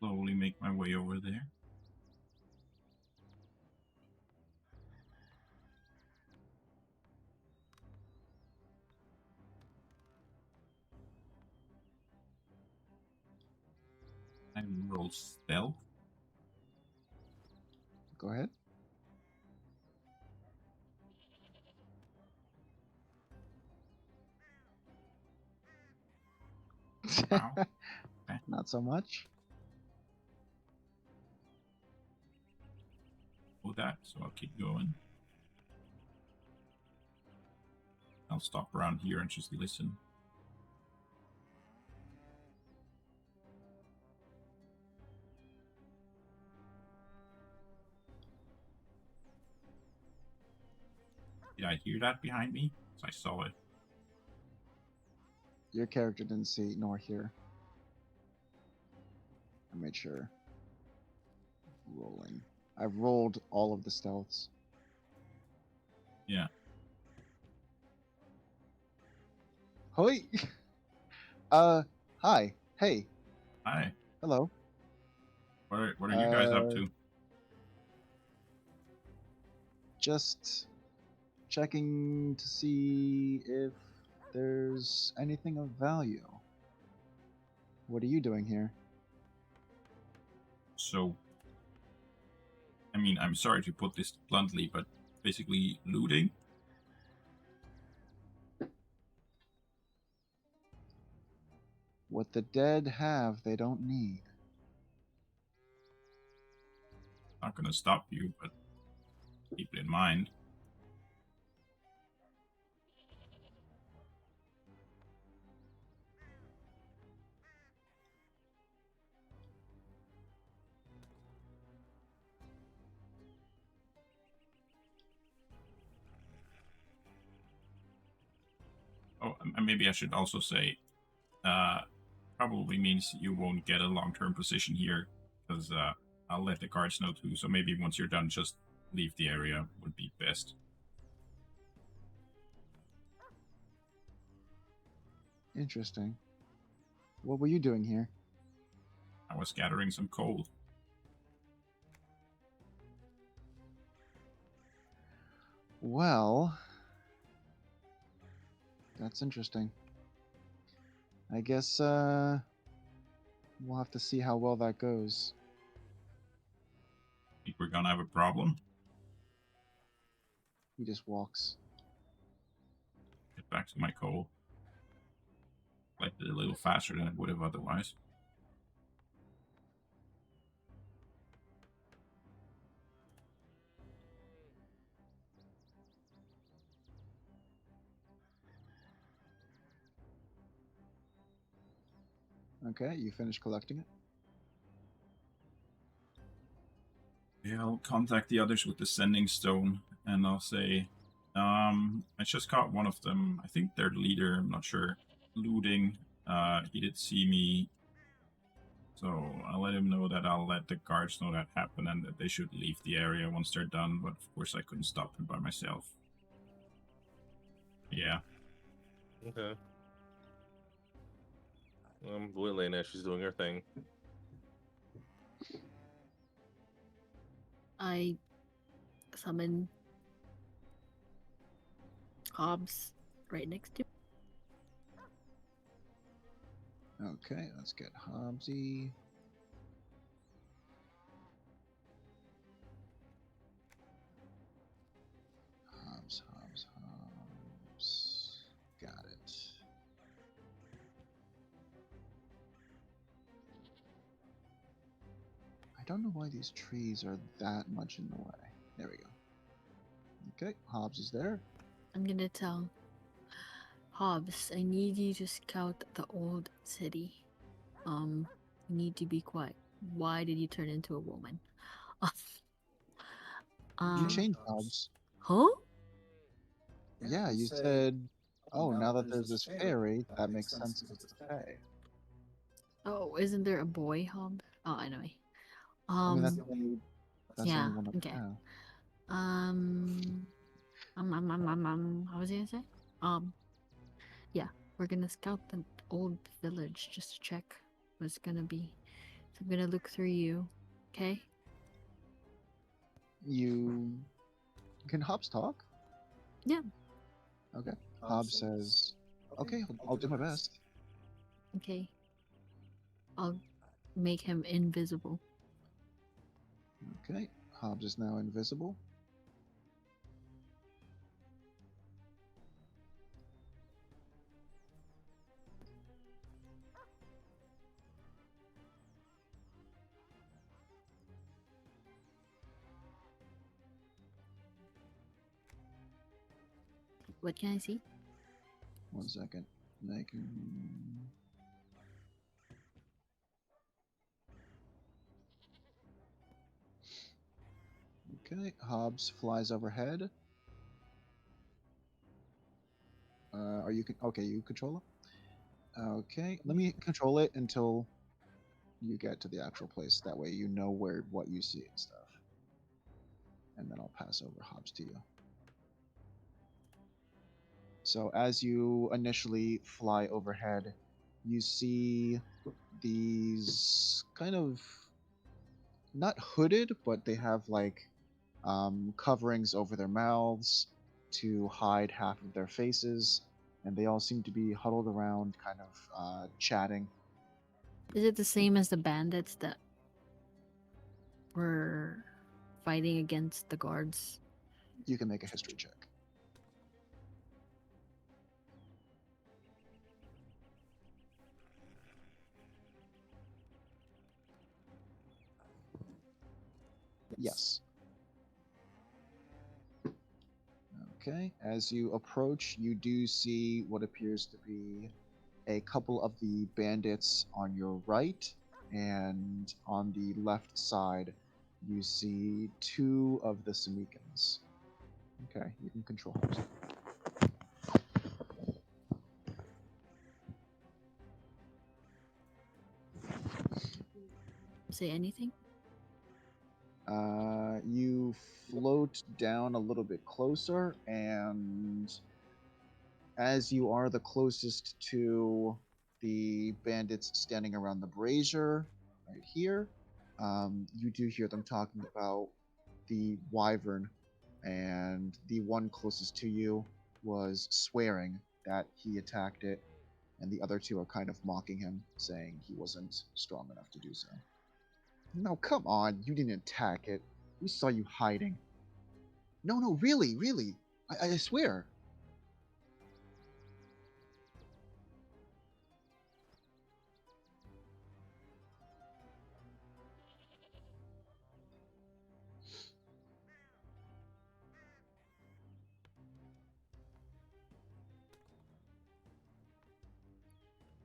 Slowly make my way over there. And roll stealth. Go ahead. Wow. Okay. Not so much. Know that, so I'll keep going. I'll stop around here and just listen. Did I hear that behind me? 'Cause I saw it. Your character didn't see nor hear. I made sure. Rolling. I've rolled all of the stealths. Yeah. Hoi! Hi. Hey. Hi. Hello. What are you guys up to? Just checking to see if there's anything of value. What are you doing here? So, I mean, I'm sorry to put this bluntly, but basically looting. What the dead have, they don't need. Not gonna stop you, but keep it in mind. Oh, and maybe I should also say, probably means you won't get a long-term position here, because I'll let the guards know too. So maybe once you're done, just leave the area would be best. Interesting. What were you doing here? I was gathering some coal. Well, that's interesting. I guess we'll have to see how well that goes. Think we're gonna have a problem? He just walks. Get back to my coal. Collected a little faster than it would have otherwise. Okay, you finished collecting it? Yeah, I'll contact the others with the sending stone, and I'll say, I just caught one of them. I think their leader, I'm not sure, looting. He did see me, so I'll let him know that I'll let the guards know that happened and that they should leave the area once they're done, but of course I couldn't stop him by myself. Yeah. Okay. Elena, she's doing her thing. I summon Hobbs right next to. Okay, let's get Hobbsy. Hobbs. Got it. I don't know why these trees are that much in the way. There we go. Okay, Hobbs is there. I'm gonna tell Hobbs, I need you to scout the old city. You need to be quiet. Why did you turn into a woman? You changed Hobbs. Huh? Yeah, you said, oh, now that there's this fairy, that makes sense because it's a fae. Oh, isn't there a boy Hobbs? Oh, anyway. I mean, that's the only yeah, one that okay. I have. How was I gonna say? Yeah, we're gonna scout the old village just to check what's gonna be. So I'm gonna look through you, okay? Can Hobbs talk? Yeah. Okay. Hobbs says, okay, I'll do my best. Okay. I'll make him invisible. Okay. Hobbs is now invisible. What can I see? 1 second. I can... Okay, Hobbs flies overhead. Are you okay? You control it. Okay, let me control it until you get to the actual place. That way, you know what you see and stuff. And then I'll pass over Hobbs to you. So as you initially fly overhead, you see these kind of not hooded, but they have like coverings over their mouths to hide half of their faces, and they all seem to be huddled around, kind of chatting. Is it the same as the bandits that were fighting against the guards? You can make a history check. Yes. Okay, as you approach, you do see what appears to be a couple of the bandits on your right, and on the left side, you see 2 of the Samikans. Okay, you can control Hobbs. Say anything? You float down a little bit closer, and as you are the closest to the bandits standing around the brazier right here, you do hear them talking about the wyvern, and the one closest to you was swearing that he attacked it, and the other 2 are kind of mocking him, saying he wasn't strong enough to do so. No, come on, you didn't attack it. We saw you hiding. No, really, really. I swear.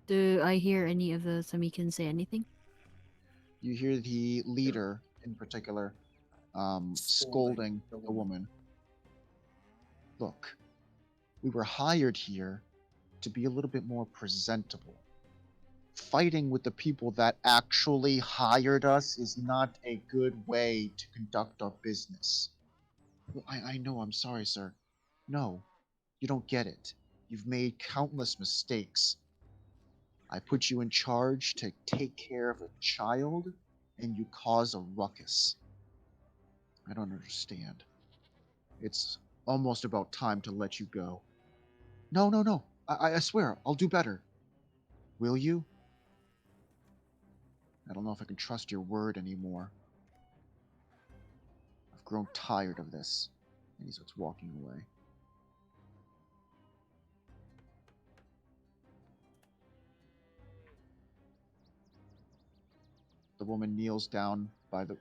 Do I hear any of the Samikans say anything? You hear the leader, in particular, scolding the woman. Look, we were hired here to be a little bit more presentable. Fighting with the people that actually hired us is not a good way to conduct our business. Well, I know, I'm sorry, sir. No, you don't get it. You've made countless mistakes. I put you in charge to take care of a child, and you cause a ruckus. I don't understand. It's almost about time to let you go. No. I swear, I'll do better. Will you? I don't know if I can trust your word anymore. I've grown tired of this. And he starts walking away. The woman kneels down by the...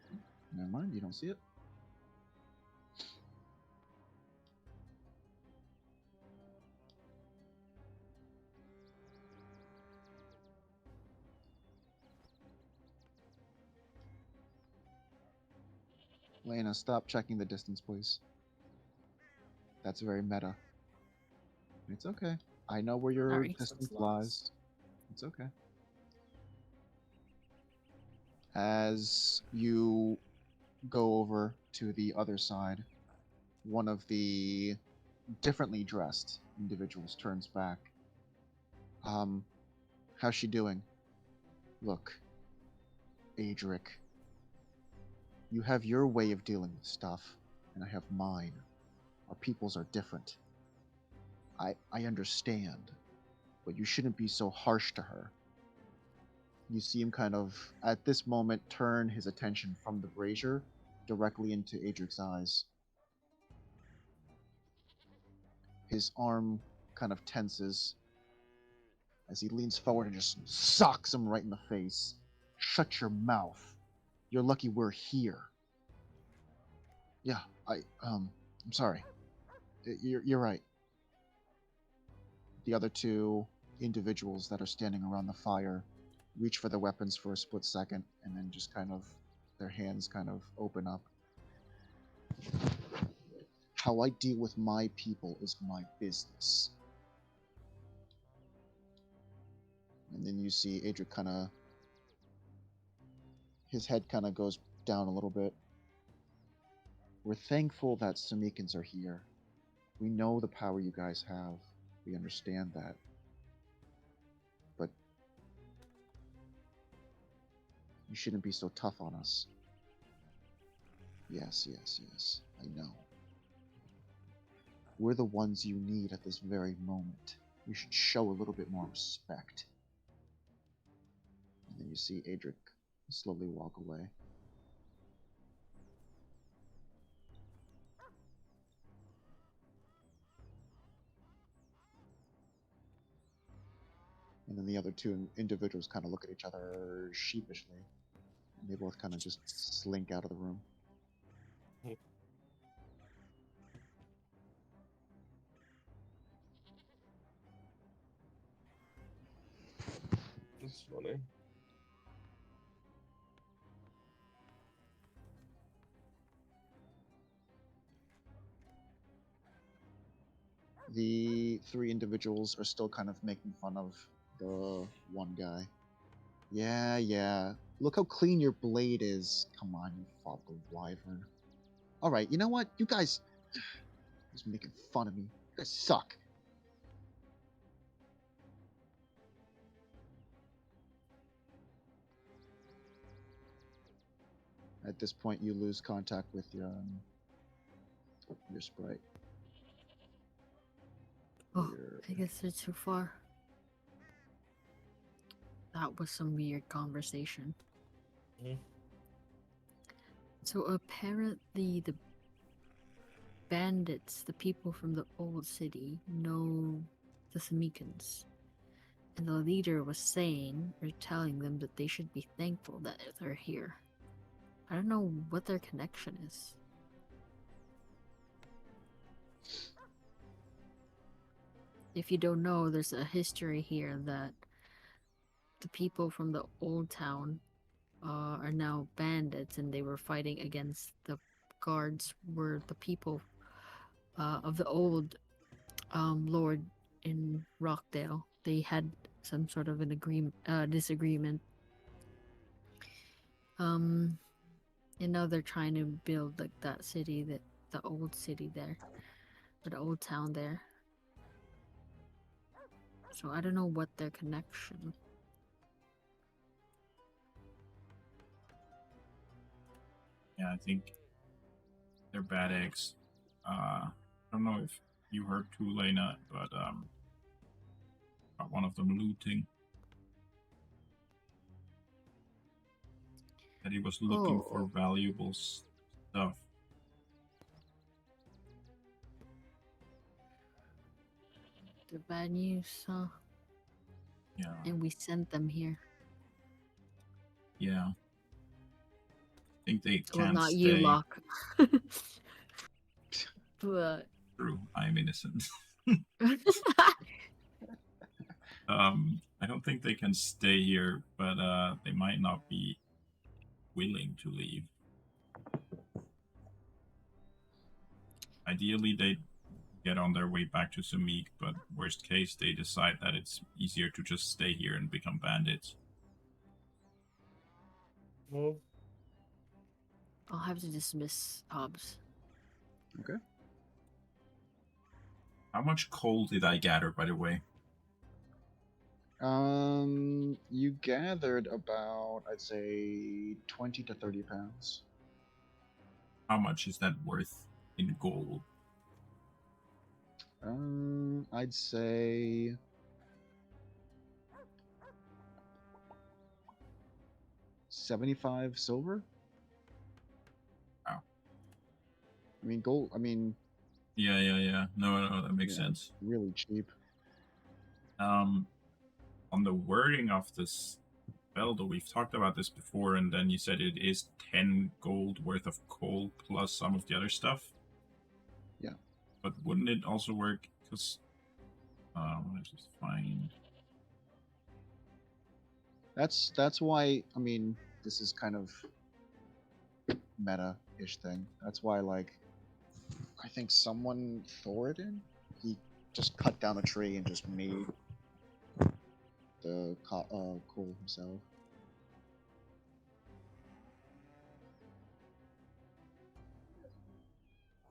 Never mind, you don't see it. Lena, stop checking the distance, please. That's very meta. It's okay. I know where your Sorry. distance lies. It's okay. As you go over to the other side, one of the differently dressed individuals turns back. How's she doing? Look, Adric, you have your way of dealing with stuff, and I have mine. Our peoples are different. I understand, but you shouldn't be so harsh to her. You see him kind of, at this moment, turn his attention from the brazier directly into Adric's eyes. His arm kind of tenses as he leans forward and just socks him right in the face. Shut your mouth. You're lucky we're here. Yeah, I'm sorry. You're right. the other two individuals that are standing around the fire reach for their weapons for a split second, and then just kind of their hands kind of open up. How I deal with my people is my business. And then you see Adric kind of, his head kind of goes down a little bit. We're thankful that Samikans are here. We know the power you guys have. We understand that. But you shouldn't be so tough on us. Yes, yes, yes. I know. We're the ones you need at this very moment. You should show a little bit more respect. And then you see Adric slowly walk away. And then the other two individuals kind of look at each other sheepishly. And they both kind of just slink out of the room. That's funny. The three individuals are still kind of making fun of the one guy. Yeah. Look how clean your blade is. Come on, you fought the wyvern. Alright, you know what? You guys... He's making fun of me. You guys suck. At this point, you lose contact with your sprite. Oh, Your- I guess they're too far. That was some weird conversation. Mhm. So apparently the bandits, the people from the old city, know the Samikans. And the leader was saying, or telling them that they should be thankful that they're here. I don't know what their connection is. If you don't know, there's a history here that the people from the old town are now bandits, and they were fighting against the guards, were the people of the old lord in Rochdale. They had some sort of an disagreement. And now they're trying to build like that city, the old city there, or the old town there. So I don't know what their connection. Yeah, I think they're bad eggs. I don't know if you heard too, Lena, but about one of them looting. That he was looking for Oh. valuable stuff. The bad news, huh? Yeah. And we sent them here. Yeah. I think they Well, can't not stay. you, Locke. But True, I'm innocent. I don't think they can stay here, but they might not be willing to leave. Ideally, they'd get on their way back to Samik, but worst case, they decide that it's easier to just stay here and become bandits. Well, I'll have to dismiss Hobbs. Okay. How much coal did I gather, by the way? You gathered about, I'd say, 20 to 30 pounds. How much is that worth in gold? I'd say 75 silver. Wow. I mean, gold. I mean, Yeah. No, that makes Yeah. sense. really cheap. On the wording of this spell, though, we've talked about this before, and then you said it is 10 gold worth of coal plus some of the other stuff. Yeah. But wouldn't it also work? Because Let's just find. That's why, I mean, this is kind of meta-ish thing. That's why, like, I think someone Thoradin, he just cut down a tree and just made the coal himself.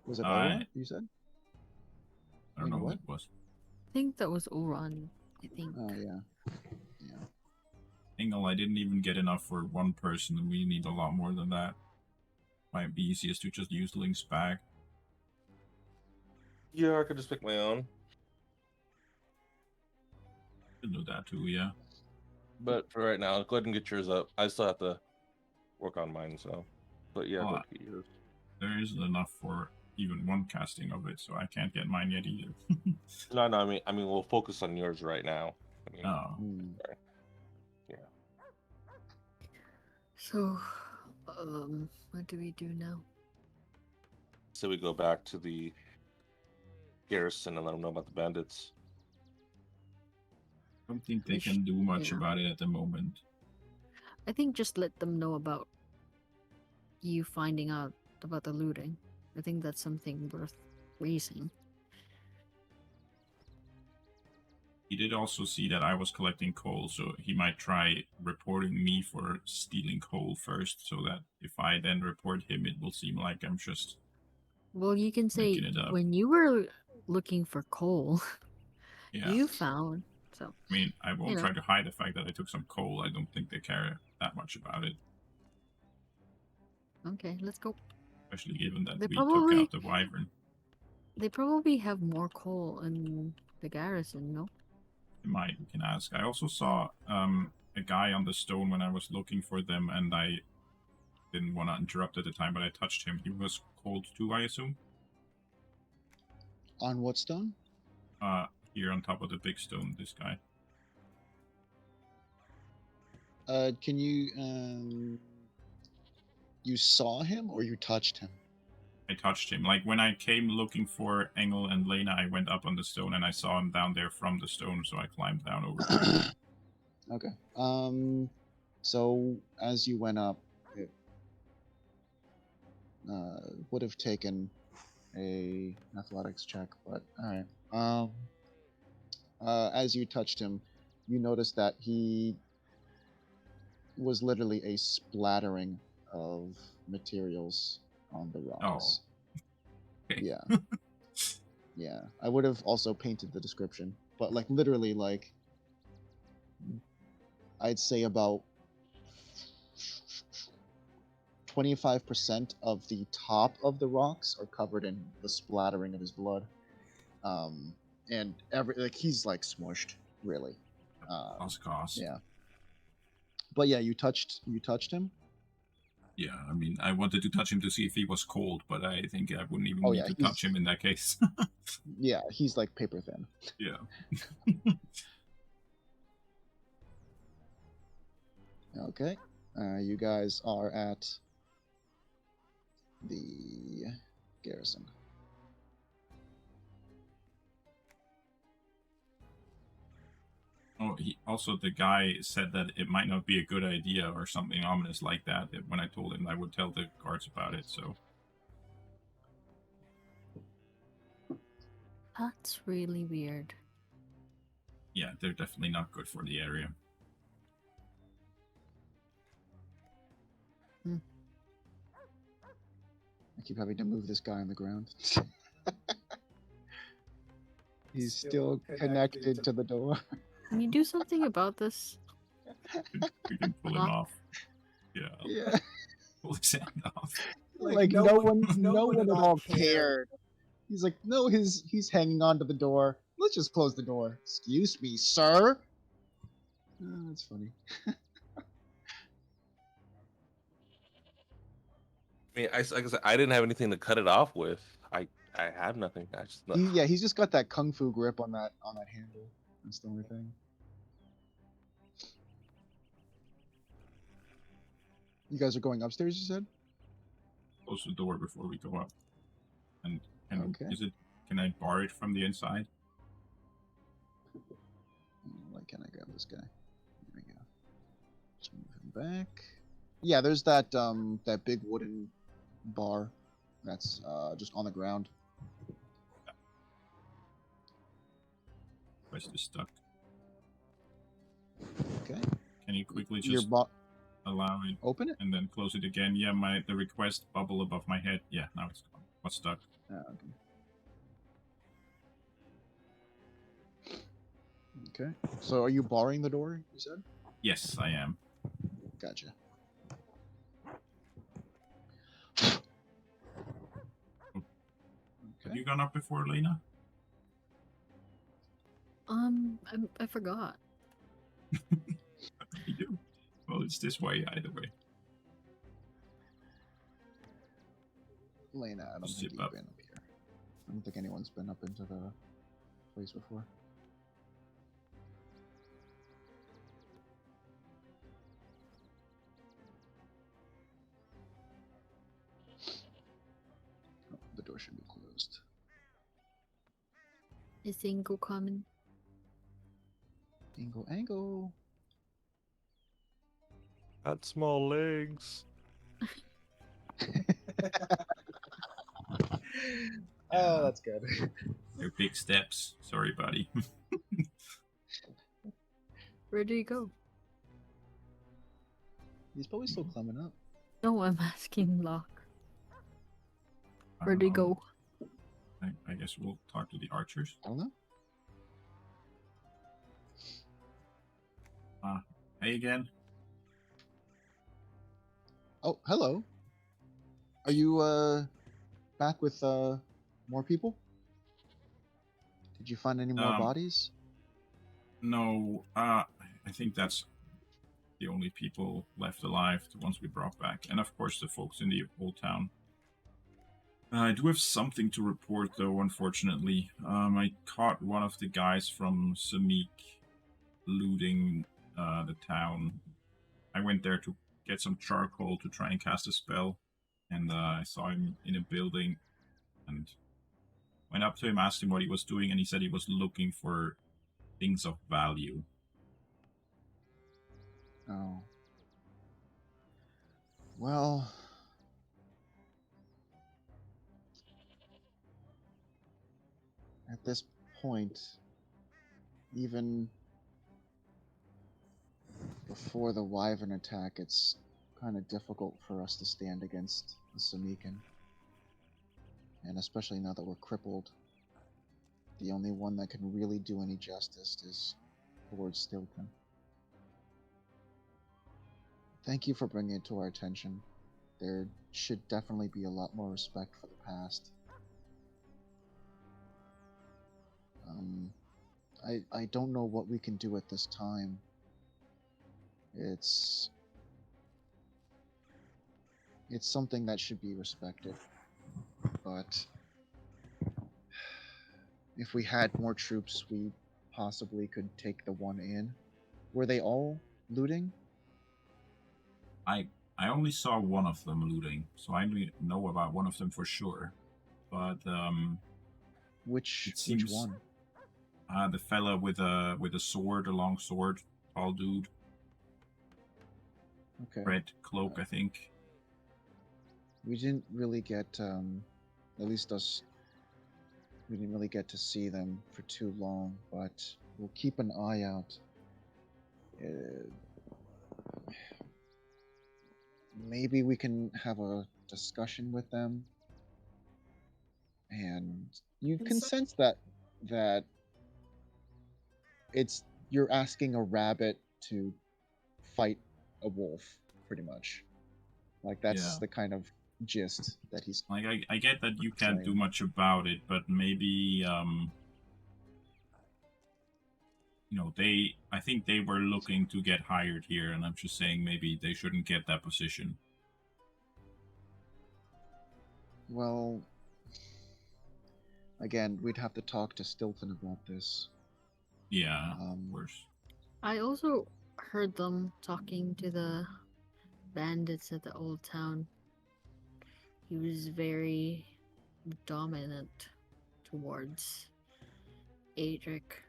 Was it Oran, you said? I don't know what? what it was. I think that was Oran. I think. Oh, yeah. Yeah. Engel, I didn't even get enough for one person, and we need a lot more than that. Might be easiest to just use Link's bag. Yeah, I could just pick my own. Could do that too, yeah. But for right now, go ahead and get yours up. I still have to work on mine, so. But yeah, go ahead and get yours. There isn't enough for even one casting of it, so I can't get mine yet either. No, I mean, we'll focus on yours right now. I mean, Oh. Yeah. So, what do we do now? So we go back to the garrison and let them know about the bandits. I don't think they We can do much yeah. about it at the moment. I think just let them know about you finding out about the looting. I think that's something worth raising. He did also see that I was collecting coal, so he might try reporting me for stealing coal first, so that if I then report him, it will seem like I'm just Well, you can say making it up. when you were looking for coal, Yeah. you found. So I mean, I won't you know. try to hide the fact that I took some coal. I don't think they care that much about it, Okay, let's go. especially given that They we took probably- out the wyvern. They probably have more coal in the garrison, no? We can ask. I also saw a guy on the stone when I was looking for them, and I didn't want to interrupt at the time, but I touched him. He was cold too, I assume? On what stone? Here on top of the big stone, this guy. Can you, you saw him or you touched him? I touched him. Like, when I came looking for Engel and Lena, I went up on the stone, and I saw him down there from the stone, so I climbed down over there. Okay. So as you went up, it would have taken a athletics check, but all right. As you touched him, you noticed that he was literally a splattering of materials on the rocks. Okay. Yeah. Yeah. I would have also painted the description, but like literally, like I'd say about 25% of the top of the rocks are covered in the splattering of his blood. And he's like smushed, really. Cost. Yeah. But yeah, you touched him. Yeah, I mean, I wanted to touch him to see if he was cold, but I think I wouldn't even Oh, need yeah, to touch him in that case. Yeah, he's like paper thin. Yeah. Okay. You guys are at the garrison. Oh, the guy said that it might not be a good idea or something ominous like that. When I told him I would tell the guards about it, so. That's really weird. Yeah, they're definitely not good for the area. I keep having to move this guy on the ground. He's still connected to the door. Can you do something about this? We can pull him Huh? off. Yeah, Yeah. pull his hand off. Like no one at all cared. He's like, no, he's hanging onto the door. Let's just close the door. Excuse me, sir. Oh, that's funny. I mean, like I said, I didn't have anything to cut it off with. I have nothing. I just He's just got that kung fu grip on that handle. That's the only thing. You guys are going upstairs, you said? Close the door before we go up. And Okay. can I bar it from the inside? can I grab this guy? There we go. Just move him back. Yeah, there's that that big wooden bar that's just on the ground. Quest is stuck. Okay. Can you quickly Your just allow it open it? and then close it again? Yeah, the request bubble above my head. Yeah, now it's gone. What's stuck? Okay. Okay. So are you barring the door, you said? Yes, I am. Gotcha. Have Okay. you gone up before, Lena? I forgot. You do. Well, it's this way either way. Lena, I don't Just think zip you've up. been up here. I don't think anyone's been up into the place before. Oh, the door should be closed. Is Ingo coming? Angle. Had small legs. Oh, that's good. They're big steps. Sorry, buddy. Where do you go? He's probably still climbing up. No, I'm asking Locke. Where do you go? I guess we'll talk to the archers. I don't know. Hey again. Oh, hello. Are you back with more people? Did you find any more bodies? No, I think that's the only people left alive, the ones we brought back. And of course the folks in the old town. I do have something to report though, unfortunately. I caught one of the guys from Samik looting the town. I went there to get some charcoal to try and cast a spell. And I saw him in a building and went up to him, asked him what he was doing, and he said he was looking for things of value. Oh. Well, at this point, even before the Wyvern attack, it's kind of difficult for us to stand against the Samikan. And especially now that we're crippled, the only one that can really do any justice is Lord Stilton. Thank you for bringing it to our attention. There should definitely be a lot more respect for the past. I don't know what we can do at this time. It's something that should be respected. But if we had more troops, we possibly could take the one in. Were they all looting? I only saw one of them looting, so I only know about one of them for sure. But Which seems- one? the fella with a sword, a long sword, tall dude, Okay. red cloak, I think. We didn't really get, at least us, we didn't really get to see them for too long, but we'll keep an eye out. Maybe we can have a discussion with them, and you can sense that you're asking a rabbit to fight a wolf, pretty much. Like that's Yeah. the kind of gist that he's. Like I get that you can't do saying. much about it, but maybe I think they were looking to get hired here, and I'm just saying maybe they shouldn't get that position. Well, again, we'd have to talk to Stilton about this. Yeah, of course. I also heard them talking to the bandits at the old town. He was very dominant towards Adric.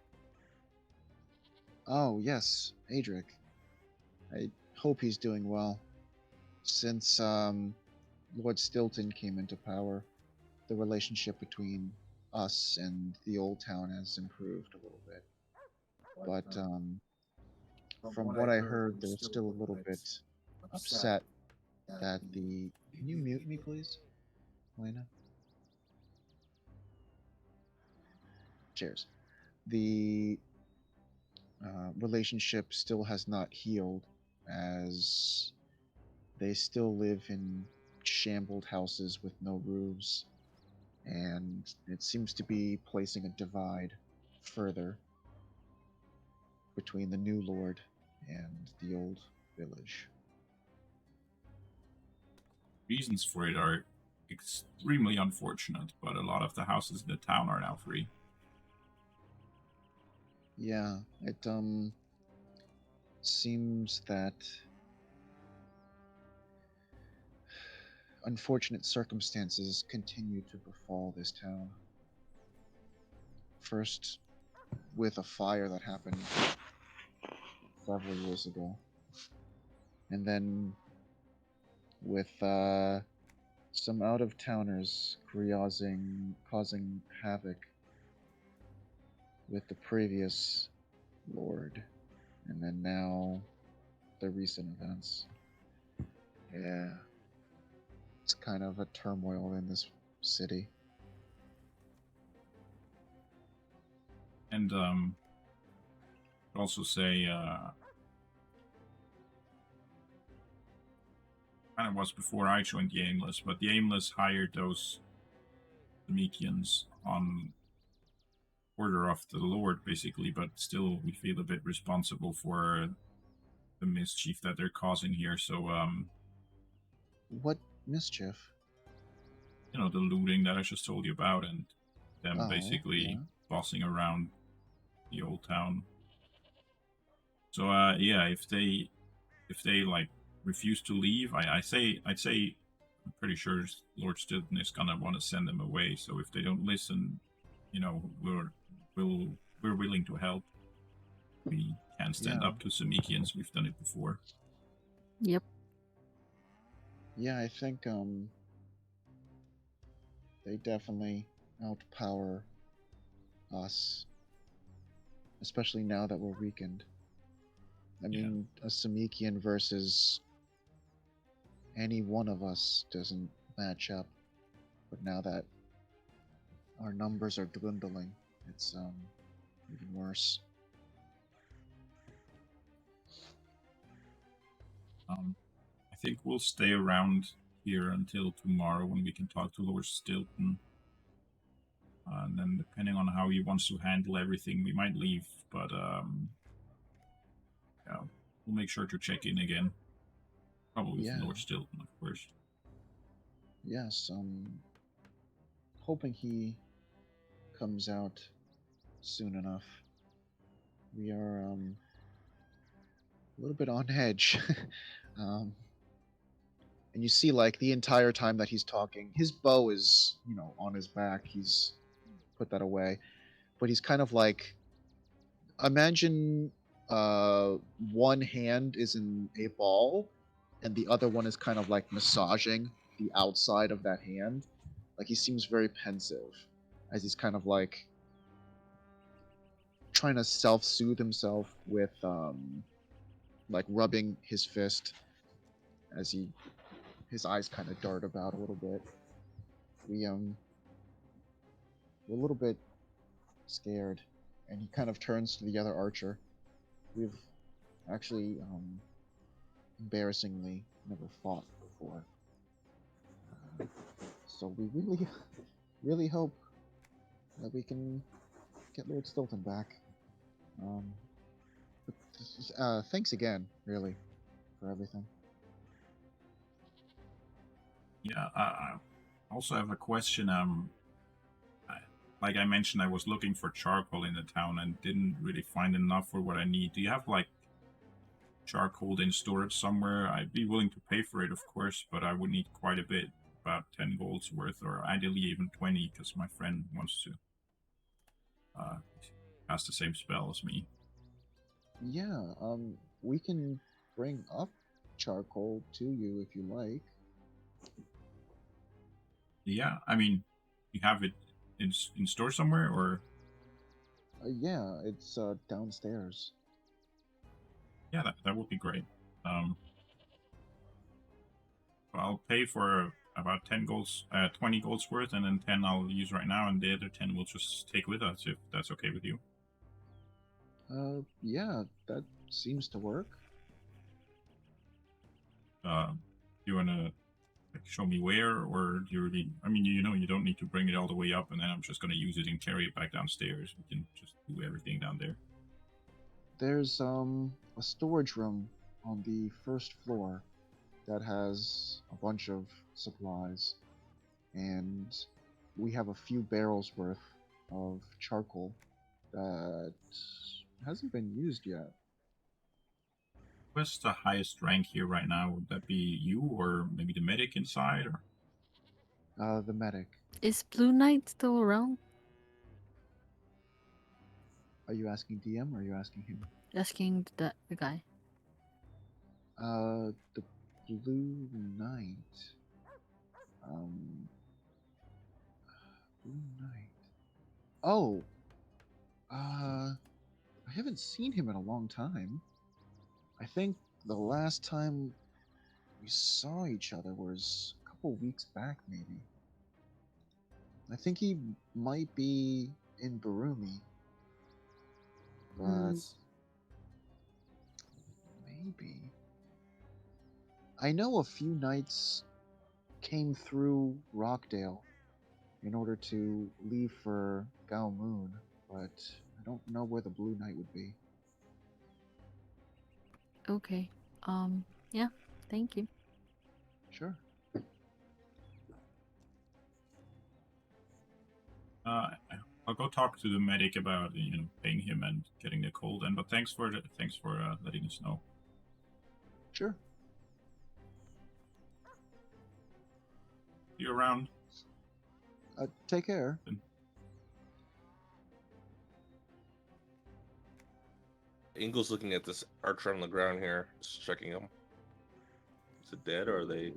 Oh, yes, Adric. I hope he's doing well. Since Lord Stilton came into power, the relationship between us and the old town has improved a little bit. But from what I heard, they're still a little bit upset that the. Can you mute me, please, Elena? Cheers. The relationship still has not healed, as they still live in shambled houses with no roofs, and it seems to be placing a divide further between the new lord and the old village. Reasons for it are extremely unfortunate, but a lot of the houses in the town are now free. Yeah, it seems that unfortunate circumstances continue to befall this town. First, with a fire that happened several years ago, and then with some out-of-towners causing havoc with the previous lord, and then now the recent events. Yeah, it's kind of a turmoil in this city. And I'd also say kind of was before I joined the Aimless, but the Aimless hired those Prometheans on order of the Lord, basically, but still we feel a bit responsible for the mischief that they're causing here. So, What mischief? you know, the looting that I just told you about, and them Oh, basically yeah. bossing around the old town. So, yeah, if they like refuse to leave, I'd say I'm pretty sure Lord Stilton is gonna want to send them away. So if they don't listen, you know, we're willing to help. We can stand Yeah. up to Samikians. We've done it before. Yep. Yeah, I think they definitely outpower us, especially now that we're weakened. I Yeah. mean, a Samikian versus any one of us doesn't match up. But now that our numbers are dwindling, it's even worse. I think we'll stay around here until tomorrow when we can talk to Lord Stilton. And then depending on how he wants to handle everything, we might leave. But yeah, we'll make sure to check in again. Probably with Yeah. Lord Stilton, of course. Yes, hoping he comes out soon enough. We are a little bit on edge. um, and you see, like, the entire time that he's talking, his bow is, on his back. He's put that away. But he's kind of like, imagine one hand is in a ball, and the other one is kind of like massaging the outside of that hand. Like, he seems very pensive, as he's kind of like trying to self-soothe himself with like rubbing his fist as his eyes kind of dart about a little bit. We're a little bit scared, and he kind of turns to the other archer. We've actually embarrassingly never fought before, so we really hope that we can get Lord Stilton back. Thanks again, really, for everything. Yeah, I also have a question. Like I mentioned, I was looking for charcoal in the town and didn't really find enough for what I need. Do you have like charcoal in storage somewhere? I'd be willing to pay for it, of course, but I would need quite a bit, about 10 golds worth, or ideally even 20, because my friend wants to cast the same spell as me. Yeah, we can bring up charcoal to you if you like. Yeah, I mean, you have it in store somewhere, or Yeah, it's downstairs. yeah, that would be great. I'll pay for about 20 golds worth, and then 10 I'll use right now, and the other 10 we'll just take with us if that's okay with you. Yeah, that seems to work. You wanna like show me where, or do you really? I mean, you know, you don't need to bring it all the way up, and then I'm just gonna use it and carry it back downstairs. We can just do everything down there. There's a storage room on the first floor that has a bunch of supplies, and we have a few barrels worth of charcoal that hasn't been used yet. What's the highest rank here right now? Would that be you, or maybe the medic inside? Or The medic. Is Blue Knight still around? Are you asking DM or are you asking him? Asking the guy. The Blue Knight. Blue Knight. Oh, I haven't seen him in a long time. I think the last time we saw each other was a couple weeks back, maybe. I think he might be in Barumi, but maybe. I know a few knights came through Rockdale in order to leave for Gao Moon, but I don't know where the Blue Knight would be. Okay. Yeah. Thank you. Sure. I'll go talk to the medic about paying him and getting the cold. And but thanks for letting us know. Sure. See you around. Take care. Ingal's looking at this archer on the ground here, just checking him. Is it dead or are they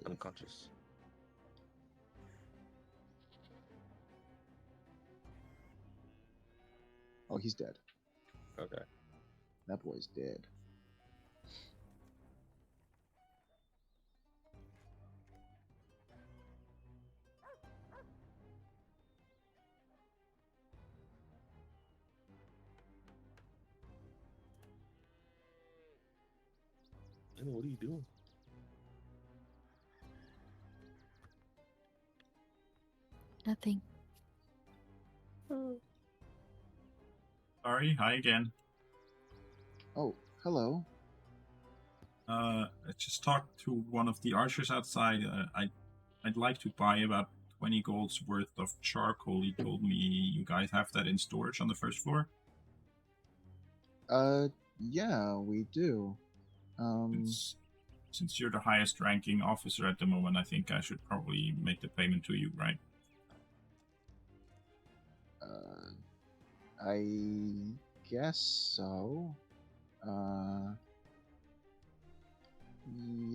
unconscious? Oh, he's dead. Okay. That boy's dead. What are you doing? Nothing. Sorry. Hi again. Oh, hello. I just talked to one of the archers outside. I'd like to buy about 20 golds worth of charcoal. He told me you guys have that in storage on the first floor. Yeah, we do. Since you're the highest ranking officer at the moment, I think I should probably make the payment to you, right? I guess so.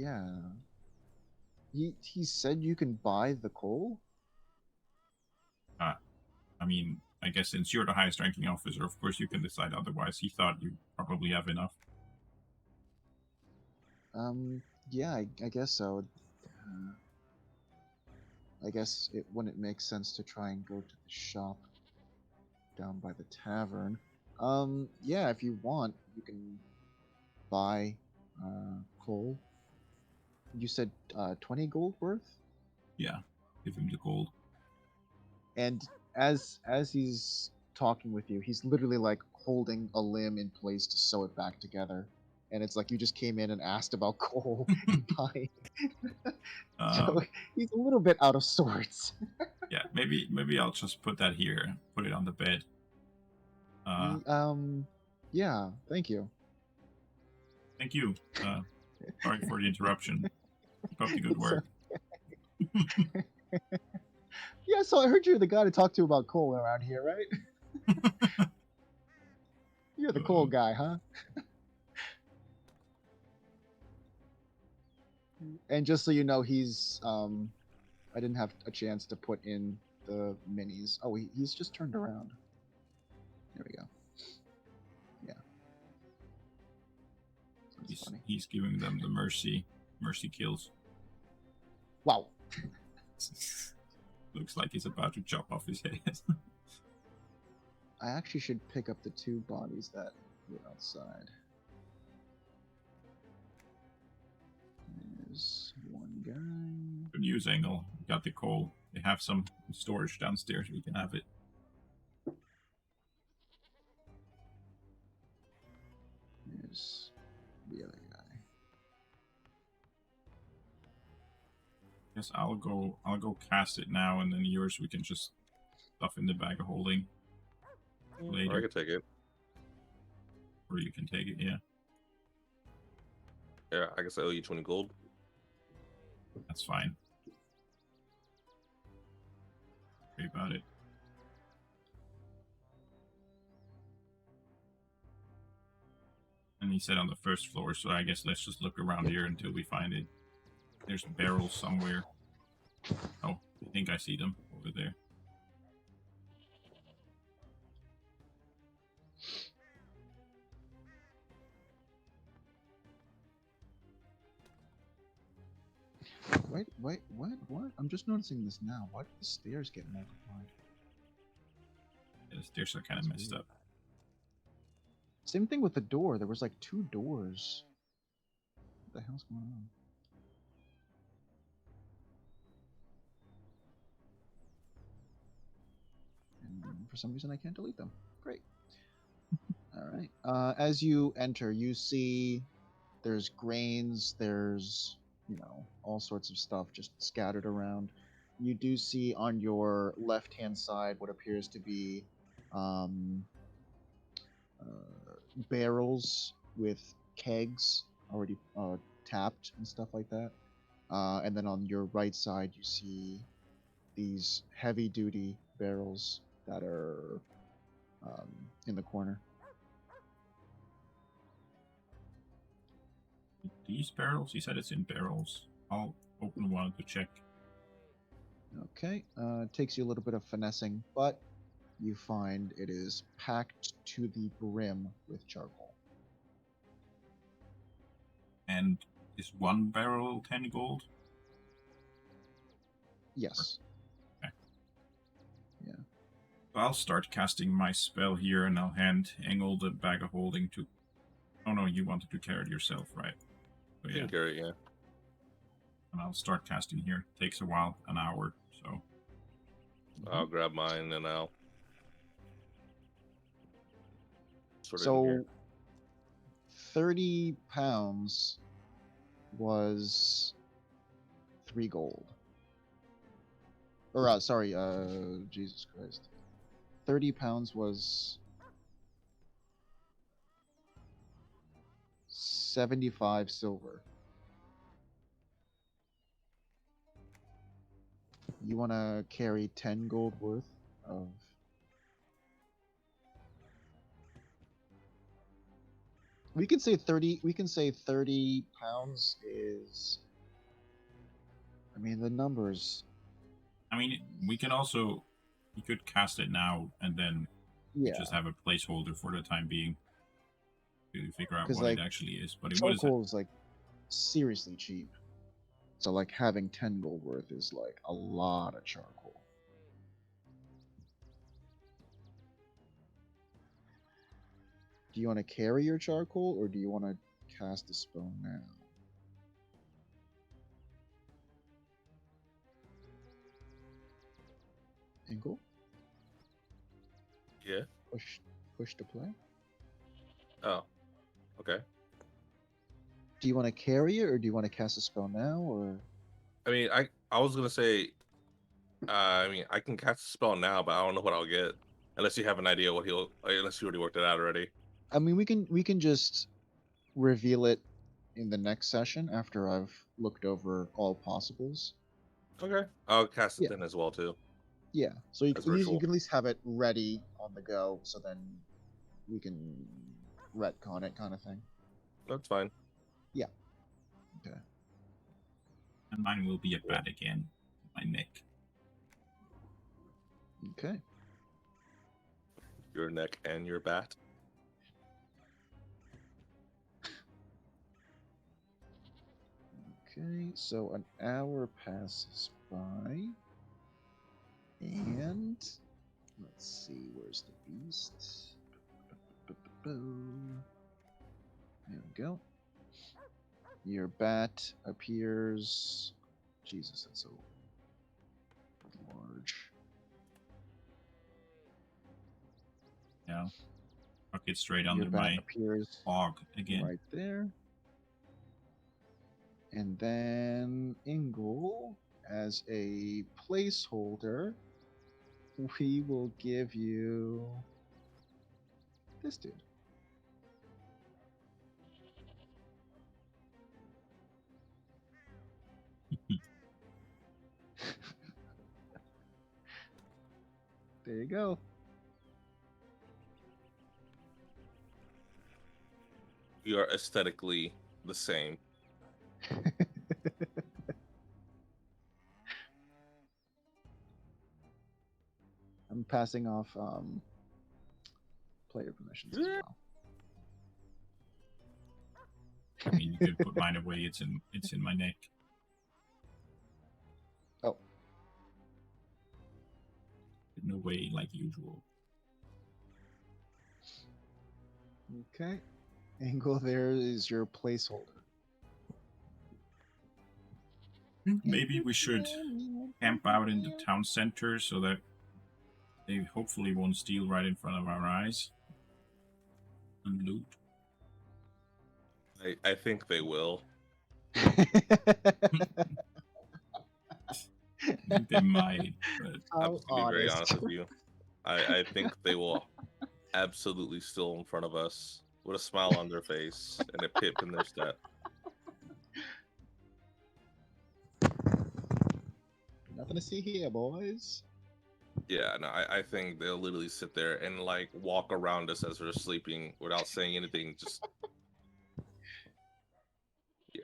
Yeah. He said you can buy the coal? I mean, I guess since you're the highest ranking officer, of course you can decide otherwise. He thought you probably have enough. Yeah, I guess so. I guess it wouldn't make sense to try and go to the shop down by the tavern. Yeah, if you want, you can buy coal. You said 20 gold worth? Yeah, give him the gold. And as he's talking with you, he's literally like holding a limb in place to sew it back together. And it's like you just came in and asked about coal and buying. So he's a little bit out of sorts. Yeah, maybe I'll just put that here, put it on the bed. Yeah, thank you. Thank you. Sorry for the interruption. Keep up the good work. Yeah, so I heard you're the guy to talk to about coal around here, right? You're the cool guy, huh? And just so you know, he's I didn't have a chance to put in the minis. Oh, he's just turned around. There we go. Yeah. That's funny. He's giving them the mercy kills. Wow. Looks like he's about to chop off his head. I actually should pick up the 2 bodies that were outside. There's one guy. Good news, Engel. We got the coal. They have some storage downstairs. We can have it. There's the other guy. Yes, I'll go cast it now, and then yours we can just stuff in the bag of holding later. I can take it. Or you can take it, yeah. Yeah, I guess I owe you 20 gold. That's fine. Worry about it. And he said on the first floor, so I guess let's just look around here until we find it. There's barrels somewhere. Oh, I think I see them over there. Wait, what? I'm just noticing this now. Why did the stairs get multiplied? Yeah, the stairs are kind of messed up. Same thing with the door. There was like 2 doors. What the hell's going on? And for some reason, I can't delete them. Great. All right. As you enter, you see there's grains, there's, all sorts of stuff just scattered around. You do see on your left-hand side what appears to be barrels with kegs already tapped and stuff like that. And then on your right side, you see these heavy-duty barrels that are in the corner. These barrels? He said it's in barrels. I'll open one to check. Okay. It takes you a little bit of finessing, but you find it is packed to the brim with charcoal. And is one barrel 10 gold? Yes. Okay. Yeah. I'll start casting my spell here, and I'll hand Engel the bag of holding to... Oh no, you wanted to carry it yourself, right? So, You can carry it, yeah. And I'll start casting here. Takes a while, an hour, so... I'll grab mine and I'll sort it in So, here. 30 pounds was 3 gold. Or, sorry, Jesus Christ. 30 pounds was 75 silver. You want to carry 10 gold worth of... We can say 30 pounds is... I mean, the numbers... I mean, we can also... You could cast it now, and then just have a placeholder for the time being to figure out what it actually is. But charcoal is like seriously cheap. So like having 10 gold worth is like a lot of charcoal. Do you want to carry your charcoal or do you want to cast a spell now? Engel? Yeah. Push to play. Oh. Okay. Do you want to carry it or do you want to cast a spell now or? I mean, I was gonna say, I mean, I can cast a spell now, but I don't know what I'll get unless you have an idea what unless you already worked it out already. I mean, we can just reveal it in the next session after I've looked over all possibles. Okay. I'll cast it then as well too. Yeah. So you As can, ritual. you can at least have it ready on the go. So then we can retcon it, kind of thing. That's fine. Okay. And mine will be a bat again. My neck. Okay. Your neck and your bat. Okay, so an hour passes by. And let's see, where's the beast? There we go. Your bat appears. Jesus, that's so large. Yeah. Fuck it straight Your under bat my appears fog again. right there. And then Ingle, as a placeholder, we will give you this dude. There you go. We are aesthetically the same. I'm passing off player permissions as well. I mean, you could put mine away. It's in my neck. Oh. No way, like usual. Okay. Angle there is your placeholder. Maybe we should camp out in the town center so that they hopefully won't steal right in front of our eyes and loot. I think they will. I think they might, but I'm just gonna be very honest with you. I think they will absolutely steal in front of us with a smile on their face and a pip in their step. Nothing to see here, boys. Yeah, no, I think they'll literally sit there and like walk around us as we're sleeping without saying anything. Just yeah.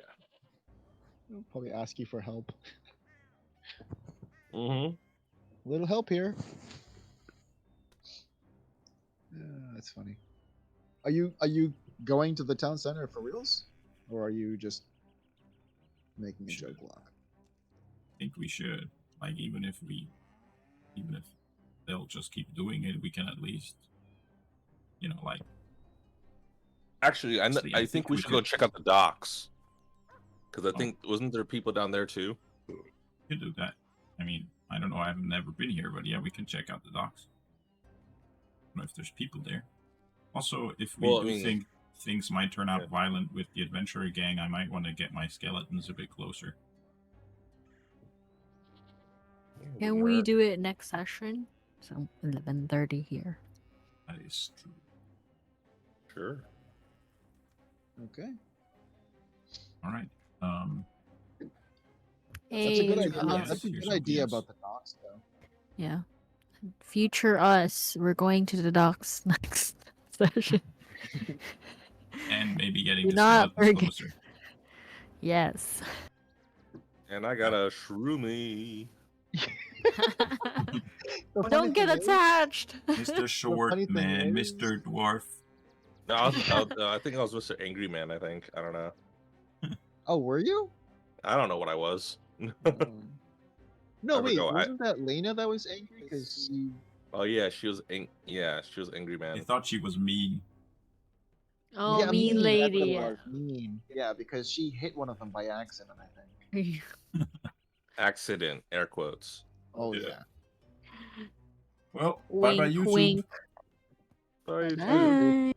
They'll probably ask you for help. Mm-hmm. Little help here. That's funny. Are you going to the town center for reals, or are you just making a joke block? I think we should. Like, even if they'll just keep doing it, we can at least, like. Actually, I think we should go check out the docks. Because I think, wasn't there people down there too? We could do that. I mean, I don't know, I've never been here, but yeah, we can check out the docks. I don't know if there's people there. Also, if we think things might turn out violent with the adventurer gang, I might want to get my skeletons a bit closer. Can we do it next session? So 11:30 here. That is true. Sure. Okay. All right. That's a good idea. Hey, That's a good idea about the docks, though. yeah. Future us, we're going to the docks next session. And maybe getting Do the not skeletons forget. closer. Yes. And I got a shroomy. Don't get attached. Mr. Short funny thing Man, is- Mr. Dwarf. No, I think I was Mr. Angry Man. I think I don't know. Oh, were you? I don't know what I was. No, I wait. forgot, Wasn't that Lena that was angry? Because you. Oh yeah, she was she was Angry I Man. thought she was mean. Oh, Yeah, mean that's what it lady. was, mean. Yeah, because she hit one of them by accident, I think. Accident, air quotes. Oh Yeah. yeah. Well, bye bye Wink, YouTube. wink. Bye. Bye.